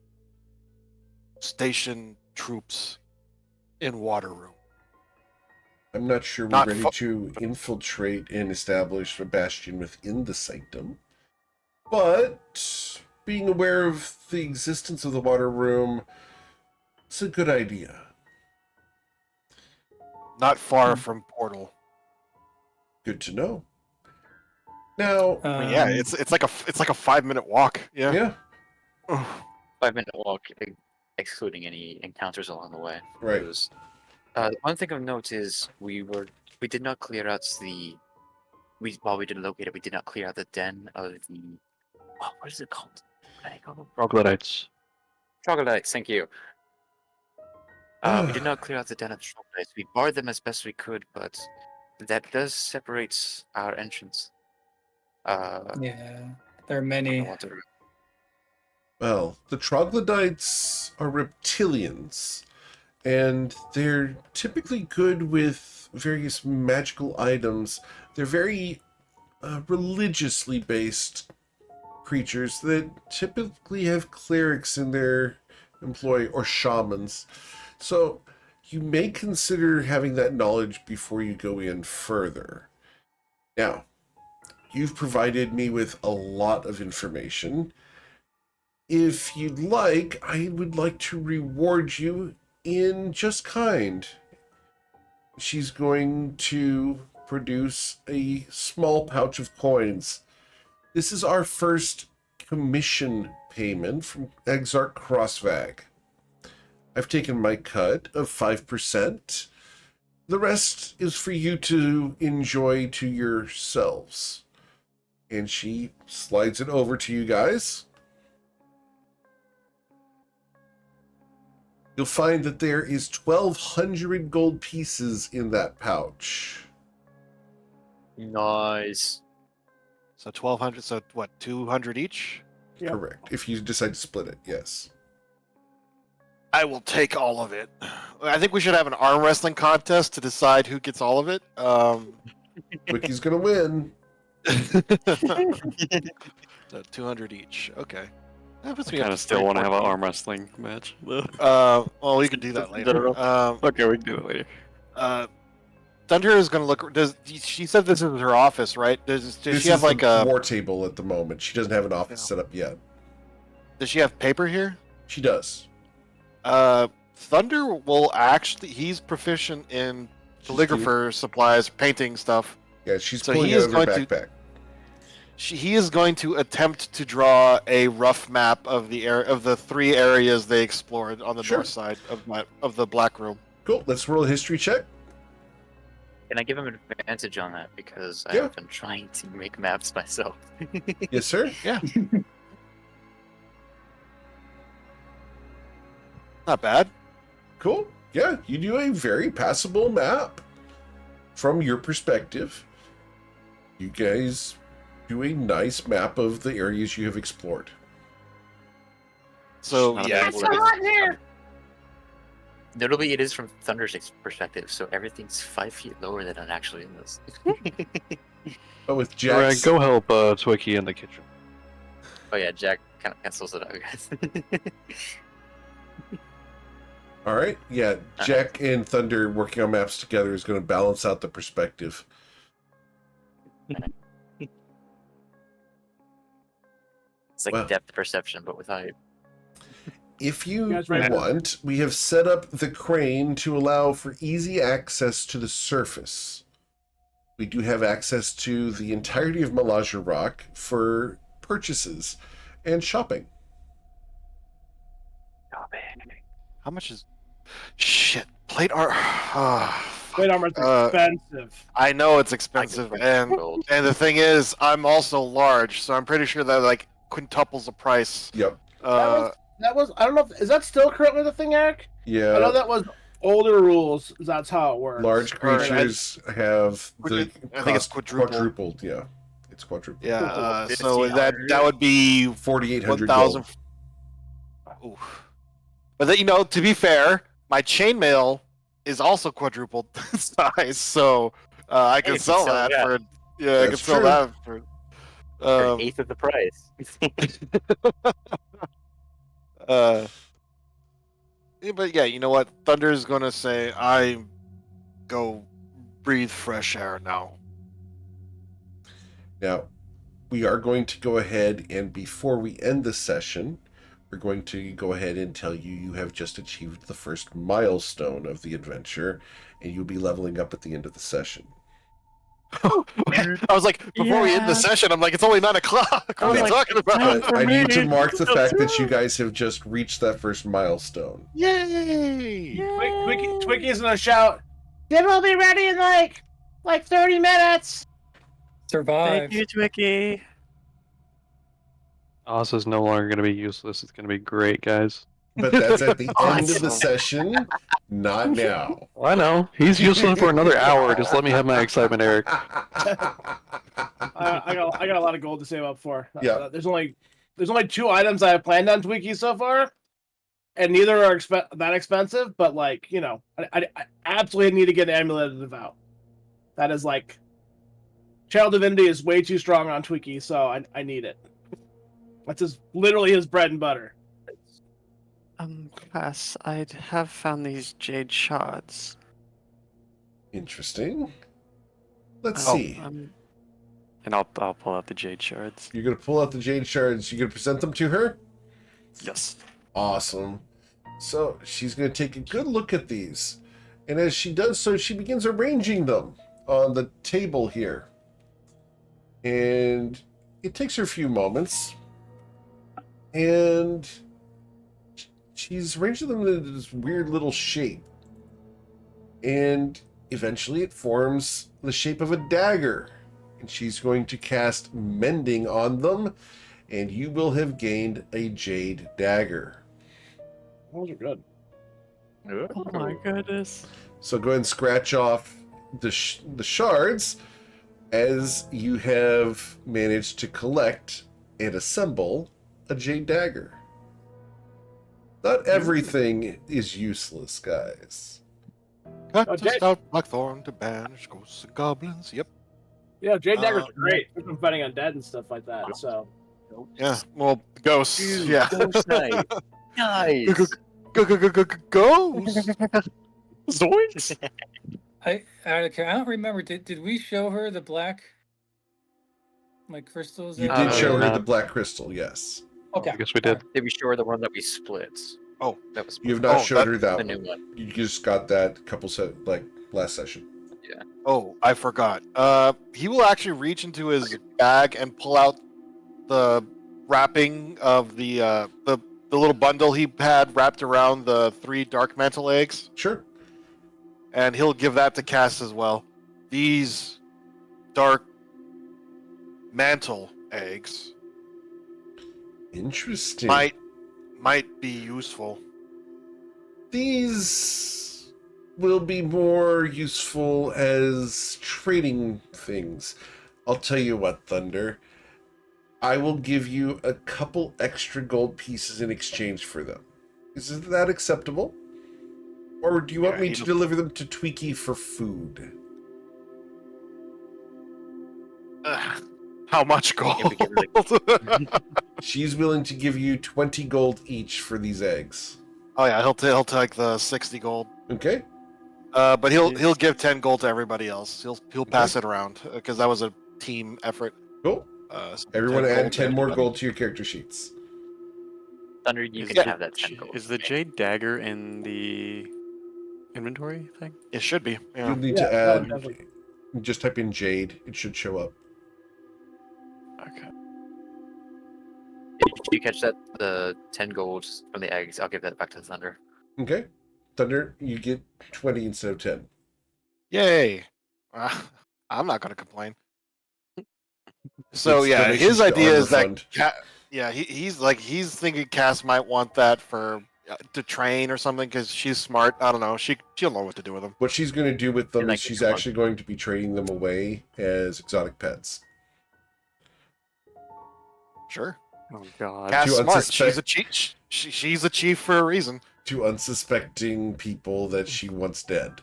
station troops in water room. I'm not sure we're Not ready fu- to infiltrate and establish a bastion within the sanctum. But being aware of the existence of the water room, it's a good idea. Not far from portal. Good to know. Now, I mean, yeah, it's like a 5-minute walk. Yeah. yeah, 5-minute walk, excluding any encounters along the way. right. It was, one thing of note is we did not clear out while we did locate it, we did not clear out the den of the what is it called? What do they call them? Troglodytes. Troglodytes, thank you. We did not clear out the den of troglodytes. We barred them as best we could, but that does separate our entrance. Yeah, there are from many. the water room. Well, the troglodytes are reptilians, and they're typically good with various magical items. They're very religiously based creatures that typically have clerics in their employ or shamans. So you may consider having that knowledge before you go in further. Now, you've provided me with a lot of information. If you'd like, I would like to reward you in just kind. She's going to produce a small pouch of coins. This is our first commission payment from Exarch Crossvag. I've taken my cut of 5%. The rest is for you to enjoy to yourselves. And she slides it over to you guys. You'll find that there is 1,200 gold pieces in that pouch. Nice. So 1,200. So what? 200 each. Yep. Correct. If you decide to split it, yes. I will take all of it. I think we should have an arm wrestling contest to decide who gets all of it. Wiki's gonna win. So 200 each. Okay. That puts I me up kind to of still want to have an 314. arm wrestling match. Well, we can do that later. Okay, we can do it later. Thunder is going to look. She said this is her office, right? Does This she have is like the a? war table at the moment. She doesn't have an office No. set up yet. Does she have paper here? She does. Thunder will actually. He's proficient in calligrapher supplies, painting stuff. Yeah, she's So pulling he it is out of her going to- backpack. He is going to attempt to draw a rough map of the 3 areas they explored on the Sure. north side of the Black Room. Cool. Let's roll a history check. Can I give him an advantage on that? Because Yeah. I've been trying to make maps myself. Yes, sir. Not bad. Cool. Yeah, you do a very passable map from your perspective. You guys do a nice map of the areas you have explored. So Not a yeah, bad It's so hot in here. Notably, it is from Thunder's perspective, so everything's 5 feet lower than it actually is. But with Alright, Jack's... go help Twiki in the kitchen. Oh yeah, Jack kind of cancels it out, guys. All right. Yeah, Jack and Thunder working on maps together is going to balance out the perspective. It's like Wow. depth perception, but with height. If You you guys ready? want, we have set up the crane to allow for easy access to the surface. We do have access to the entirety of Malaja Rock for purchases and shopping. how much is? Shit, plate art. Plate armor's expensive. I know it's expensive, and Gold. the thing is, I'm also large, so I'm pretty sure that like quintuples the price. Yep. That was I don't know. Is that still currently the thing, Eric? I know Yeah. that was older rules. That's how it works. Large Or- creatures have the I think it's cost quadrupled. Yeah, it's quadrupled. Yeah, so 1,500. that would be 4,800 1,000. gold. Oof. But then, to be fair, my chainmail is also quadrupled size, so I can you can sell sell that that. for. Yeah, I can That's sell true. that for. For an eighth of the price. Yeah, but yeah, you know what? Thunder's gonna say, "I go breathe fresh air now." Now, we are going to go ahead and before we end the session, we're going to go ahead and tell you you have just achieved the first milestone of the adventure, and you'll be leveling up at the end of the session. I was like, before we end the session, I'm like, it's only 9 o'clock. What are you like, talking about? But I need to mark the fact that you guys have just reached that first milestone. Yay! Twicky's gonna shout. Dinner will be ready in like 30 minutes. Survive. Thank you, Twiki. Oz is no longer going to be useless. It's going to be great, guys. But that's at the end of the Awesome. session, not now. I know. He's useless for another hour. Just let me have my excitement, Eric. I got a lot of gold to save up for. Yeah. There's only 2 items I have planned on Twiki so far, and neither are that expensive. But I absolutely need to get an amulet of devout. That is like, Child Divinity is way too strong on Twiki, so I need it. That's literally his bread and butter. Class, I have found these jade shards. Interesting. Let's Oh, see. And I'll pull out the jade shards. You're going to pull out the jade shards. You're going to present them to her? Yes. Awesome. So she's going to take a good look at these. And as she does so, she begins arranging them on the table here. And it takes her a few moments. And she's arranging them in this weird little shape. And eventually it forms the shape of a dagger. And she's going to cast Mending on them, and you will have gained a Jade Dagger. Those are good. Oh my goodness. So go ahead and scratch off the shards as you have managed to collect and assemble a Jade Dagger. Not everything is useless, guys. Cut Oh, to Jade- stout blackthorn to banish ghosts and goblins. Yep. Yeah, Jade Dagger's Uh, great. We've been fighting undead and stuff like that. So Yeah. Well, ghosts. Dude, Yeah. Ghost Knight. Nice. Ghosts. Zoinks! I don't remember. Did we show her the black like crystals? You that- did show her yeah. the black crystal, yes. Okay. I guess we did. Did we show her the one that we split? Oh. That was You have not Oh, showed that- her that the one. new one. You just got that last session. Oh, I forgot. He will actually reach into his bag and pull out the wrapping of the little bundle he had wrapped around the 3 dark mantle eggs, Sure. and he'll give that to Cass as well. These dark mantle eggs Interesting. might be useful. These will be more useful as trading things. I'll tell you what, Thunder. I will give you a couple extra gold pieces in exchange for them. Is that acceptable? Or do you want Yeah, me you to don't- deliver them to Tweaky for food? How much gold? Yeah, we give her She's willing to give you 20 gold each for these eggs. Oh yeah, he'll take the 60 gold. Okay? But he'll give 10 gold to everybody else. He'll pass it around because that was a team effort. Cool. So Everyone 10 add gold to 10 more everybody. gold to your character sheets. Thunder, you Is can the- have that 10 gold. Is the jade dagger in the inventory thing? It should be. Yeah. You'll need Yeah, to no, add, definitely. just type in Jade. It should show up. Okay. If you catch the 10 gold from the eggs, I'll give that back to Thunder. Okay? Thunder, you get 20 instead of 10. Yay! I'm not gonna complain. So It's yeah, donations his to idea Armor is that Fund. he's thinking Cass might want that for to train or something because she's smart. I don't know. She'll know what to do with them. What she's going to do with them And, like, is she's it's a actually going to be trading them away as exotic pets. Sure. Oh god. Cass To smart. unsuspect- She's a chief. She's a chief for a reason. To unsuspecting people that she wants dead.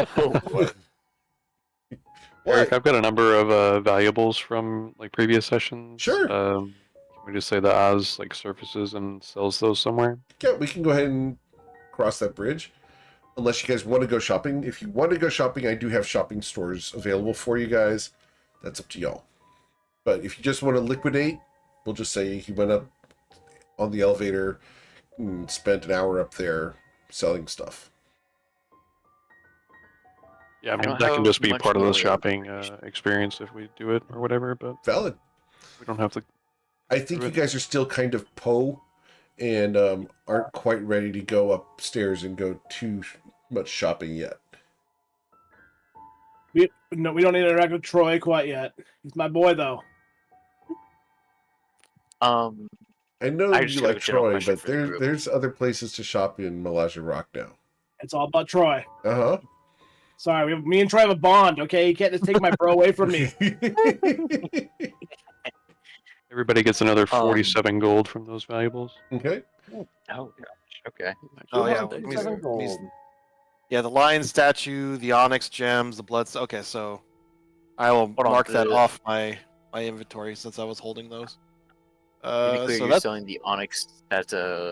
What? Eric, I've got a number of valuables from like previous sessions. Sure. Can we just say that Oz like surfaces and sells those somewhere? Yeah, we can go ahead and cross that bridge. Unless you guys want to go shopping. If you want to go shopping, I do have shopping stores available for you guys. That's up to y'all. But if you just want to liquidate, we'll just say he went up on the elevator and spent an hour up there selling stuff. Yeah, I mean don't that can have just be much part of the more. shopping experience if we do it or whatever. But Valid. we don't have to. I think you Good. guys are still kind of and aren't quite ready to go upstairs and go too much shopping yet. we don't need to interact with Troy quite yet. He's my boy though. I know I just you got a like general Troy, question but for the group. there's other places to shop in Malaja Rock now. It's all about Troy. Uh Sorry, me and Troy have a bond. Okay, you can't just take my bro away from me. huh. Everybody gets another 47 gold from those valuables. Okay. Oh gosh. Okay. Oh yeah. 237 gold. Yeah, the lion statue, the onyx gems, the blood. Okay, so I will Hold on, mark that the- off my inventory since I was holding those. To be clear, So you're that's selling the onyx that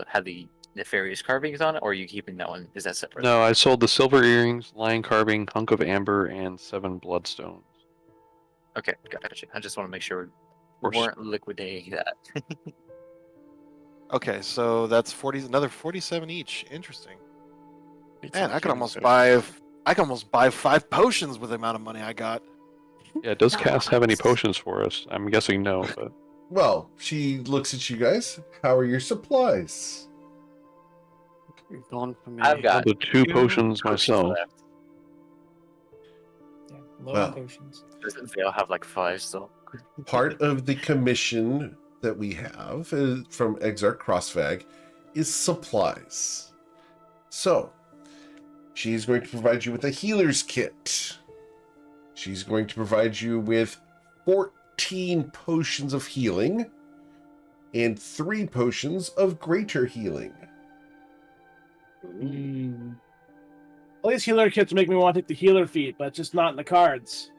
had the nefarious carvings on it, or are you keeping that one? Is that separate? No, I sold the silver earrings, lion carving, hunk of amber, and 7 bloodstones. Okay, gotcha. I just want to make sure we course. weren't liquidating that. okay. So that's another 47 each. Interesting. Need Man, some I could healing almost potions. buy 5 potions with the amount of money I got. Yeah, does Cass have any potions for us? I'm guessing no, but Well, she looks at you guys. How are your supplies? Gone for me. I've got The two potions potions myself. left. Yeah, low Well. on potions. Doesn't Vale have like 5 still? Part of the commission that we have from Exarch Crossfag is supplies. So, she's going to provide you with a healer's kit. She's going to provide you with 14 potions of healing and 3 potions of greater healing. Mm. All these healer kits make me want to take the healer feat, but it's just not in the cards.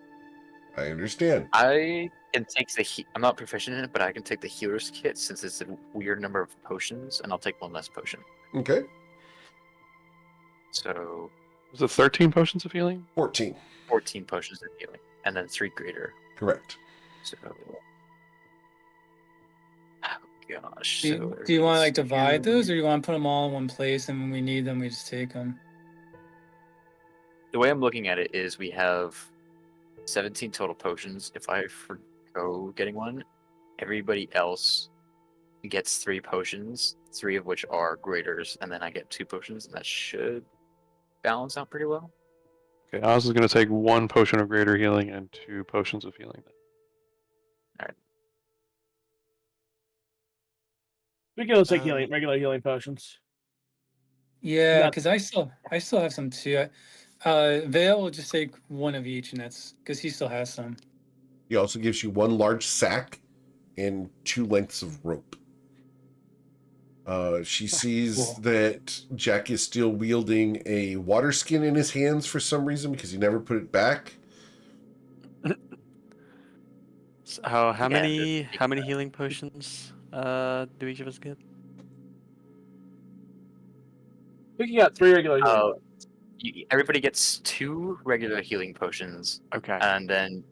I understand. I can take the I'm not proficient in it, but I can take the healer's kit since it's a weird number of potions, and I'll take 1 less potion. Okay. So Was it 13 potions of healing? 14. 14 potions of healing, and then 3 greater. Correct. So, oh gosh. Do you want to like divide those, or you want to put them all in one place, and when we need them, we just take them? The way I'm looking at it is we have 17 total potions. If I forgo getting one, everybody else gets 3 potions, 3 of which are graders, and then I get 2 potions, and that should balance out pretty well. Okay, Oz is going to take 1 potion of greater healing and 2 potions of healing. We can also take regular healing potions. Yeah, Not- because I still have some too. Vale will just take 1 of each, and that's because he still has some. He also gives you 1 large sack and 2 lengths of rope. She sees Cool. that Jack is still wielding a water skin in his hands for some reason because he never put it back. So how Yeah, many healing potions do each of us get? I think you got 3 regular healing. Everybody gets 2 regular healing potions, Okay. and then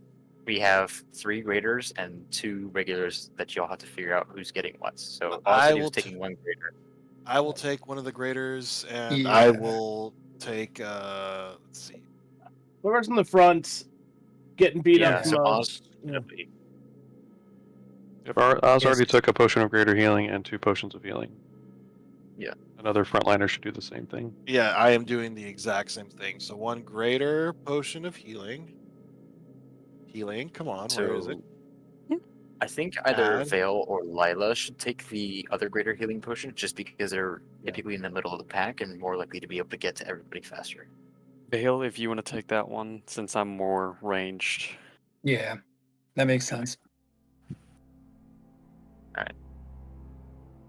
we have 3 graders and 2 regulars that you'll have to figure out who's getting what. So I all will is taking 1 grader. I will take one of the graders, and Yeah. I will take. Let's see. Whoever's in the front, getting beat Yeah, up from so us. Oz already Yes. took a potion of greater healing and 2 potions of healing. Yeah. Another frontliner should do the same thing. Yeah, I am doing the exact same thing. So 1 greater potion of healing. Healing, come on, where is it? I think either Add. Vale or Lila should take the other greater healing potion just because they're typically in the middle of the pack and more likely to be able to get to everybody faster. Vale, if you want to take that one, since I'm more ranged. Yeah, that makes Okay. sense.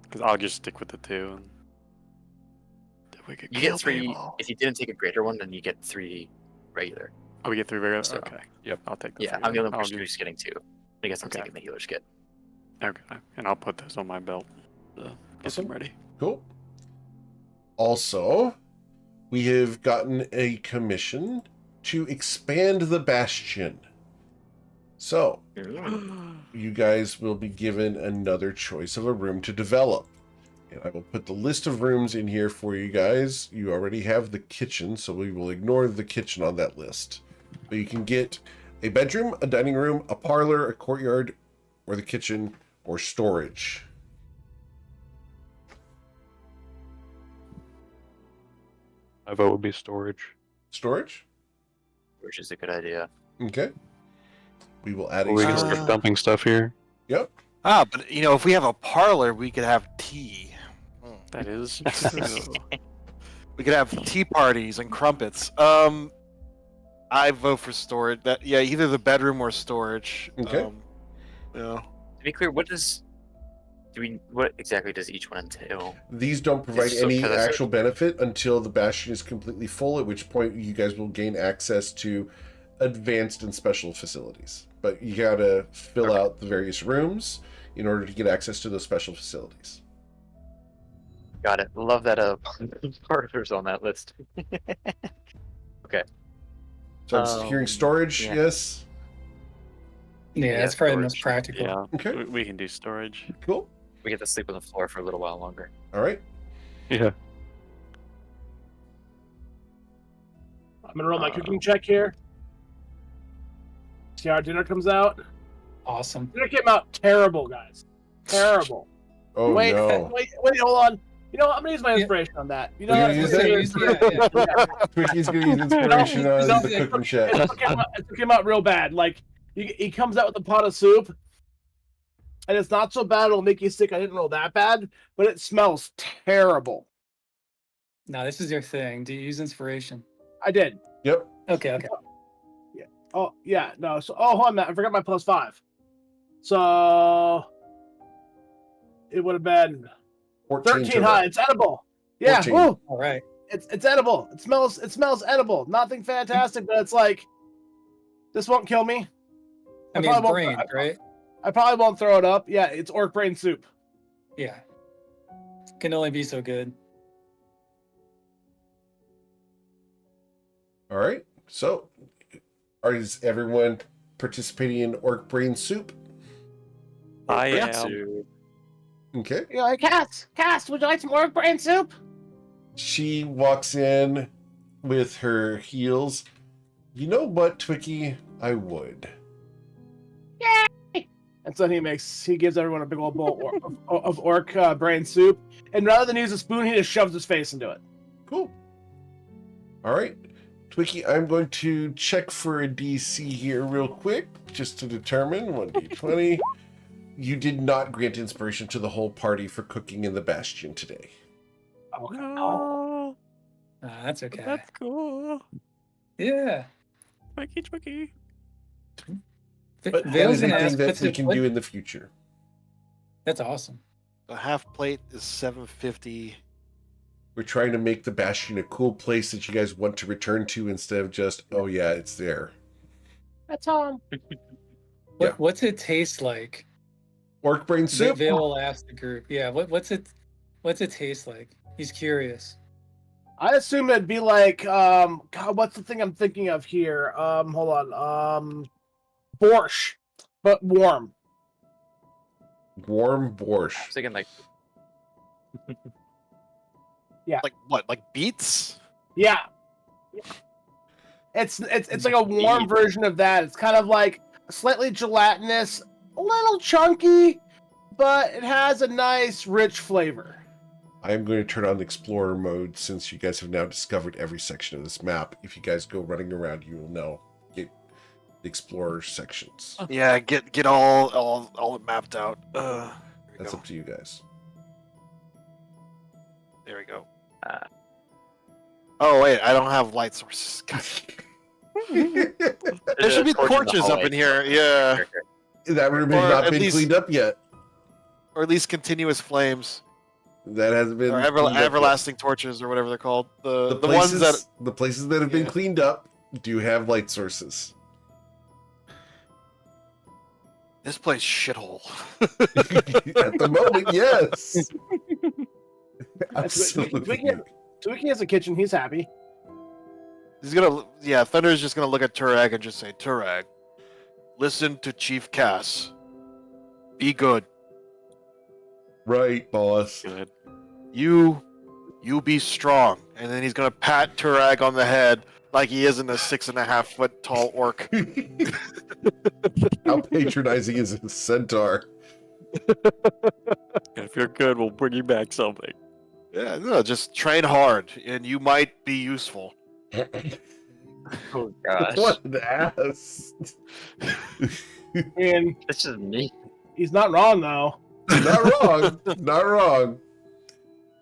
Because I'll just stick with the 2. And then we could You kill get 3. people. If you didn't take a greater one, then you get 3 regular. Oh, we get 3 regular? So, Okay. Yep. I'll take the Yeah, 3 I'm the then. only I'll person give- who's getting 2. I guess I'm Okay. taking the healer's kit. Okay. And I'll put those on my belt. Get Awesome. them ready. Cool. Also, we have gotten a commission to expand the bastion. So, you guys will be given another choice of a room to develop. And I will put the list of rooms in here for you guys. You already have the kitchen, so we will ignore the kitchen on that list. But you can get a bedroom, a dining room, a parlor, a courtyard, or the kitchen, or storage. My vote would be storage. Storage? Which is a good idea. Okay. We will add a We can storage. start dumping stuff here. Yep. But if we have a parlor, we could have tea. That is true. We could have tea parties and crumpets. I vote for storage. Either the bedroom or storage. Okay. To be clear, what exactly does each one entail? These don't provide So any for the- actual benefit until the bastion is completely full, at which point you guys will gain access to advanced and special facilities. But you gotta fill out the various rooms in order to get access to those special facilities. Got it. Love that partners on that list. Okay. So I'm hearing storage, yeah. yes? Yeah, that's probably the most storage. practical. Yeah. Okay, We can do storage. cool. We get to sleep on the floor for a little while longer. All right. Yeah. I'm gonna roll my cooking check here. See how our dinner comes out. Awesome. Dinner came out terrible, guys. Terrible. Oh wait, no. wait, hold on. You know what? I'm gonna use my inspiration on that. You know, You're what? gonna use I'm that? gonna use- yeah. Twicky's gonna use inspiration No, on no, the cooking shack. It took him out real bad. Like he comes out with a pot of soup, and it's not so bad. It'll make you sick. I didn't know that bad, but it smells terrible. No, this is your thing. Do you use inspiration? I did. Yep. Okay. Oh yeah, no. So hold on, Matt. I forgot my +5. So it would have been 13 turbo. high. It's edible. Yeah. 14. Woo. All right. It's edible. It smells edible. Nothing fantastic, but it's like this won't kill me. I mean, it's brain, right? I probably won't throw it up. Yeah, it's orc brain soup. Yeah. Can only be so good. All right. So, is everyone participating in orc brain soup? I Yeah. am. Okay. You're like, Cass, would you like some orc brain soup? She walks in with her heels. You know what, Twicky? I would. And so he gives everyone a big old bowl of orc brain soup, and rather than use a spoon, he just shoves his face into it. Cool. All right. Twicky, I'm going to check for a DC here real quick, just to determine 1d20. You did not grant inspiration to the whole party for cooking in the bastion today. Okay. No, That's okay. that's cool. Yeah. Twiggy. But Vale's that is gonna a ask, thing that what's we it- can what- do in the future. That's awesome. The half plate is 750. We're trying to make the bastion a cool place that you guys want to return to instead of just, oh yeah, it's there. That's Yeah. What's it taste like? Orc brain soup? Vale will ask the group. Yeah. What's it taste like? He's curious. I assume it'd be like God, what's the thing I'm thinking of here? Hold on. Borscht, but warm. Warm I was borscht. thinking like Like what? Like beets? Yeah. It's like a warm version of that. It's kind of like slightly gelatinous, a little chunky, but it has a nice rich flavor. I am going to turn on Explorer mode since you guys have now discovered every section of this map. If you guys go running around, you will know. Get the Explorer sections. Yeah, get all it mapped out. There we That's go. up to you guys. There we go. Oh wait, I don't have light sources. God. There should be torches up in here. Yeah, That room has Or not at been least- cleaned up yet. or at least continuous flames, That hasn't been or cleaned up yet. everlasting torches, or whatever they're called. The places, ones that the places that have been Yeah. cleaned up do have light sources. this place shithole. At the moment, yes. Absolutely. Twiki has a kitchen. He's happy. He's gonna, Thunder is just gonna look at Turag and just say, Turag, listen to Chief Cass. Be good. Right, boss. Good. You be strong. And then he's gonna pat Turag on the head like he isn't a 6.5-foot tall orc. How patronizing is a centaur? If you're good, we'll bring you back something. Yeah, no, just train hard, and you might be useful. oh gosh, What an ass. And this is me. he's not wrong though. Not wrong. Not wrong.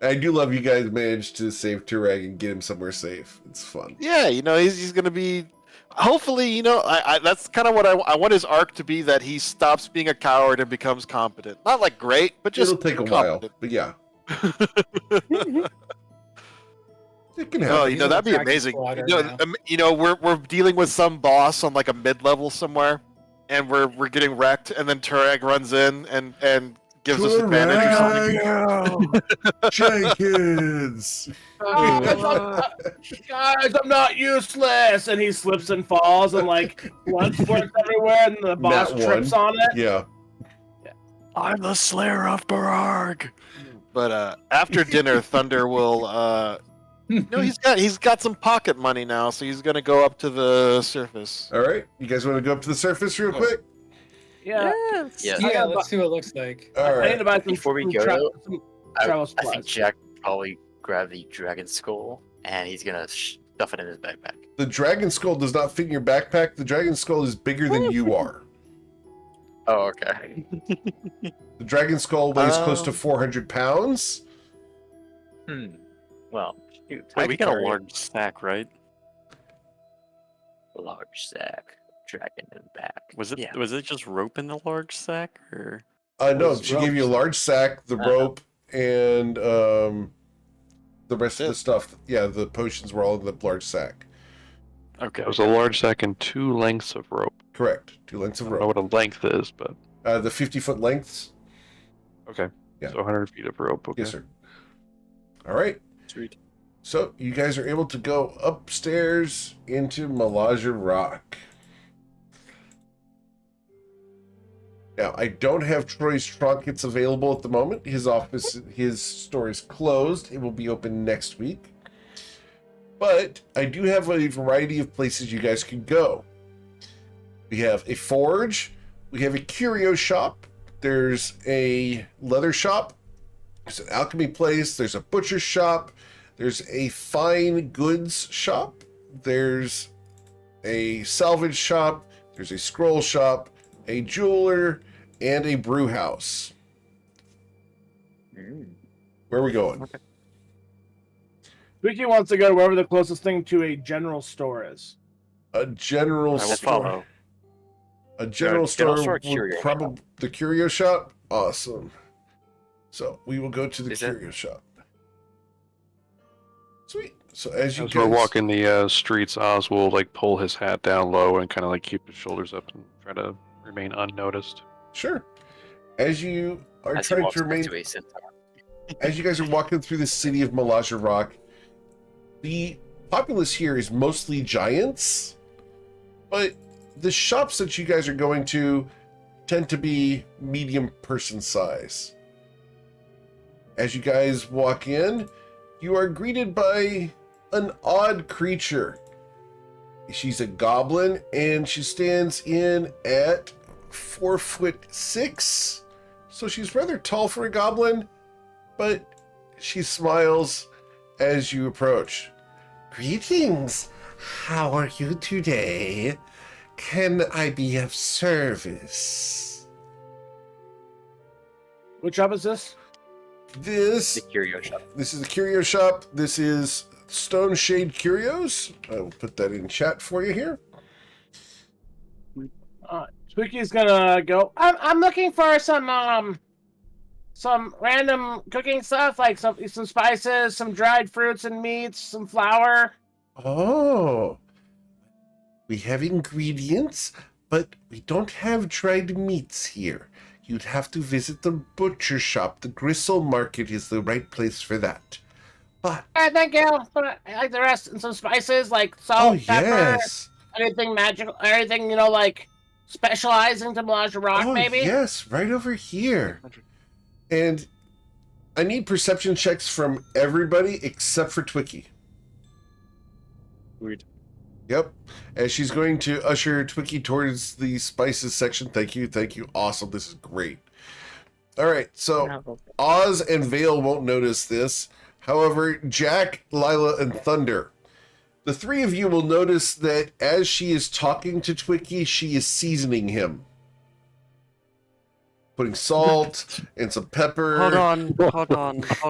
I do love you guys managed to save Turag and get him somewhere safe. It's fun. Yeah, he's gonna be. Hopefully, I that's kind of what I want his arc to be, that he stops being a coward and becomes competent. Not like great, but just It'll take a while, competent. but yeah. It can Oh, happen. that'd be practice amazing. squad right We're dealing with some boss on like a mid-level somewhere, and we're getting wrecked, and then Turag runs in and gives us advantage or something. Jenkins! Guys, I'm not useless, and he slips and falls, and like blood squirts everywhere, and the boss Nat trips one. on it. Yeah. I'm the Slayer of Bararg. But after dinner, Thunder will. He's got some pocket money now, so he's gonna go up to the surface. All right. You guys want to go up to the surface real quick? Yeah. Yeah. Yeah, let's see what it looks like. All I need right. to buy some Before we some go, some I travel think supplies. Jack probably grab the dragon skull and he's gonna stuff it in his backpack. The dragon skull does not fit in your backpack. The dragon skull is bigger than you are. Oh, okay. The dragon skull weighs close to Um, 400 pounds. Well, shoot. I Wait, we could got a carry large sack, right? a large sack, dragon in the back. Was it Yeah. was it just rope in the large sack, or No, Was she gave you a ropes. large sack, the rope, and the rest of the That's it. stuff. Yeah, the potions were all in the large sack. okay? It was a large sack and 2 lengths of rope. Correct. 2 lengths I of don't know rope. what a length is, but The 50-foot lengths. okay. Yeah. So 100 feet of rope. Okay. Yes, sir. All right. Sweet. So you guys are able to go upstairs into Malaja Rock. Now, I don't have Troy's trunkets available at the moment. His store is closed. It will be open next week. But I do have a variety of places you guys can go. We have a forge. We have a curio shop. There's a leather shop. There's an alchemy place. There's a butcher shop. There's a fine goods shop. There's a salvage shop. There's a scroll shop, a jeweler, and a brew house. Where are we going? Vicky wants to go wherever the closest thing to a general store is. A general I will store. follow. A general general store store, would curio probably the curio shop. Awesome. So we will go to the Is it- curio shop. Sweet. So as you As we're guys walking the streets, Oz will like pull his hat down low and kind of like keep his shoulders up and try to remain unnoticed. Sure. As you are As he trying walks to back remain to a centaur. as you guys are walking through the city of Malaja Rock, the populace here is mostly giants, but the shops that you guys are going to tend to be medium person size. As you guys walk in, you are greeted by an odd creature. She's a goblin and she stands in at 4'6", so she's rather tall for a goblin, but she smiles as you approach. Greetings. How are you today? Can I be of service? Which shop is this? This The curio shop. is the curio shop. This is Stone Shade Curios. I will put that in chat for you here. Spooky's gonna go. I'm looking for some random cooking stuff, like some spices, some dried fruits and meats, some flour. Oh, we have ingredients, but we don't have dried meats here. You'd have to visit the butcher shop. The gristle market is the right place for that. But All right, thank you. But I like the rest and some spices like oh salt, pepper, yes, anything magical, anything like specializing to Malaja Rock, oh maybe. yes, right over here. And I need perception checks from everybody except for Twicky. Weird. Yep. And she's going to usher Twicky towards the spices section. Thank you. Awesome. This is great. All right. So Oz and Vale won't notice this. However, Jack, Lila, and Thunder, the three of you will notice that as she is talking to Twicky, she is seasoning him. Putting salt and some pepper. Hold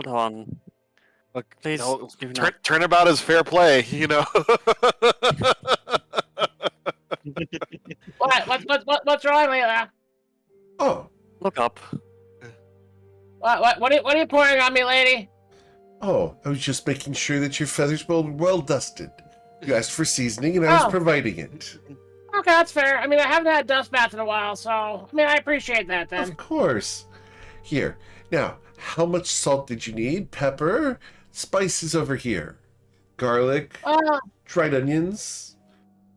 on. Look, please. No, do not- turnabout is fair play, you know. What's wrong, Leila? Oh, Look up. What are you pouring on me, lady? I was just making sure that your feathers were well dusted. You asked for seasoning and I was Oh. providing it. Okay, that's fair. I mean, I haven't had a dust bath in a while, so I appreciate that then. Of course. Here. Now, how much salt did you need? Pepper? Spices over here. Garlic? Dried onions?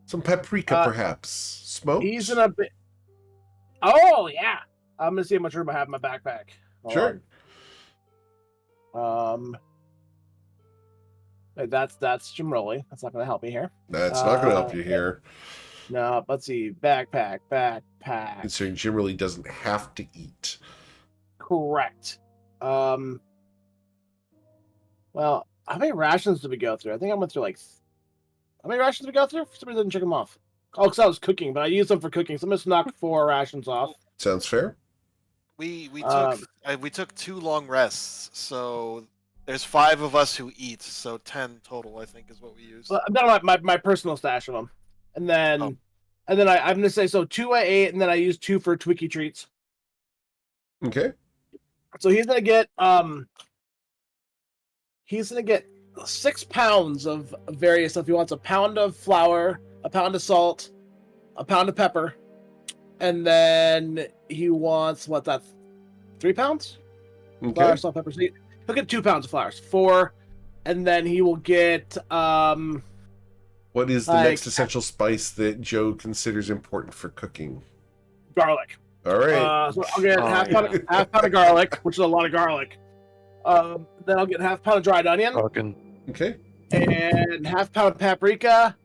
Some paprika, perhaps? Smoked? He's in a bit. Oh yeah. I'm gonna see how much room I have in my backpack. Hold Sure. on. That's Jimroli. That's not gonna help me here. That's not going to help you here. No, let's see. Backpack. Considering Jim really doesn't have to eat. Correct. Well, how many rations did we go through? I think I went through like. How many rations did we go through? For some reason, I didn't check them off. Oh, because I was cooking, but I used them for cooking, so I'm just knock 4 rations off. Sounds fair. We Um, took 2 long rests, so there's 5 of us who eat, so 10 total, I think, is what we used. Well, I've got my personal stash of them, and then Oh. I'm gonna say so 2 I ate, and then I used 2 for Twiki treats. Okay. So he's gonna get 6 pounds of various stuff. He wants a pound of flour, a pound of salt, a pound of pepper, and then he wants 3 pounds? Okay. Flour, salt, pepper. So he'll get 2 pounds of flour, 4, and then he will get What is the like- next essential spice that Joe considers important for cooking? garlic. All right. So I'll get half pound of garlic, which is a lot of garlic. Then I'll get half pound of dried onion, Fucking Okay. and half pound of paprika,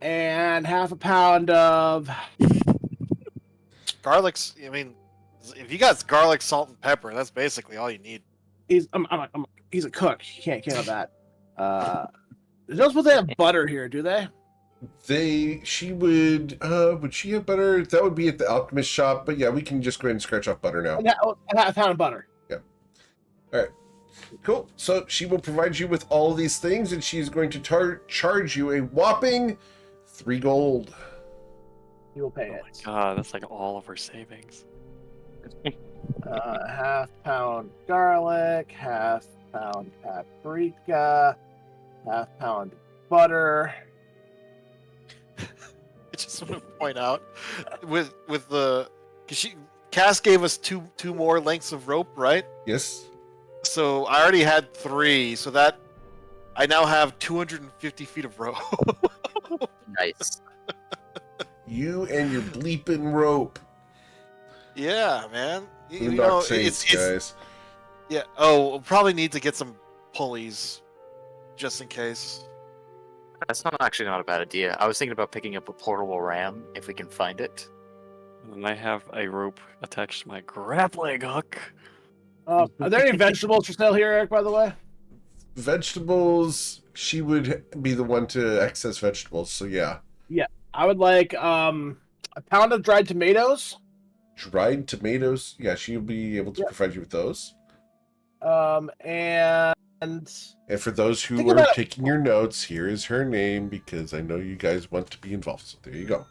and half a pound of Garlic's, I mean, if you got garlic, salt, and pepper, that's basically all you need. he's a cook. He can't have that. They're not supposed to have butter here, do they? She would she have butter? That would be at the alchemist shop, but yeah, we can just go ahead and scratch off butter now. Half a pound of butter. Cool. So she will provide you with all these things, and she's going to charge you a whopping 3 gold. He will pay Oh it. my god, that's like all of our savings. Half pound garlic, half pound paprika, half pound butter. I just want to point out with the Cass gave us two more lengths of rope, right? Yes. So I already had 3, so that I now have 250 feet of rope. Nice. You and your bleeping rope. Yeah, man. You Boondock know, Saints, it's guys. yeah. Oh, we'll probably need to get some pulleys, just in case. That's not a bad idea. I was thinking about picking up a portable ram if we can find it. And I have a rope attached to my grappling hook. Are there any vegetables for sale here, Eric? By the way, Vegetables, she would be the one to access vegetables, so yeah. I would like a pound of dried tomatoes. Dried tomatoes, yeah, she'll be able to provide you with those. And And for those who Think are about it. taking your notes, here is her name because I know you guys want to be involved. So there you go.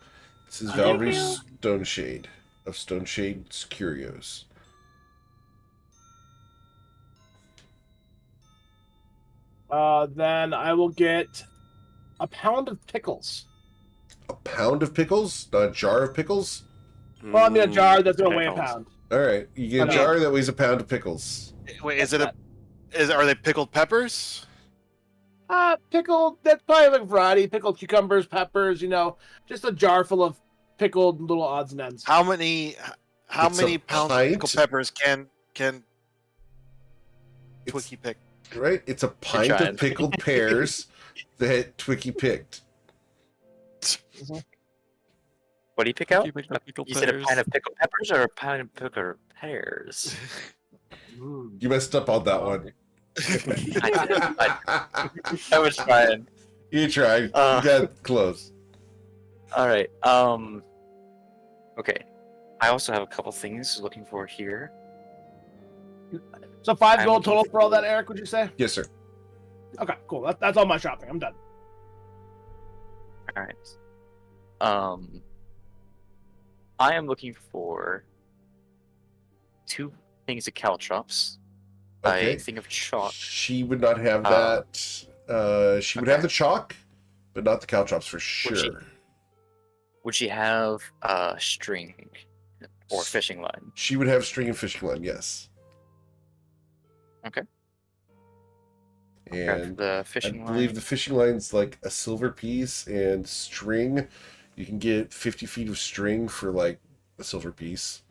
This is Valerie Stoneshade of Stoneshade's Curios. then I will get a pound of pickles. A pound of pickles? Not a jar of pickles? Well, I mean a jar that's gonna weigh a Pickles. pound. All right, you get a Okay. jar that weighs a pound of pickles. Wait, are they pickled peppers? Pickled. That's probably like a variety. Pickled cucumbers, peppers. Just a jar full of pickled little odds and ends. How many It's a pounds of pint. pickled peppers can It's, Twiki pick? right? It's a pint of giant. pickled pears that Twiki picked. What do you pick out? You picked up pickled You said a pears. pint of pickled peppers or a pint of pickled pears? You messed up on that one. I was trying. You tried. You Uh. got close. All right. Okay. I also have a couple things looking for here. So 5 I'm gold total looking for all that, for- Eric? Would you say? Yes, sir. Okay, cool. That's all my shopping. I'm done. All right. I am looking for 2 things of caltrops. Okay. A thing of chalk. She would not have Uh, that. She would have the chalk, but not the caltrops for she? sure. Would she have string or fishing line? She would have string and fishing line, yes. Okay. Grab And the I fishing believe line. the fishing line's like a silver piece, and string, you can get 50 feet of string for like a silver piece.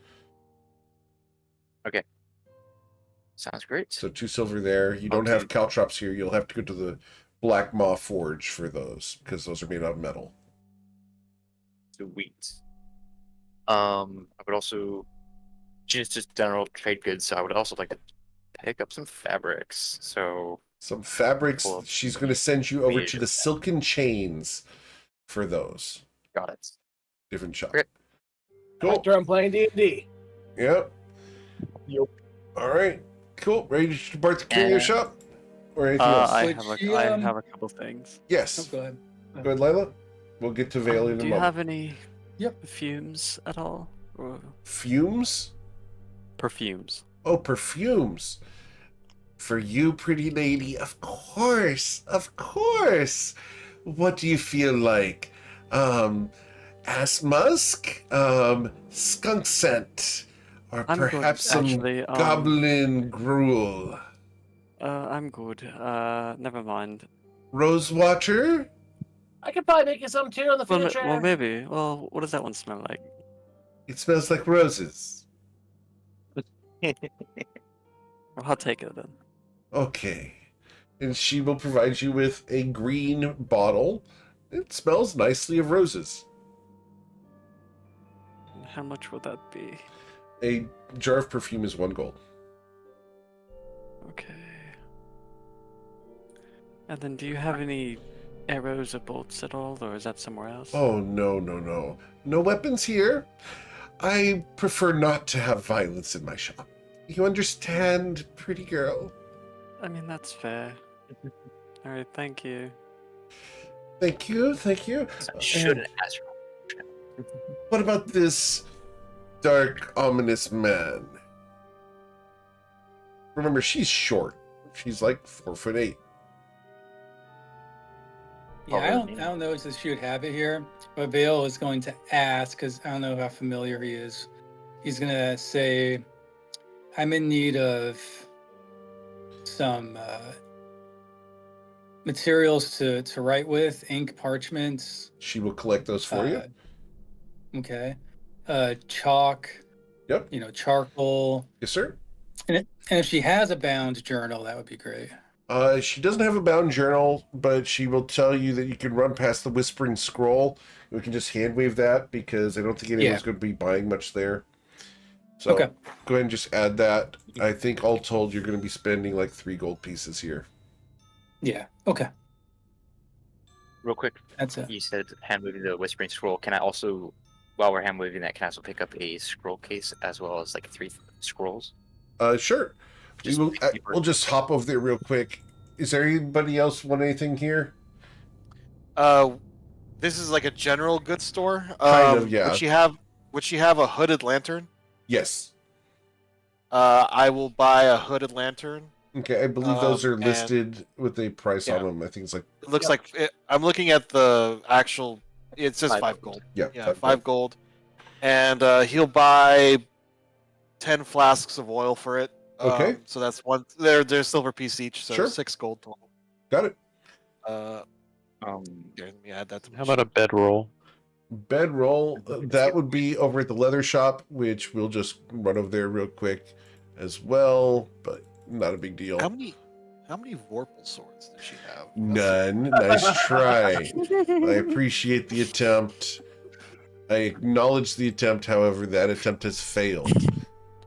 Sounds great. So 2 silver there. You don't have caltrops here. You'll have to go to the Black Maw Forge for those because those are made out of metal. Sweet. I would also just general trade goods. So I would also like to pick up some fabrics. So Some fabrics. Cool. She's going to send you over to Usually. the Silken Chains for those. Got it. Different shop. Great. Cool. After I'm playing D&D. Yep. Yep. All right. Cool. Ready to depart the curio shop? Or anything else? I Would have she, I have a couple things. Yes. Oh, go ahead. Go ahead, Lila. We'll get to Vale in a Do you moment. have any Yep. fumes at all? Or Fumes? perfumes? Oh, perfumes. For you, pretty lady, of course. Of course. What do you feel like? Ass musk? Skunk scent? Or I'm good, perhaps some actually, goblin gruel? I'm good. Never mind. Rose water? I could probably make you some too in the Well, future. well, maybe. Well, what does that one smell like? It smells like roses. Well, I'll take it then. Okay. And she will provide you with a green bottle. It smells nicely of roses. How much would that be? A jar of perfume is 1 gold. Okay. And then, do you have any arrows or bolts at all, or is that somewhere else? Oh, no, no, no. No weapons here. I prefer not to have violence in my shop. You understand, pretty girl? I mean, that's fair. All right, thank you. Thank you, thank you. I shouldn't ask her. What about this dark, ominous man? Remember, she's short. She's like 4'8". Yeah, I don't know if she would have it here, but Vale is going to ask because I don't know how familiar he is. He's gonna say, "I'm in need of some materials to write with, ink, parchments." She will collect those for you. Okay. Chalk. Yep. Charcoal. Yes, sir. And if she has a bound journal, that would be great. She doesn't have a bound journal, but she will tell you that you can run past the Whispering Scroll. We can just hand wave that because I don't think anyone's going to be buying much there. So Okay. go ahead and just add that. I think all told, you're going to be spending like 3 gold pieces here. Yeah. Okay. Real quick, That's it. you said hand moving the Whispering Scroll. Can I also, while we're hand moving that, can I also pick up a scroll case as well as like 3 scrolls? Sure. We'll just hop over there real quick. Is there anybody else want anything here? This is like a general goods store. Kind of, yeah. Would she have a hooded lantern? Yes. I will buy a hooded lantern. Okay, I believe those are listed with a price on them. I think it's like... It looks like... I'm looking at the actual... It says 5 gold. Yeah, 5 gold. And he'll buy 10 flasks of oil for it. Okay. So that's one... They're silver piece each, so Sure. 6 gold total. Got it. Here, let me add that to my How about a bedroll? Bedroll, that would be over at the leather shop, which we'll just run over there real quick as well, but not a big deal. How many Vorpal swords does she have? None. Nice try. I appreciate the attempt. I acknowledge the attempt, however, that attempt has failed.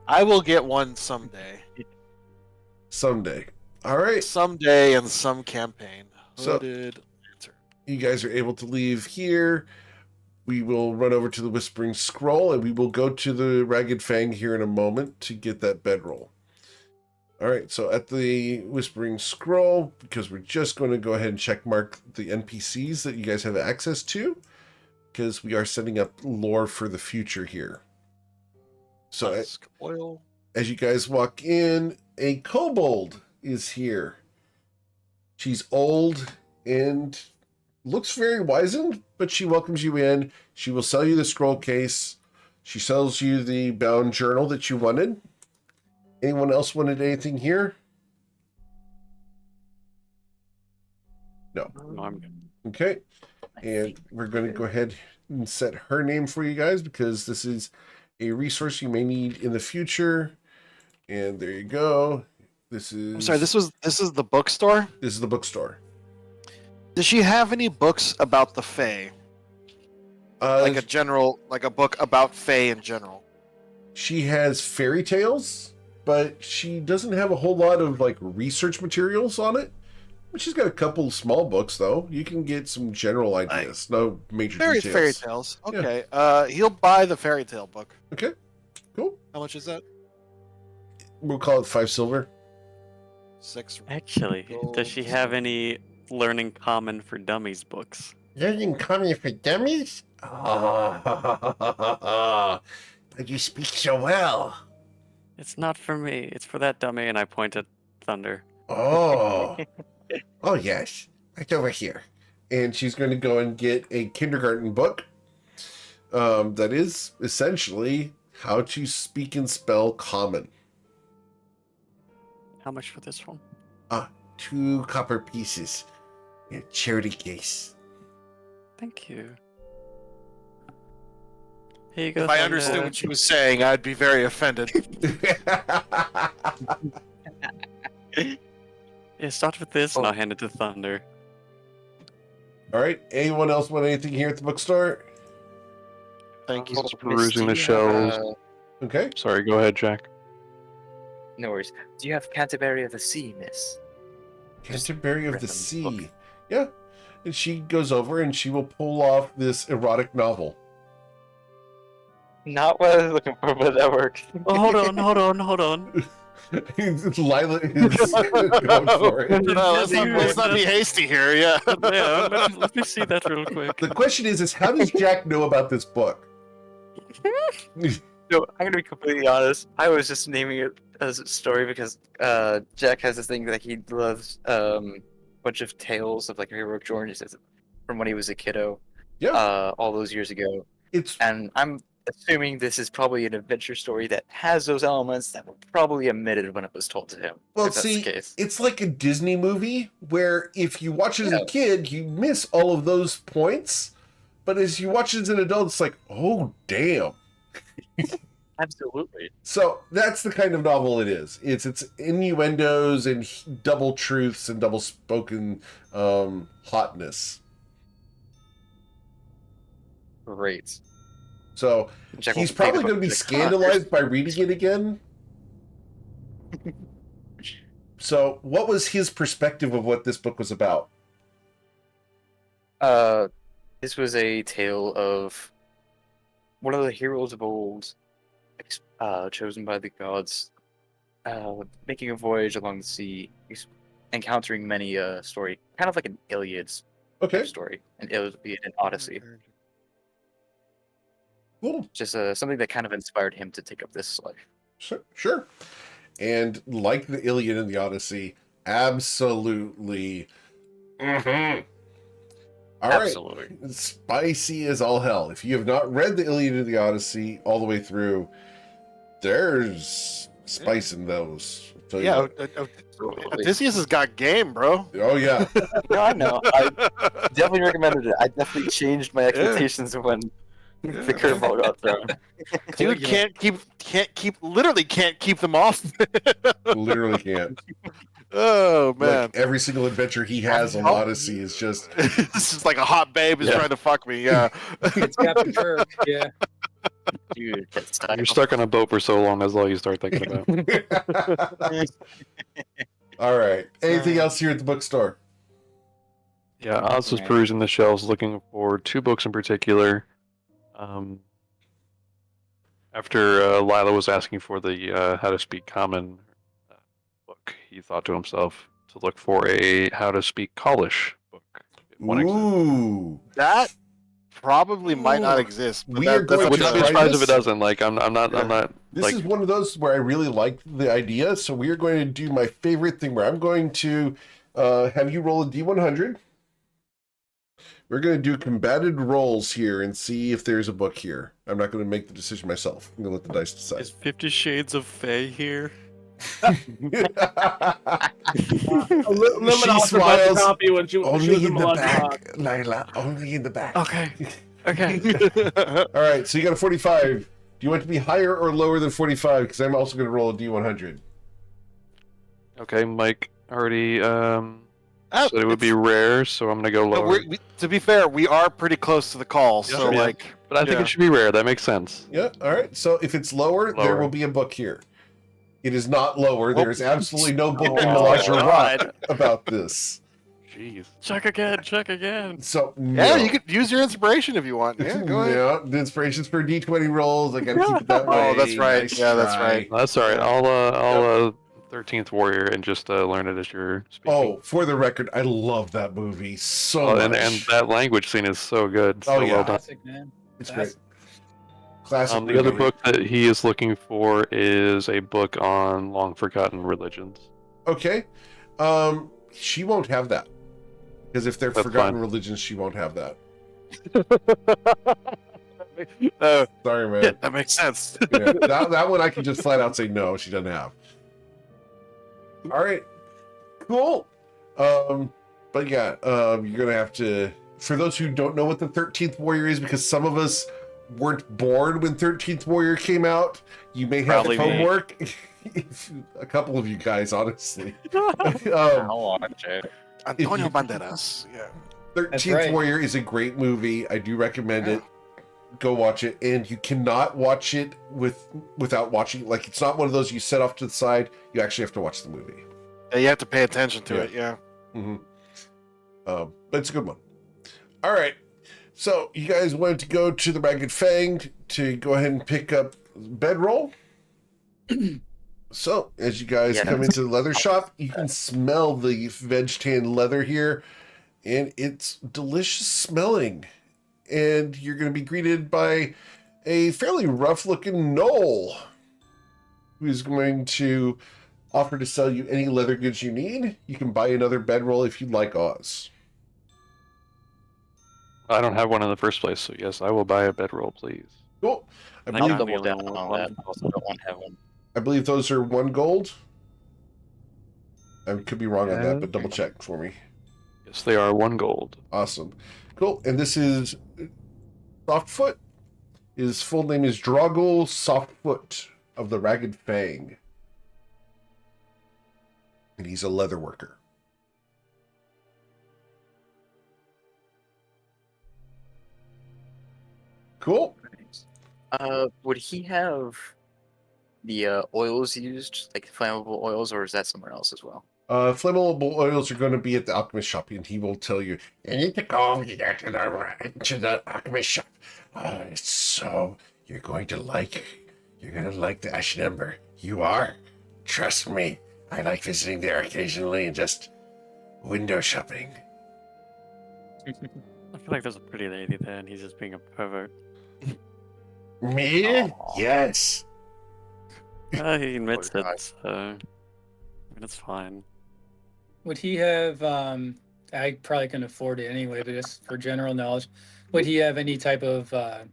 I will get one someday. Someday. All right. Someday in some campaign. So- Hooded lantern. You guys are able to leave here. We will run over to the Whispering Scroll, and we will go to the Ragged Fang here in a moment to get that bedroll. All right, so at the Whispering Scroll, because we're just going to go ahead and check mark the NPCs that you guys have access to, because we are setting up lore for the future here. So Husk oil. as you guys walk in, a kobold is here. She's old and looks very wizened, but she welcomes you in. She will sell you the scroll case. She sells you the bound journal that you wanted. Anyone else wanted anything here? No. No, I'm good. Okay. And we're going to go ahead and set her name for you guys because this is a resource you may need in the future. And there you go. This is... I'm sorry, this is the bookstore? This is the bookstore. Does she have any books about the Fae? Like a book about Fae in general? She has fairy tales, but she doesn't have a whole lot of like research materials on it. She's got a couple small books, though. You can get some general ideas. No major Fairy details. tales. Okay. He'll buy the fairy tale book. Okay, cool. How much is that? We'll call it 5 silver. 6. Actually, does she have any Learning Common for Dummies books? Learning Common for Dummies? Oh, but you speak so well. It's not for me. It's for that dummy, and I point at Thunder. Oh. Oh, yes. Right over here. And she's going to go and get a kindergarten book that is essentially how to speak and spell common. How much for this one? 2 copper pieces. In a charity case. Thank you. Here you go. If I Thunder. understood what she was saying, I'd be very offended. Yeah, start with this, and I'll hand it to Thunder. All right. Anyone else want anything here at the bookstore? Thank you. Just perusing the Do you have, shelves. Okay. Sorry, go ahead, Jack. No worries. Do you have Canterbury of the Sea, miss? Canterbury of the Random Sea. book. Yeah. And she goes over and she will pull off this erotic novel. Not what I was looking for, but that works. Oh, hold on. Lila is going for it. No, let's not be hasty here. Yeah. Yeah, let me see that real quick. The question is how does Jack know about this book? No, I'm gonna be completely honest. I was just naming it as a story because Jack has this thing that he loves bunch of tales of like heroic journeys from when he was a kiddo. Yeah. All those years ago. It's And I'm assuming this is probably an adventure story that has those elements that were probably omitted when it was told to him. well, if that's see, the case. it's like a Disney movie where if you watch it as a Yeah. kid, you miss all of those points, but as you watch it as an adult, it's like, oh damn. Absolutely. So that's the kind of novel it is. It's innuendos and double truths and double spoken hotness. Great. So Jack will he's take probably the going to be book. scandalized by reading it again. So what was his perspective of what this book was about? This was a tale of one of the heroes of old, chosen by the gods, making a voyage along the sea, encountering many story, kind of like an Iliad Okay, story, an Iliad and Odyssey. cool. Just something that kind of inspired him to take up this life. Sure. And like the Iliad and the Odyssey, absolutely. Mm-hmm. All right. Absolutely. Spicy as all hell. If you have not read the Iliad and the Odyssey all the way through, there's spice in those. I'll tell you Yeah. that. Odysseus has got game, bro. Oh yeah. No, I know. I definitely recommended it. I definitely changed my expectations when the curveball got thrown. Dude literally can't keep them off. Literally can't. Oh man. Like every single adventure he has on Odyssey is just This is like a hot babe is Yeah. trying to fuck me. Yeah. It's Captain Kirk. Yeah. Dude, that's You're stuck on a boat for so long, that's all you start thinking about. all right. Anything else here at the bookstore? Yeah, I was just Right. perusing the shelves looking for 2 books in particular. After Lila was asking for the How to Speak Common book, he thought to himself to look for a How to Speak Callish book. If one exists. Ooh. That probably might not Ooh. exist. But We are going Wouldn't to be try surprised if this. it doesn't. Like, I'm not. This Like- is one of those where I really like the idea, so we are going to do my favorite thing where I'm going to have you roll a D100. We're going to do combated rolls here and see if there's a book here. I'm not going to make the decision myself. I'm going to let the dice decide. Is 50 Shades of Fae here? Limit She also bought the smiles. copy when she was Only in in the Milan. back, Lila. Only in the back. Okay. Okay. All right, so you got a 45. Do you want it to be higher or lower than 45? Because I'm also going to roll a D100. Okay, Mike already Oh, said it would be rare, so I'm gonna go but lower. to be fair, we are pretty close to the call, Yeah, so yeah. like, But I think yeah. it should be rare. That makes sense. Yeah, all right. So if it's lower, there Lower. will be a book here. It is not lower. Oh. There is absolutely no book in Oh, Melage God. Rock about this. Jeez. Check again. Check again. So Yeah, no. you could use your inspiration if you want. Yeah, go ahead. Yeah, the inspirations for D20 rolls. I gotta keep it that way. Oh, that's right. Nice Yeah, that's try. right. That's all right. Yeah. I'll 13th Warrior and just learn it as you're speaking. Oh, for the record, I love that movie so Oh, much. and that language scene is so good. Oh, So yeah. well done. Classic, man. It's Classic. great. Classic. The other movie. book that he is looking for is a book on long forgotten religions. Okay. She won't have that. Because if they're That's forgotten fine. religions, she won't have that. Uh, Sorry, man. yeah, that makes sense. Yeah, that one I can just flat out say no, she doesn't have. All right. Cool. But yeah, you're gonna have to. For those who don't know what the 13th Warrior is, because some of us weren't born when 13th Warrior came out, you may have Probably me. homework. A couple of you guys, honestly. I'll watch it. Antonio Banderas. Yeah. 13th right. Warrior is a great movie. I do recommend it. Go watch it, and you cannot watch it without watching. Like, it's not one of those you set off to the side. You actually have to watch the movie. Yeah, you have to pay attention to Yeah. it. Yeah. Mm-hmm. But it's a good one. All right. So you guys wanted to go to the Ragged Fang to go ahead and pick up bedroll. So as you guys Yeah, come into the leather shop, you can smell the veg tan leather here, and it's delicious smelling. And you're going to be greeted by a fairly rough-looking gnoll who is going to offer to sell you any leather goods you need. You can buy another bedroll if you'd like, Oz. I don't have one in the first place, so yes, I will buy a bedroll, please. Cool. I I I'll believe, got double me a down little on one. that. I also don't want to have one. I believe those are 1 gold. I could be wrong on that, but double check for me. Yes, they are 1 gold. Awesome. Cool. And this is Softfoot. His full name is Droggle Softfoot of the Ragged Fang. And he's a leather worker. Cool. Would he have the oils used, like flammable oils, or is that somewhere else as well? Flammable oils are going to be at the alchemist shop, and he will tell you, you need to go here to the alchemist shop. So you're going to like the Ashen Ember. You are. Trust me. I like visiting there occasionally and just window shopping. I feel like there's a pretty lady there, and he's just being a pervert. Me? Aw. Yes. He admits Oh, it, God. so I mean, it's fine. Would he have? I probably can afford it anyway, but just for general knowledge, would he have any type of? I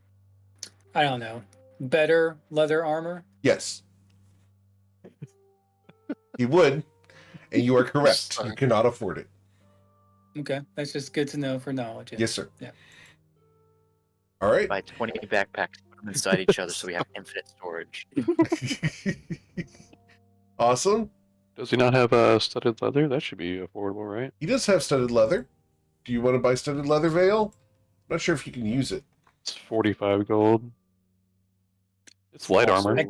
don't know, better leather armor? Yes. He would, and you are correct. You cannot afford it. Okay, that's just good to know for knowledge. Yeah. Yes, sir. Yeah. All right. Buy 20 backpacks, put them inside each other, so we have infinite storage. Awesome. Does he not have studded leather? That should be affordable, right? He does have studded leather. Do you want to buy studded leather veil? Not sure if you can use it. It's 45 gold. It's light Also, armor.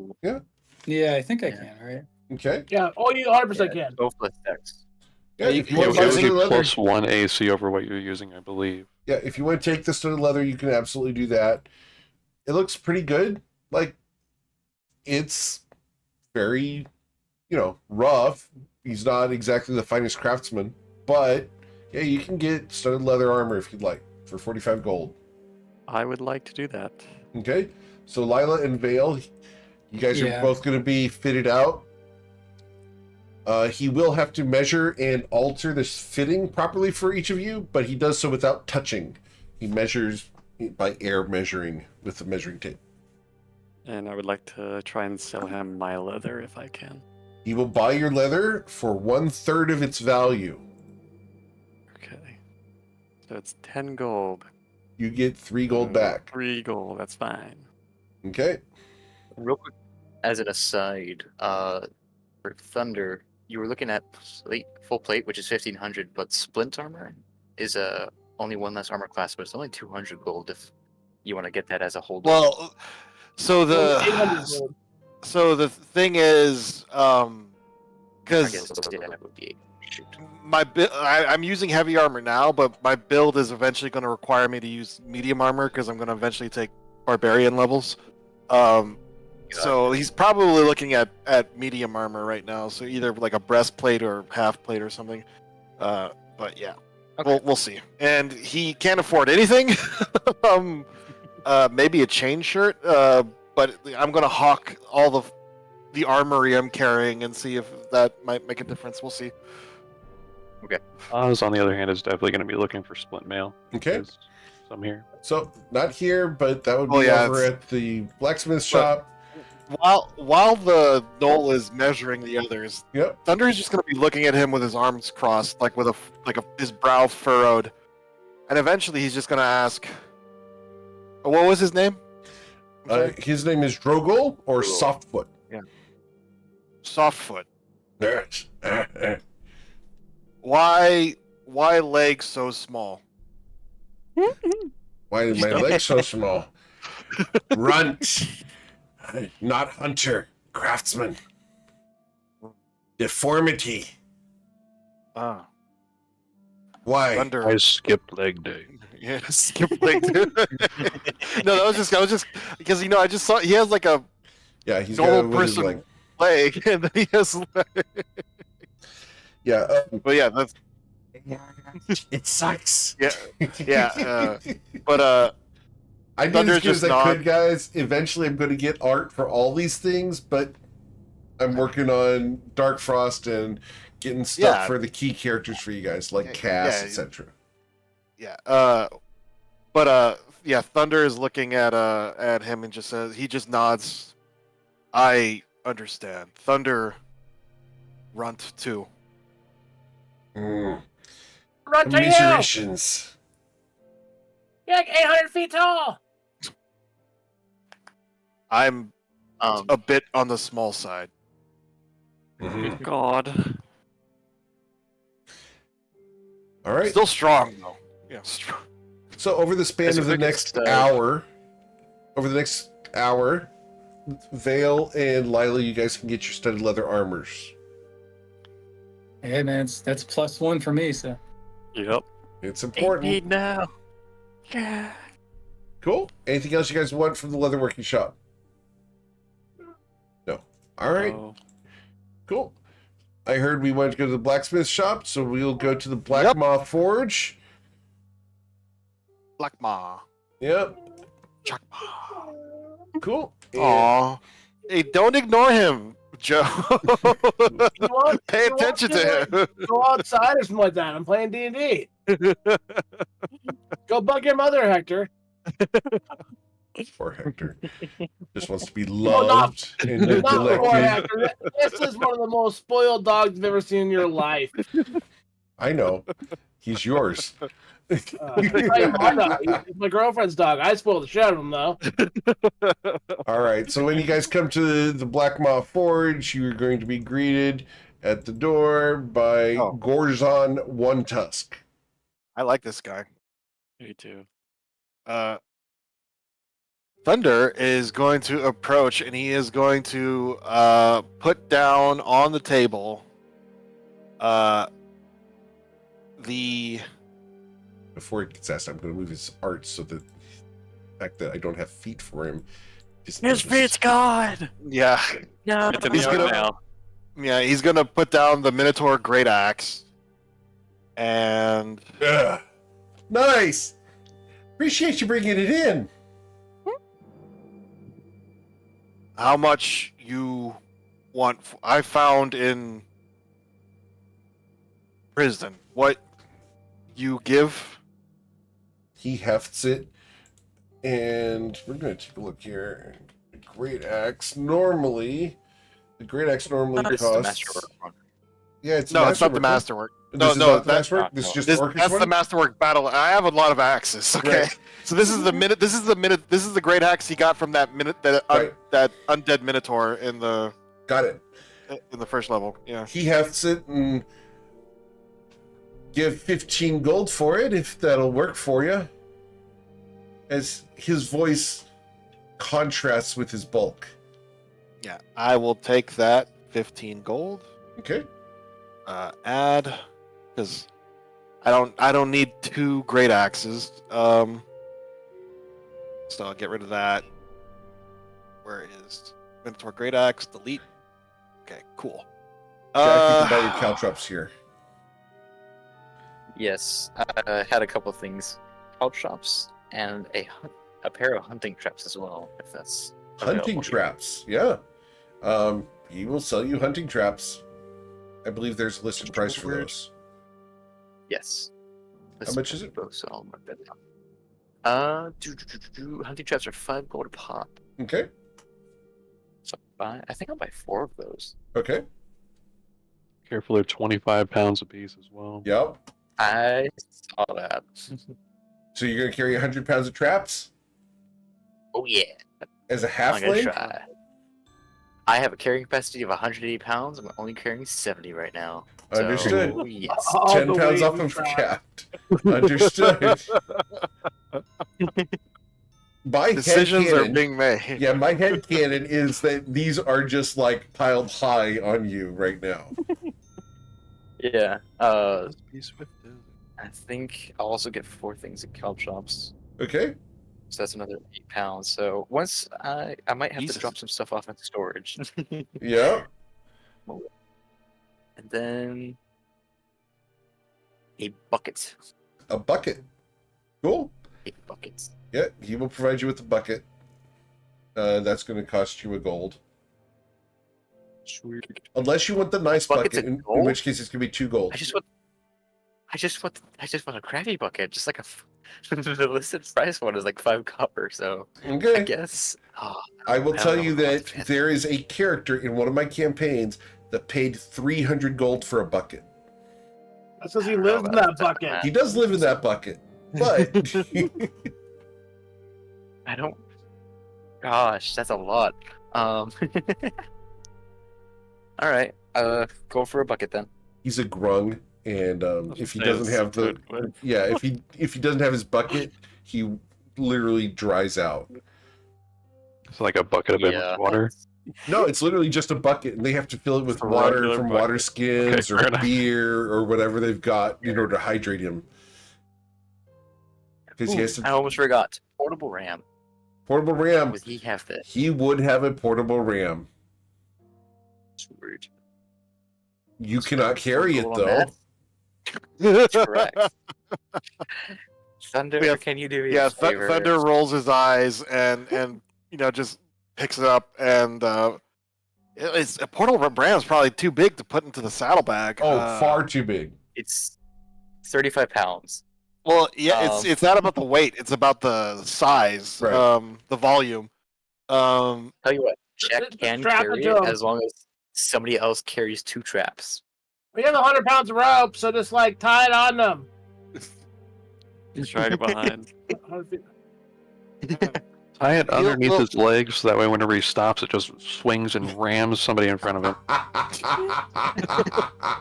Yeah, I think I Yeah. can. Right. Okay. Yeah. Oh, you 100% can. Both decks. Yeah, if you It want would to buy be studded leather, plus 1 AC over what you're using, I believe. yeah, if you want to take the studded leather, you can absolutely do that. It looks pretty good. Like, it's very, rough. He's not exactly the finest craftsman, but yeah, you can get studded leather armor if you'd like for 45 gold. I would like to do that. Okay, so Lila and Vale, you guys are Yeah. both going to be fitted out. He will have to measure and alter this fitting properly for each of you, but he does so without touching. He measures by air measuring with the measuring tape. And I would like to try and sell him my leather if I can. He will buy your leather for 1/3 of its value. Okay. So it's 10 gold. You get 3 gold back. 3 gold, that's fine. Okay. Real quick, as an aside, for Thunder, you were looking at full plate, which is 1500, but splint armor is only 1 less armor class, but it's only 200 gold if you want to get that as a hold. Well, so 800 the gold. so the thing is, I because guess that would be shoot. I'm using heavy armor now, but my build is eventually going to require me to use medium armor because I'm going to eventually take barbarian levels. So he's probably looking at medium armor right now. So either like a breastplate or half plate or something. But yeah, we'll see. And he can't afford anything. Maybe a chain shirt. But I'm going to hawk all the armory I'm carrying and see if that might make a difference. We'll see. Oz, on the other hand, is definitely going to be looking for splint mail. Okay. because I'm here. So not here, but that would be Oh, yeah, over it's- at the blacksmith shop. While the Knoll is measuring the others, Yep. Thunder is just going to be looking at him with his arms crossed, like with his brow furrowed, and eventually he's just going to ask, "What was his name?" I'm sorry? His name is Drogol or Softfoot. Softfoot. Yes. Why legs so small? Why is my leg so small? Runt. Not hunter. Craftsman. Deformity. Ah, Why? Thunder. I skipped leg day. Yeah, skip leg. No, I was just because I just saw he has like a Yeah, he's got normal with his person leg. leg, and then he has. Yeah. But yeah, that's It sucks. yeah. But I did Thunder's as good as just I not- could, guys. Eventually, I'm going to get art for all these things, but I'm working on Dark Frost and getting stuff Yeah. for the key characters for you guys, like Yeah, Cass, yeah. etc. yeah. Yeah. Thunder is looking at him and he just nods. I understand. Thunder, Runt too. Mm. Run to you! Commiserations. You're like 800 feet tall! I'm a bit on the small side. Mhm. God. All right. Still strong though. Yeah, strong. So over the span As of you the look at next the- hour, Vale and Lila, you guys can get your studded leather armors. Hey man, that's +1 for me. So Yep. It's Ain't important. paid now. Yeah. Cool. Anything else you guys want from the leatherworking shop? No. All right. Oh. Cool. I heard we wanted to go to the blacksmith shop, so we'll go to the Black Yep. Maw Forge. Black Ma. Yep. Chuck Ma. Cool. And- Aw. Hey, don't ignore him, Joe. want- Pay you want attention to, to him. Go outside or something like that. I'm playing D&D. Go bug your mother, Hector. Poor Hector. Just wants to be Oh, not- loved and Not poor neglected. Hector. This is one of the most spoiled dogs you've ever seen in your life. I know. He's yours. It's my girlfriend's dog. I spoiled the shit out of him, though. All right. So when you guys come to the Black Maw Forge, you're going to be greeted at the door by Oh. Gorzon One Tusk. I like this guy. Me too. Thunder is going to approach and he is going to put down on the table the Before he gets asked, I'm going to move his art so that the fact that I don't have feet for him is His feet's gone. yeah No. He's gonna- now. yeah he's gonna put down the Minotaur Great Axe and Ugh. Nice. Appreciate you bringing it in. how much you want. I found in prison what you give. He hefts it, and we're going to take a look here. The Great Axe normally This is the costs. masterwork one. Yeah, it's No, it's not the masterwork. masterwork. This No, is no, not the that- masterwork. This is just This, Orcish that's one? the masterwork battle. I have a lot of axes. Okay, Right. so this is the minute. This is the great axe he got from that Right. that undead Minotaur in the Got it. first level. Yeah. He hefts it and give 15 gold for it if that'll work for you. As his voice contrasts with his bulk. Yeah. I will take that 15 gold. Okay. Add because I don't need 2 great axes. So I'll get rid of that. Where is inventory great axe? Delete. Okay, cool. Jack, you can buy your caltrops here. Yes, I had a couple things. Health shops and a pair of hunting traps as well, if that's Hunting available here. traps, yeah. He will sell you hunting traps. I believe there's a listed price for those. Yes. How much is it? So I'll mark that down. Hunting traps are 5 gold a pop. Okay. So I think I'll buy 4 of those. Okay. Careful, they're 25 pounds a piece as well. Yep. I saw that. So you're gonna carry 100 pounds of traps Oh yeah. as a I'm gonna halfling? try. I have a carrying capacity of 180 pounds. I'm only carrying 70 right now. So, Understood. yes. All 10 the pounds way off you of try. capped. Understood. My Decisions are headcanon- being made. Yeah, my headcanon is that these are just like piled high on you right now. Yeah. Be swift. I think I'll also get 4 things at kelp shops. Okay. So that's another 8 pounds. So once I might have Jesus. to drop some stuff off into storage. Yeah. And then a bucket. A bucket. Cool. 8 buckets. Yeah, he will provide you with a bucket. That's going to cost you a gold. Sweet. Unless you want the nice Buckets bucket, of in gold? which case it's going to be 2 gold. I just want a crabby bucket, just like the listed price one is like 5 copper. So I Okay. guess. Oh, I will I tell don't you know what that to fancy. there is a character in one of my campaigns that paid 300 gold for a bucket. That's because he I don't know lives in about that bucket. He does live in that bucket, but I don't. Gosh, that's a lot. All right. Go for a bucket then. he's a grung, and if he doesn't have the if he doesn't have his bucket, he literally dries out. It's like a bucket of endless water. No, it's literally just a bucket, and they have to fill it with It's a water regular from bucket. water skins Okay, fair or enough. beer or whatever they've got in order to hydrate him. Because he Ooh, has I to almost forgot. Portable RAM. portable ram. Would he have this? He would have a portable ram. Sweet. You cannot carry it Gold on though. that? Correct. Thunder, Yeah, can you do me Yeah, a favor? Thunder rolls his eyes and just picks it up and it's a portable ram is probably too big to put into the saddlebag. Oh, far too big. It's 35 pounds. Well, yeah, Um, it's not about the weight; it's about the size, Right. the volume. Tell you what, Jack Just can strap it carry to it him. as long as somebody else carries 2 traps. We have 100 pounds of rope, so just like tie it on them. Just drag it behind. 100 feet. Tie it He'll- underneath he'll- his legs so that way whenever he stops, it just swings and rams somebody in front of him.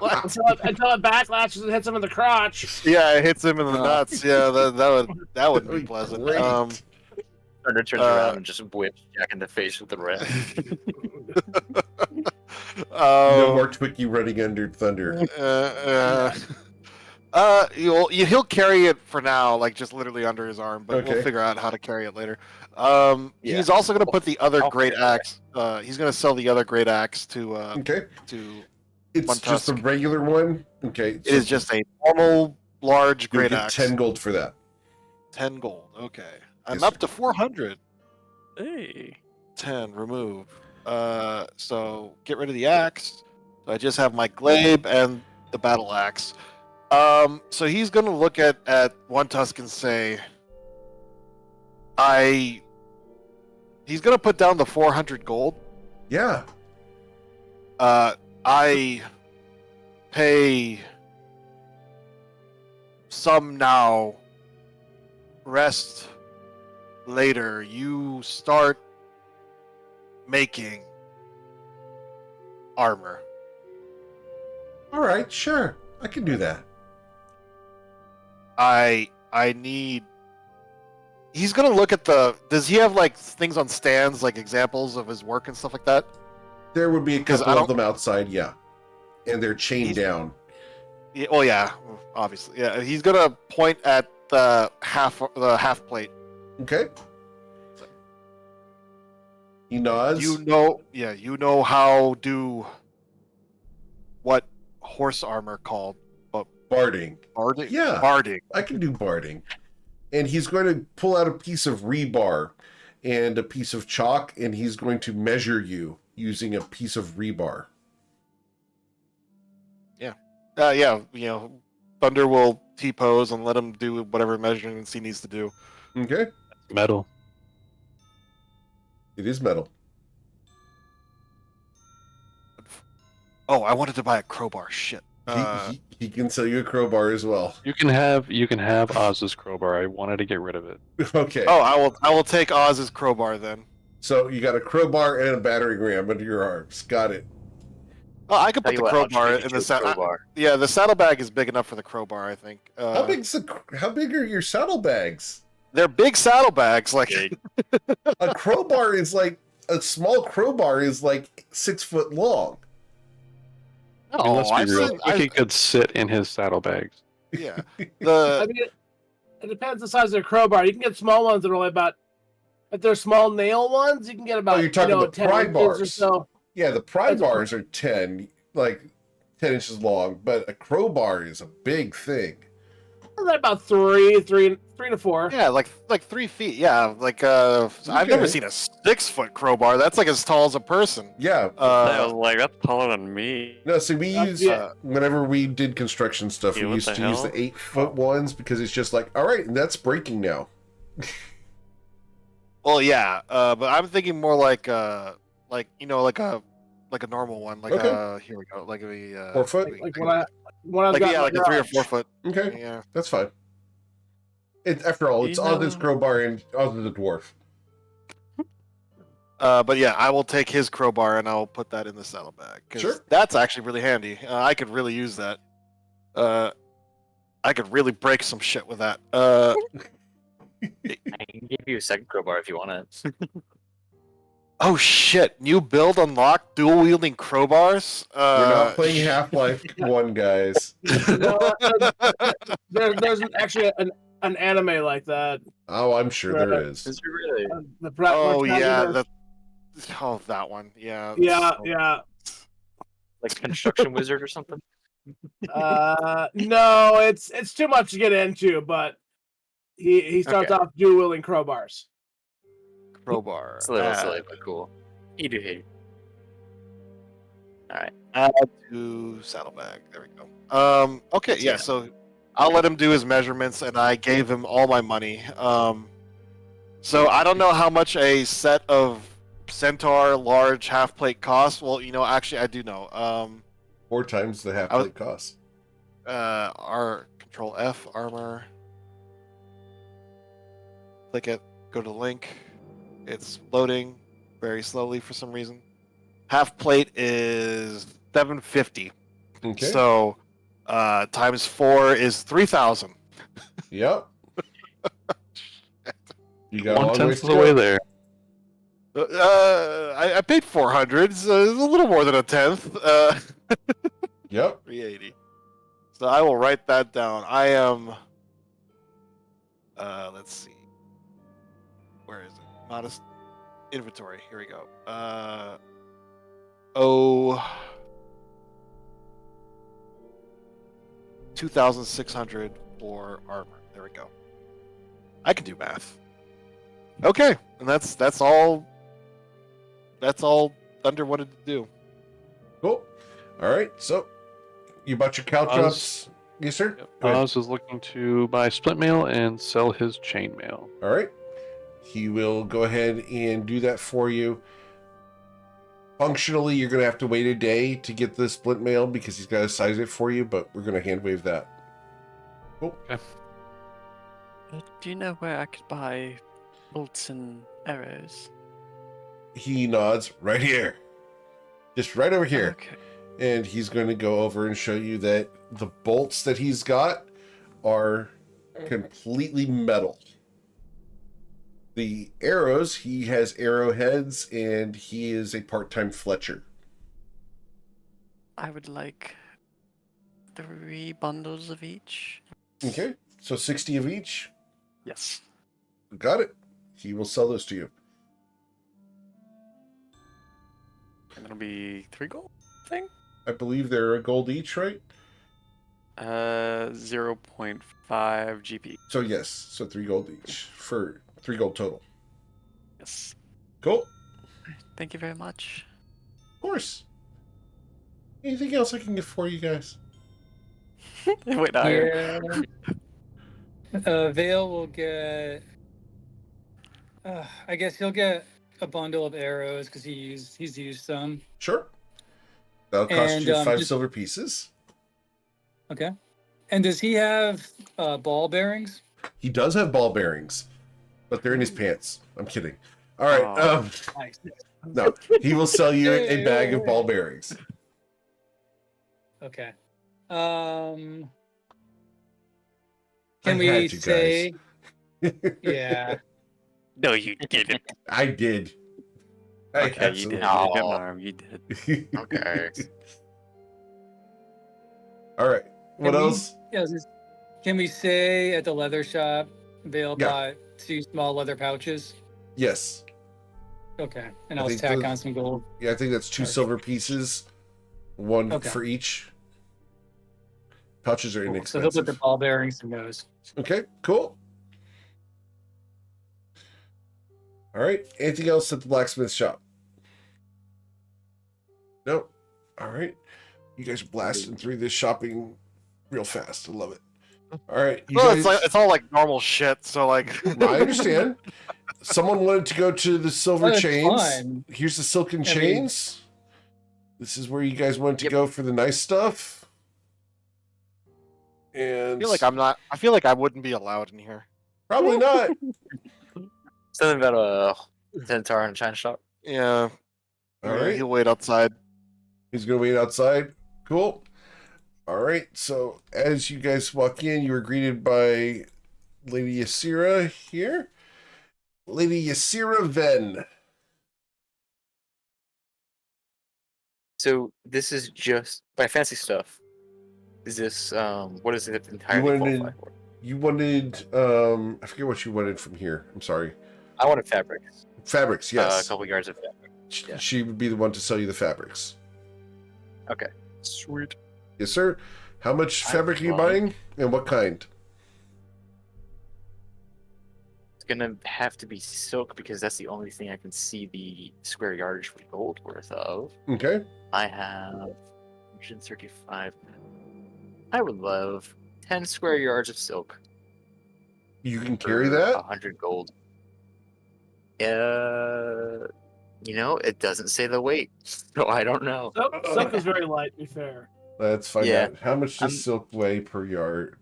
Until it backlashes and hits him in the crotch. Yeah, it hits him in the nuts. Yeah, that would be Great. pleasant. Thunder turns around and just whips Jack in the face with the ram. No more Twiki running under thunder. He'll carry it for now, like just literally under his arm, but Okay. we'll figure out how to carry it later. Yeah. He's also going to put the other I'll great figure it out. axe. He's going to sell the other great axe to Okay. It's One just a tusk. regular one. Okay. It is just a normal large you'll great get axe. 10 gold for that. 10 gold. Okay, I'm Yes, up sir. to 400. Hey. 10 remove. So get rid of the axe. So I just have my glaive and the battle axe. So he's gonna look at One Tusk and say, he's gonna put down the 400 gold. Yeah. I pay some now. Rest later. You start making armor. All right. Sure. I can do that. I need. He's gonna look at the. Does he have like things on stands, like examples of his work and stuff like that? There would be a 'Cause couple I of don't- them outside. Yeah. And they're chained He's- down. Yeah, well, yeah, obviously. Yeah, he's gonna point at the half plate. Okay. He nods. You know what horse armor called? Barding. Barding. Yeah. Barding. I can do barding. And he's going to pull out a piece of rebar and a piece of chalk, and he's going to measure you using a piece of rebar. Yeah, Thunder will T-pose and let him do whatever measurements he needs to do. Okay. Metal. It is metal. Oh, I wanted to buy a crowbar. Shit. He can sell you a crowbar as well. You can have Oz's crowbar. I wanted to get rid of it. Okay. Oh, I will take Oz's crowbar then. So you got a crowbar and a battering ram under your arms. Got it. Oh, I could Tell put you the what, I'll crowbar trade in you the a saddle. crowbar. Yeah, the saddlebag is big enough for the crowbar, I think. How big are your saddlebags? They're big saddlebags. Like Big. A crowbar is like a small crowbar is like 6 foot long. I mean, let's be I've real. seen- I think he could sit in his saddlebags. yeah. I The mean, it depends the size of the crowbar. You can get small ones that are only about, if they're small nail ones, you can get about, you're talking the 10 pry inches or bars. so. Yeah, the pry That's bars are 10 inches long, but a crowbar is a big thing. They're about three to four. yeah, like 3 feet. Yeah, like I've never Okay. seen a 6 foot crowbar. That's like as tall as a person. Yeah. Like that's taller than me. No, see, we use yeah. whenever we did construction stuff, Yeah, we what used the to use hell? the 8 foot ones because it's just like, all right, and that's breaking now. Well, yeah, but I'm thinking more like a normal one. Like Okay. here we go. Like a 4 foot. Like when I was got like my a 3 or garage. 4 foot. Okay, Yeah. that's fine. After all, it's You Oz's know- crowbar and Oz is a dwarf. But yeah, I will take his crowbar and I'll put that in the saddlebag because Sure. that's actually really handy. I could really use that. I could really break some shit with that. I can give you a second crowbar if you want it. Oh shit! New build unlocked, dual wielding crowbars. We're not playing Half-Life 1, guys. There's actually an anime like that. Oh, I'm sure there is. Is it really? Oh yeah, that one. Yeah. yeah. Like construction wizard or something? No, it's too much to get into, but he starts Okay. off dual wielding crowbars. Crowbar. It's a little silly, but cool. You do hate. Alright. Add to saddlebag. There we go. Okay, That's yeah. it. So I'll let him do his measurements, and I gave him all my money. So I don't know how much a set of Centaur large half plate costs. Well, actually, I do know. 4 times the half-plate cost. Our Control F armor. Click it. Go to link. It's loading very slowly for some reason. Half plate is 750. Okay. So times 4 is 3,000. Yep. You got a long 1/10 ways of to the way go. there. I paid 400, so it's a little more than a tenth. Yep. 380. So I will write that down. I am. Let's see. Where is it? Modest inventory. Here we go. Oh. 2,600 for armor. There we go. I can do math. Okay, and that's all. That's all Thunder wanted to do. Cool. All right. So you bought your caltrops. Yes, sir. Go ahead. Oz is looking to buy split mail and sell his chainmail. All right. He will go ahead and do that for you. Functionally, you're going to have to wait a day to get the split mail because he's got to size it for you, but we're going to hand wave that. Cool. Do you know where I could buy bolts and arrows? He nods right here. Just right over here. Okay. And he's going to go over and show you that the bolts that he's got are completely metal. The arrows, he has arrowheads, and he is a part-time Fletcher. I would like 3 bundles of each. Okay, so 60 of each. Yes. Got it. He will sell those to you. And it'll be 3 gold, I think? I believe they're a gold each, right? 0.5 GP. So yes, so 3 gold each for 3 gold total. Yes. Cool. Thank you very much. Of course. Anything else I can get for you guys? Wait, higher. Yeah. Vale will get. I guess he'll get a bundle of arrows because he's used some. Sure. That'll cost And, you 5 just- silver pieces. Okay. And does he have ball bearings? He does have ball bearings, but they're in his pants. I'm kidding. All right. Oh. Nice. No, he will sell you a bag of ball bearings. Okay. I Can had we you say? guys. Yeah. No, you didn't. I did. I Okay, you did. absolutely No. You did. Okay. All right. What Can we- else? Yeah. Can we say at the leather shop, Vale Yeah. bought 2 small leather pouches? Yes. Okay. And I I'll think tack those- on some gold. Yeah, I think that's 2 Okay. silver pieces, 1 Okay. for each. Pouches are Cool. So he'll inexpensive. put the ball bearings in those. Okay, cool. All right. Anything else at the blacksmith shop? No. All right. You guys are blasting through this shopping real fast. I love it. All right. You Well, guys, it's all like normal shit. So like, I understand. Someone wanted to go to the silver Oh, it's chains. fine. Here's the silken I mean- chains. This is where you guys want to Yep. go for the nice stuff. And I feel like I'm not. I feel like I wouldn't be allowed in here. probably not. Something about a Centaur and a China shop. Yeah. All Yeah, right. He'll wait outside. He's gonna wait outside. Cool. All right. So as you guys walk in, you are greeted by Lady Ysira here. Lady Ysira Ven. So this is just by fancy stuff. Is this what is it entirely wanted- qualified for? You wanted I forget what you wanted from here. I'm sorry. I wanted fabrics. Fabrics, A yes. couple yards of fabric. yeah. She would be the one to sell you the fabrics. Sweet. Yes, sir. How much I fabric are you want- buying? And what kind? It's gonna have to be silk because that's the only thing I can see the square yardage for gold worth of. Okay. I have 135. I would love 10 square yards of silk. You can carry for that? 100 gold. It doesn't say the weight, so I don't know. Silk is very light, to be fair. Let's find Yeah. out. How much does I'm- silk weigh per yard?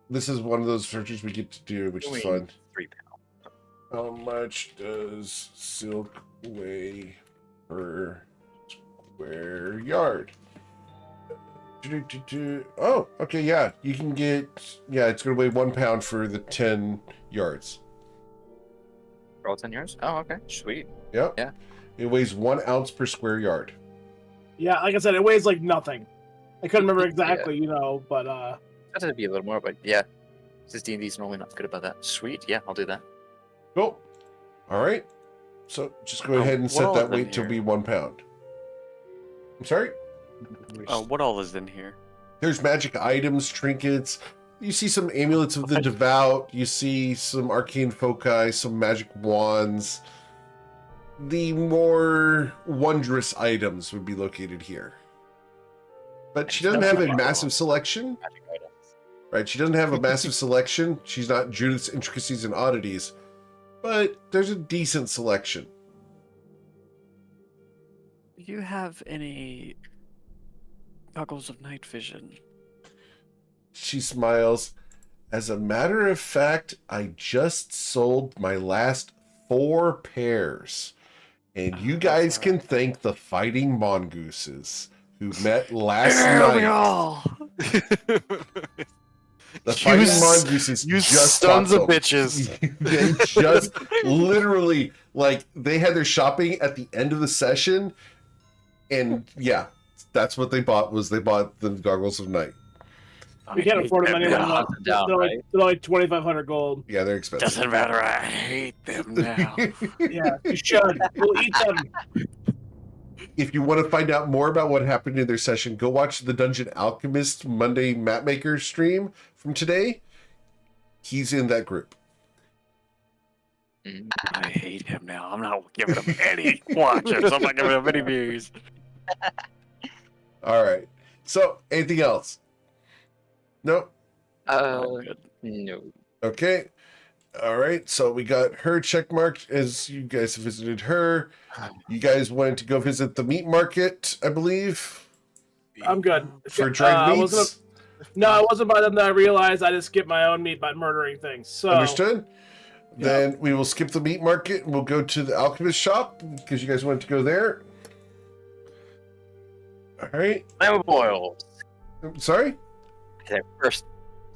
This is one of those searches we get to do, which is Doing fun. 3 pounds. How much does silk weigh per square yard? Oh, okay, yeah. You can get, it's going to weigh 1 pound for the 10 yards. For all 10 yards? Oh, okay. Sweet. Yep. Yeah. It weighs 1 ounce per square yard. Yeah, like I said, it weighs like nothing. I couldn't remember exactly, but That would be a little more, but yeah. Since D&D's normally not good about that. Sweet. Yeah, I'll do that. Cool. All right. So just go Oh, ahead and what set all that is in weight to here? be 1 pound. I'm sorry? What all is in here? There's magic items, trinkets. You see some amulets of the devout. You see some arcane foci, some magic wands. The more wondrous items would be located here. But she doesn't have a massive selection. Magic items. Right, she doesn't have a massive selection. She's not Judith's Intricacies and Oddities. But there's a decent selection. Do you have any goggles of night vision? She smiles. As a matter of fact, I just sold my last 4 pairs. And you guys can thank the Fighting Mongooses who met last night. The Fighting Mongooses You just sons bought of them. bitches. They just literally, they had their shopping at the end of the session. And yeah, That's what they bought. They bought the goggles of night. We can't afford them anyway. Now. They're like 2,500 gold. Yeah, they're expensive. Doesn't matter. I hate them now. Yeah, you should. We'll eat them. If you want to find out more about what happened in their session, go watch the Dungeon Alchemist Monday Mapmaker stream from today. He's in that group. I hate him now. I'm not giving him any watches. I'm not giving him any views. All right. So, anything else? No? No. Okay. All right. So we got her checkmarked as you guys visited her. You guys wanted to go visit the meat market, I believe, I'm good. for dried meats. No, it wasn't by them that I realized I just skipped my own meat by murdering things. So Understood? Then we will skip the meat market and we'll go to the alchemist shop because you guys wanted to go there. All right. Flammable oils. Sorry?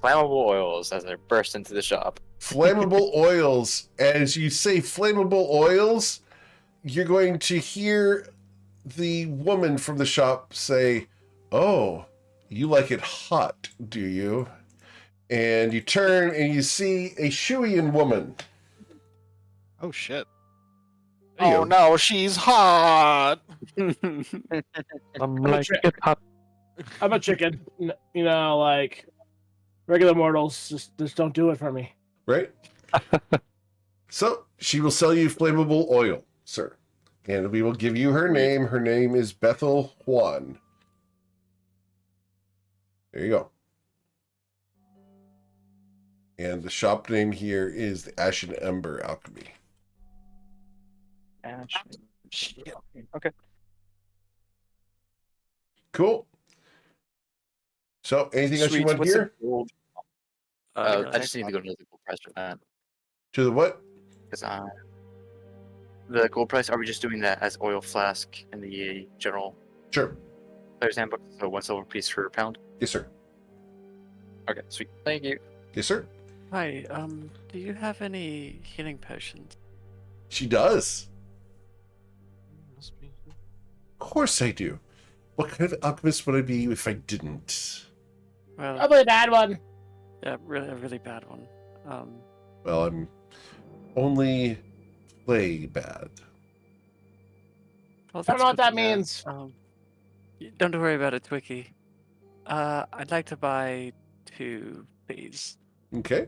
Flammable oils as I burst into the shop. Flammable oils. As you say flammable oils, you're going to hear the woman from the shop say, "Oh, you like it hot, do you?" And you turn and you see a Shuian woman. Oh shit. There you Oh go. no, she's hot. I'm like it hot. I'm a chicken. You know, like regular mortals just don't do it for me. Right? So she will sell you flammable oil, sir. And we will give you her name. Her name is Bethel Juan. There you go. And the shop name here is the Ashen Ember Alchemy. Okay. Cool. So, anything else you Sweet. want What's here? the gold? I just need to go to the gold price for that. To the what? Because the gold price, are we just doing that as oil flask in the general Sure. player's handbook? So 1 silver piece per pound? Yes, sir. Okay, sweet. Thank you. Yes, sir. Hi, do you have any healing potions? She does. Of course I do. What kind of alchemist would I be if I didn't? Well, Probably a bad one. yeah, a really bad one. Well, I'm only play bad. Well, I don't know what that's that good to know. means. Don't worry about it, Twiki. I'd like to buy 2, please. Okay.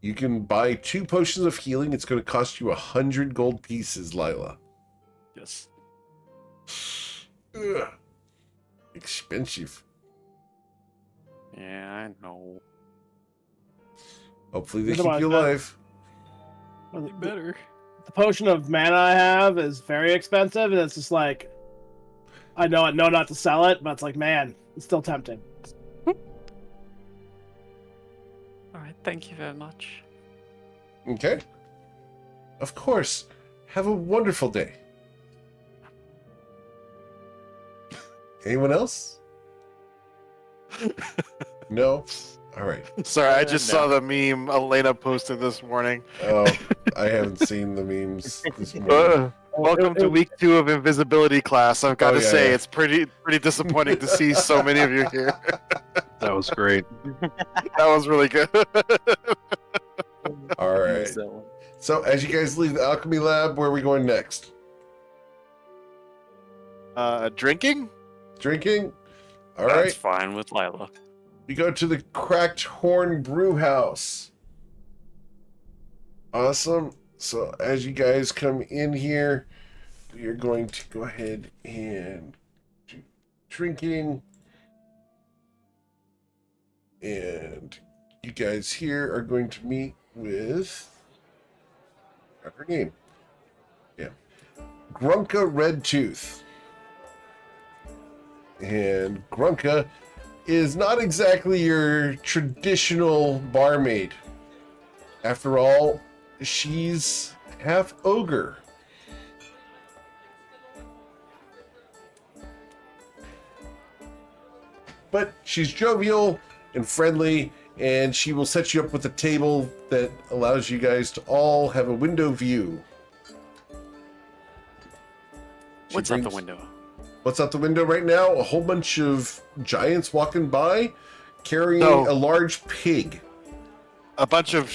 You can buy 2 potions of healing. It's going to cost you 100 gold pieces, Lila. Yes. Ugh. Expensive. Yeah, I know. Hopefully they Otherwise, keep you that- alive. Well, You better. The potion of mana I have is very expensive, and it's just like I know not to sell it, but it's like, man, it's still tempting. Alright, thank you very much. Okay. Of course. Have a wonderful day. Anyone else? No? All right. Sorry, I just saw the meme Elena posted this morning. Oh, I haven't seen the memes this morning. Welcome to week 2 of invisibility class. I've got Oh, to yeah, say, yeah. it's pretty disappointing to see so many of you here. That was great. That was really good. All right. So as you guys leave the alchemy lab, where are we going next? Drinking? Drinking? All That's right. fine with Lila. We go to the Cracked Horn Brew House. Awesome. So as you guys come in here, we are going to go ahead and do drinking. And you guys here are going to meet with her name. Yeah. Grunka Redtooth. And Grunka is not exactly your traditional barmaid. After all, she's half ogre. But she's jovial and friendly, and she will set you up with a table that allows you guys to all have a window view. She What's out the brings- window? What's out the window right now? A whole bunch of giants walking by, carrying No. a large pig. A bunch of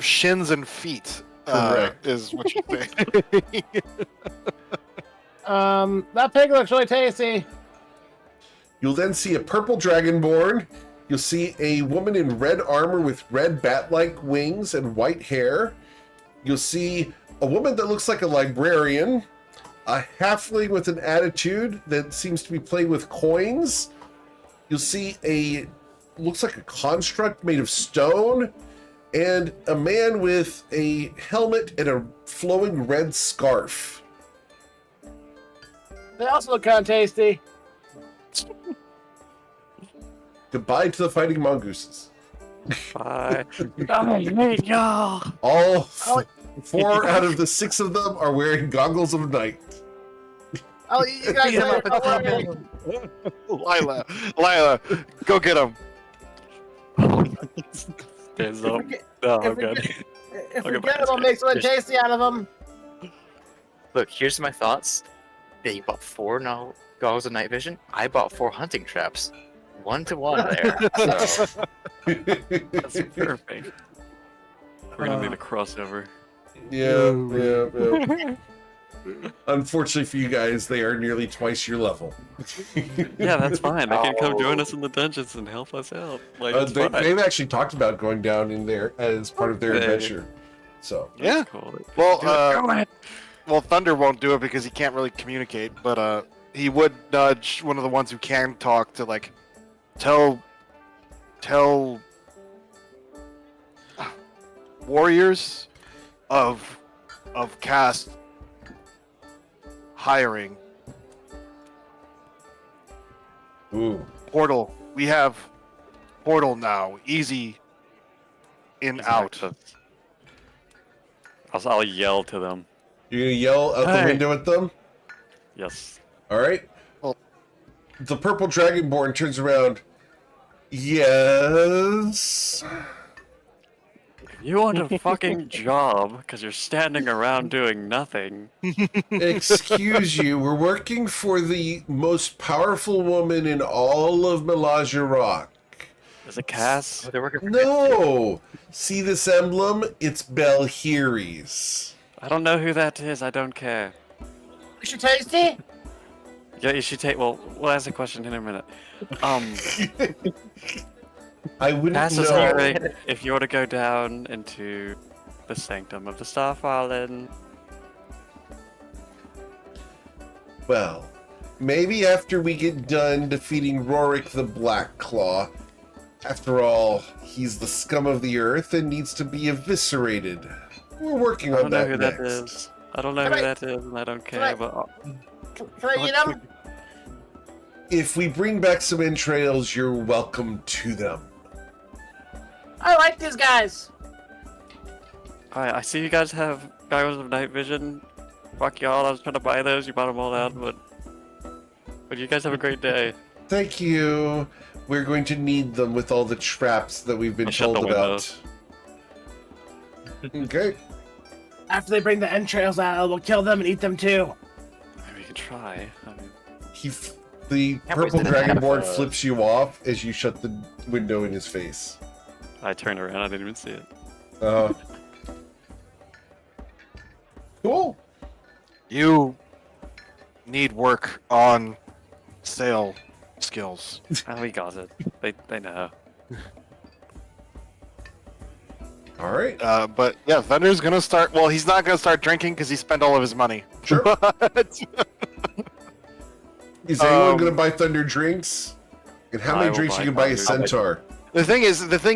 shins and feet. Correct. Is what you say. That pig looks really tasty. You'll then see a purple dragonborn. You'll see a woman in red armor with red bat-like wings and white hair. You'll see a woman that looks like a librarian, a halfling with an attitude that seems to be playing with coins. You'll see looks like a construct made of stone, and a man with a helmet and a flowing red scarf. They also look kind of tasty. Goodbye to the fighting mongooses. Bye. I hate y'all. All 4 out of the 6 of them are wearing goggles of night. Oh, you guys Beat 'em up are and Lila, go get him. Stands up. No, I'm good. If I'll we get get my them, we'll make something tasty out of them. Look, here's my thoughts. They bought 4 goggles of night vision. I bought 4 hunting traps. 1-to-1 there. So, That's perfect. We're gonna need a crossover. Yeah. Unfortunately for you guys, they are nearly twice your level. Yeah, that's fine. They can come join us in the dungeons and help us out. Like, it's fine. They've actually talked about going down in there as part of their Okay. adventure. So Yeah. Cool. Well, Go ahead. well, Thunder won't do it because he can't really communicate, but he would nudge one of the ones who can talk to like tell warriors of caste hiring ooh. portal. We have portal now. Easy in out. I'll yell to them. You're gonna yell out the Hey. window at them? Yes. Alright. Well- The purple dragonborn turns around. Yes. You want a fucking job because you're standing around doing nothing. Excuse you, we're working for the most powerful woman in all of Melage Rock. Is it Cass? they're working for No! See this emblem? It's Belhiri's. I don't know who that is. I don't care. Is she tasty? Yeah, you should take. Well, we'll ask a question in a minute. I wouldn't Cass is know. hiring if you want to go down into the sanctum of the Starfallen. Well, maybe after we get done defeating Rorik the Blackclaw. After all, he's the scum of the earth and needs to be eviscerated. We're working I on don't know that who next. that is. I don't know Can who I- that is, and I don't can care. I- But Can I eat them? If we bring back some entrails, you're welcome to them. I like these guys. alright, I see you guys have goggles of night vision. Fuck y'all. I was trying to buy those. You bought them all out, but you guys have a great day. Thank you. We're going to need them with all the traps that we've been I'll shut told the about. Okay. After they bring the entrails out, we'll kill them and eat them too. Maybe we can try. I mean, The Yeah, purple but it's a- dragonborn flips you off as you shut the window in his face. I turned around. I didn't even see it. Cool. You need work on sale skills. Oh, we got it. They know. All right. But yeah, Thunder's gonna start. Well, he's not gonna start drinking because he spent all of his money. Sure. Is anyone Um, going to buy Thunder drinks? And how I many will drinks buy you can buy a Thunder. centaur? The thing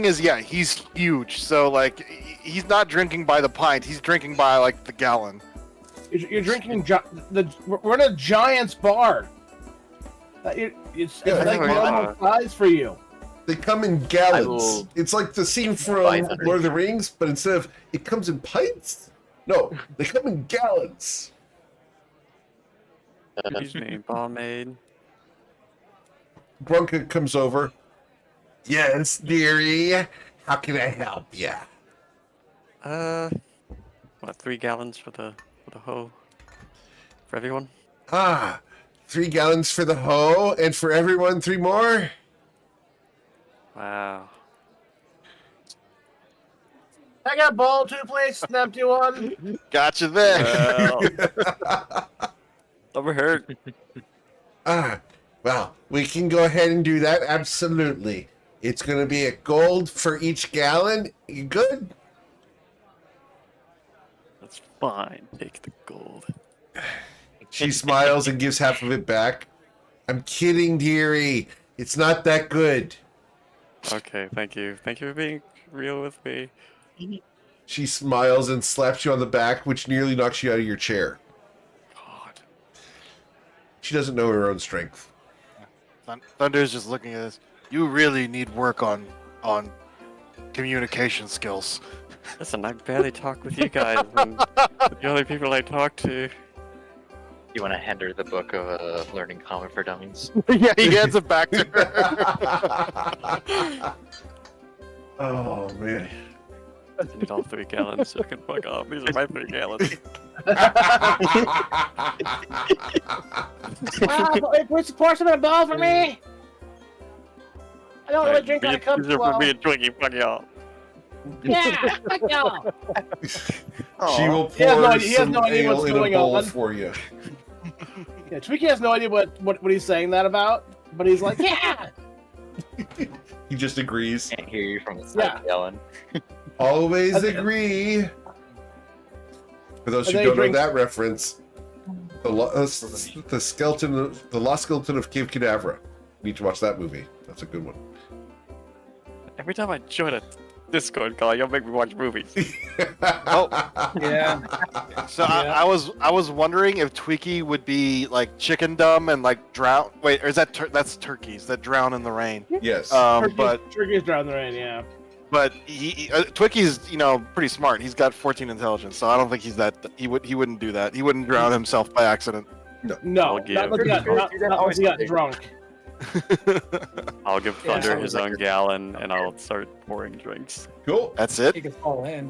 is, yeah, he's huge. So like, he's not drinking by the pint. He's drinking by like the gallon. You're drinking. We're in a Giants bar. It's Yeah, like I know, normal size for you. They come in gallons. will It's like the scene from buy Thunder. Lord of the Rings, but instead of it comes in pints, no, they come in gallons. Excuse me, barmaid. Brunka comes over. Yes, dearie. How can I help ya? What, 3 gallons for the whole, for everyone? Ah, 3 gallons for the hoe, and for everyone, 3 more. Wow. I got a bowl, 2 plates, an empty one. Gotcha there. Well, never hurt. Well, we can go ahead and do that. Absolutely. It's going to be a gold for each gallon. You good? That's fine. Take the gold. She smiles and gives half of it back. I'm kidding, dearie. It's not that good. Okay, thank you. Thank you for being real with me. She smiles and slaps you on the back, which nearly knocks you out of your chair. God. She doesn't know her own strength. Thunder's just looking at this. You really need work on communication skills. Listen, I barely talk with you guys and the other people I talk to. You want to hand her the book of Learning Common for Dummies? Yeah, he hands it back to her. Oh, man. I need all 3 gallons so I can fuck off. These are my 3 gallons. Please pour some in a bowl for me. I don't really drink out of cups. These are for me and Twinkie. Fuck y'all. Yeah, fuck y'all. She will He has pour he has some no idea ale what's in a going bowl on. for you. Yeah, Twinkie has no idea what he's saying that about, but he's like, yeah. He just agrees. Can't hear you from the side yelling. Always Okay. agree. For those And who then he don't know drinks- that reference, the skeleton, the lost skeleton of Cave Cadavra. You need to watch that movie. That's a good one. Every time I join a Discord call, you'll make me watch movies. Oh, Yeah. so I was wondering if Tweaky would be like chicken dumb and like drown. Wait, or is that that's turkeys that drown in the rain? Yes. Turkey's drowned in the rain, yeah. But Twicky's pretty smart. He's got 14 intelligence, so I don't think he's that. He wouldn't do that. He wouldn't drown himself by accident. No, I'll not give- unless he got drunk. I'll give Yeah, Thunder sounds his like own gallon, and I'll start pouring drinks. Cool. That's it. You can fall in.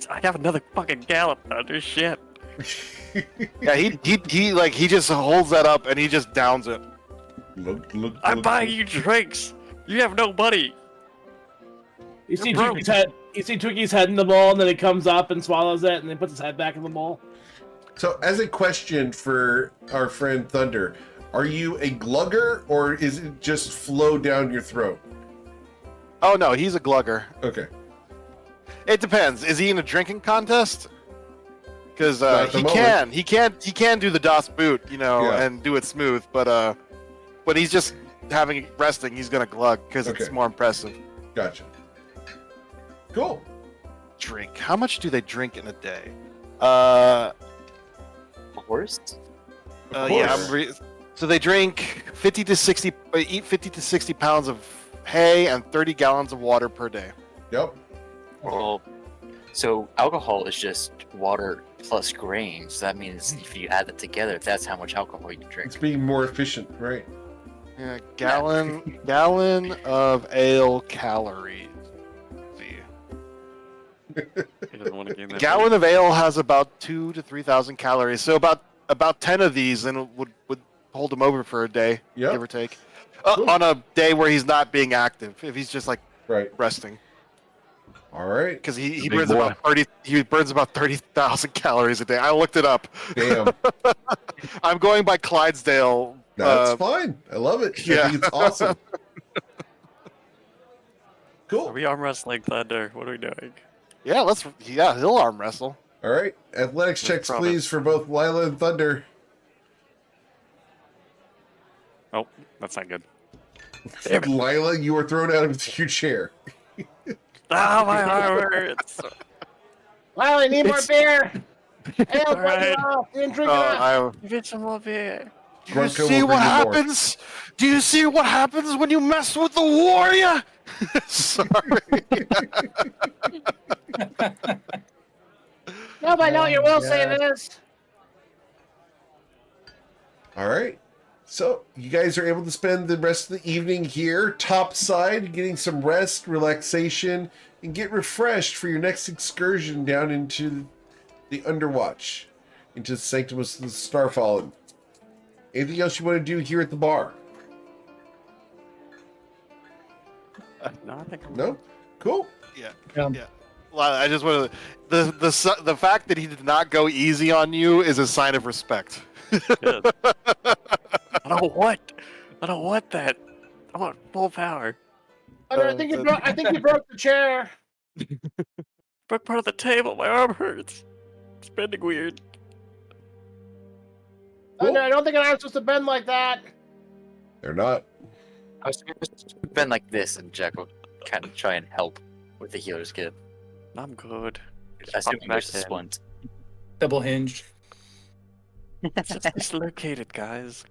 I have another fucking gallon, Thunder. Shit. Yeah, he just holds that up and he just downs it. I'm buying you drinks. You have no money. You see You're broke. Twinkies head. You see Twinkies head in the bowl, and then he comes up and swallows it, and then puts his head back in the bowl. So, as a question for our friend Thunder, are you a glugger or is it just flow down your throat? Oh no, he's a glugger. Okay. It depends. Is he in a drinking contest? Because Not at the moment. he can do the Das Boot, Yeah. and do it smooth. But he's just resting. He's gonna glug because Okay. it's more impressive. Gotcha. Cool. Drink. How much do they drink in a day? A horse? Yeah. So they drink 50 to 60. Eat 50 to 60 pounds of hay and 30 gallons of water per day. Yep. Well, so alcohol is just water plus grains. That means if you add that together, that's how much alcohol you It's drink. being more efficient, right? Yeah, gallon of ale calories. Let's see. He doesn't want to gain A that. gallon of ale has about 2,000 to 3,000 calories. So about 10 of these, and it would hold him over for a day, Yep. give or take. Cool. On a day where he's not being active, if he's just like Right. resting, All right. because he Big burns boy. about 30. He burns about 30,000 calories a day. I looked it up. Damn. I'm going by Clydesdale. That's fine. I love it. I yeah. think it's awesome. Cool. Are we arm wrestling Thunder? What are we doing? Yeah, he'll arm wrestle. All right. Athletics checks, please, for both Lila and Thunder. Oh, that's not good. Lila, you were thrown out of your chair. Ah, my arm hurts. Well, I need more beer. Ale, Alright. you didn't drink enough. Get some more beer. Do you Grunko see will bring what you more. happens? Do you see what happens when you mess with the warrior? Sorry. Nobody know your will say this. All right. So you guys are able to spend the rest of the evening here, topside, getting some rest, relaxation, and get refreshed for your next excursion down into the Underwatch, into the Sanctum of the Starfallen. Anything else you want to do here at the bar? No, I think I'm No? Cool. Um, Yeah. Well, I just want to. The fact that he did not go easy on you is a sign of respect. good. I don't want that. I want full power. Thunder, I think you broke the chair. Broke part of the table. My arm hurts. It's bending weird. Thunder, I don't think an arm's supposed to bend like that. They're not. I was supposed to bend like this, and Jack will kind of try and help with the healer's kit. I'm good. Assuming back there's a in. splint. Double hinged. It's just dislocated, guys.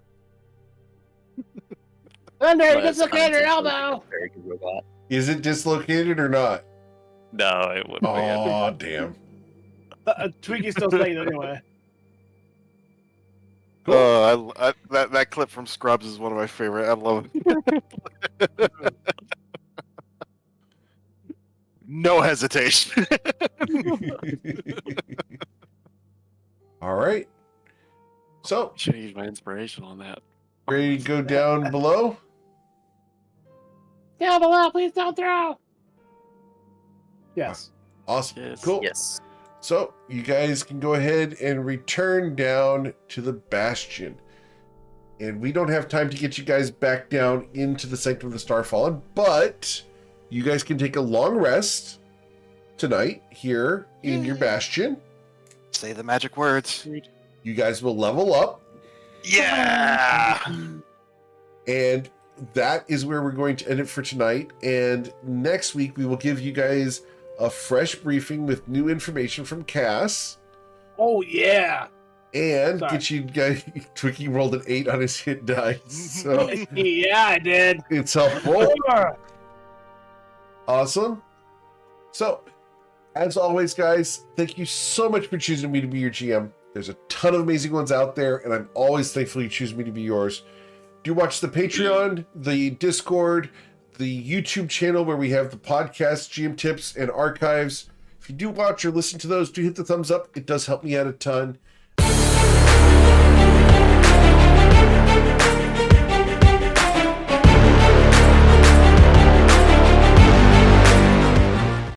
Thunder, you But it's dislocated your unintentionally elbow. a very good robot. Is it dislocated or not? No, it wouldn't Oh, damn. Twiggy's still saying it anyway. Cool. That clip from Scrubs is one of my favorite. I love it. No hesitation. All right. So, Should have used my inspiration on that. ready to go down below? Down below, please don't throw. Yes. Awesome. Yes. Cool. Yes. So, you guys can go ahead and return down to the Bastion. And we don't have time to get you guys back down into the Sanctum of the Starfallen, but you guys can take a long rest tonight here in your Bastion. Say the magic words. You guys will level up, Yeah. and that is where we're going to end it for tonight. And next week, we will give you guys a fresh briefing with new information from Cass. Oh yeah. And Sorry. get you guys. Twiki rolled an 8 on his hit dice, so Yeah, I did. it's helpful. Sure. Awesome. So, as always, guys, thank you so much for choosing me to be your GM. There's a ton of amazing ones out there, and I'm always thankful you choose me to be yours. Do watch the Patreon, the Discord, the YouTube channel where we have the podcast, GM tips, and archives. If you do watch or listen to those, do hit the thumbs up. It does help me out a ton.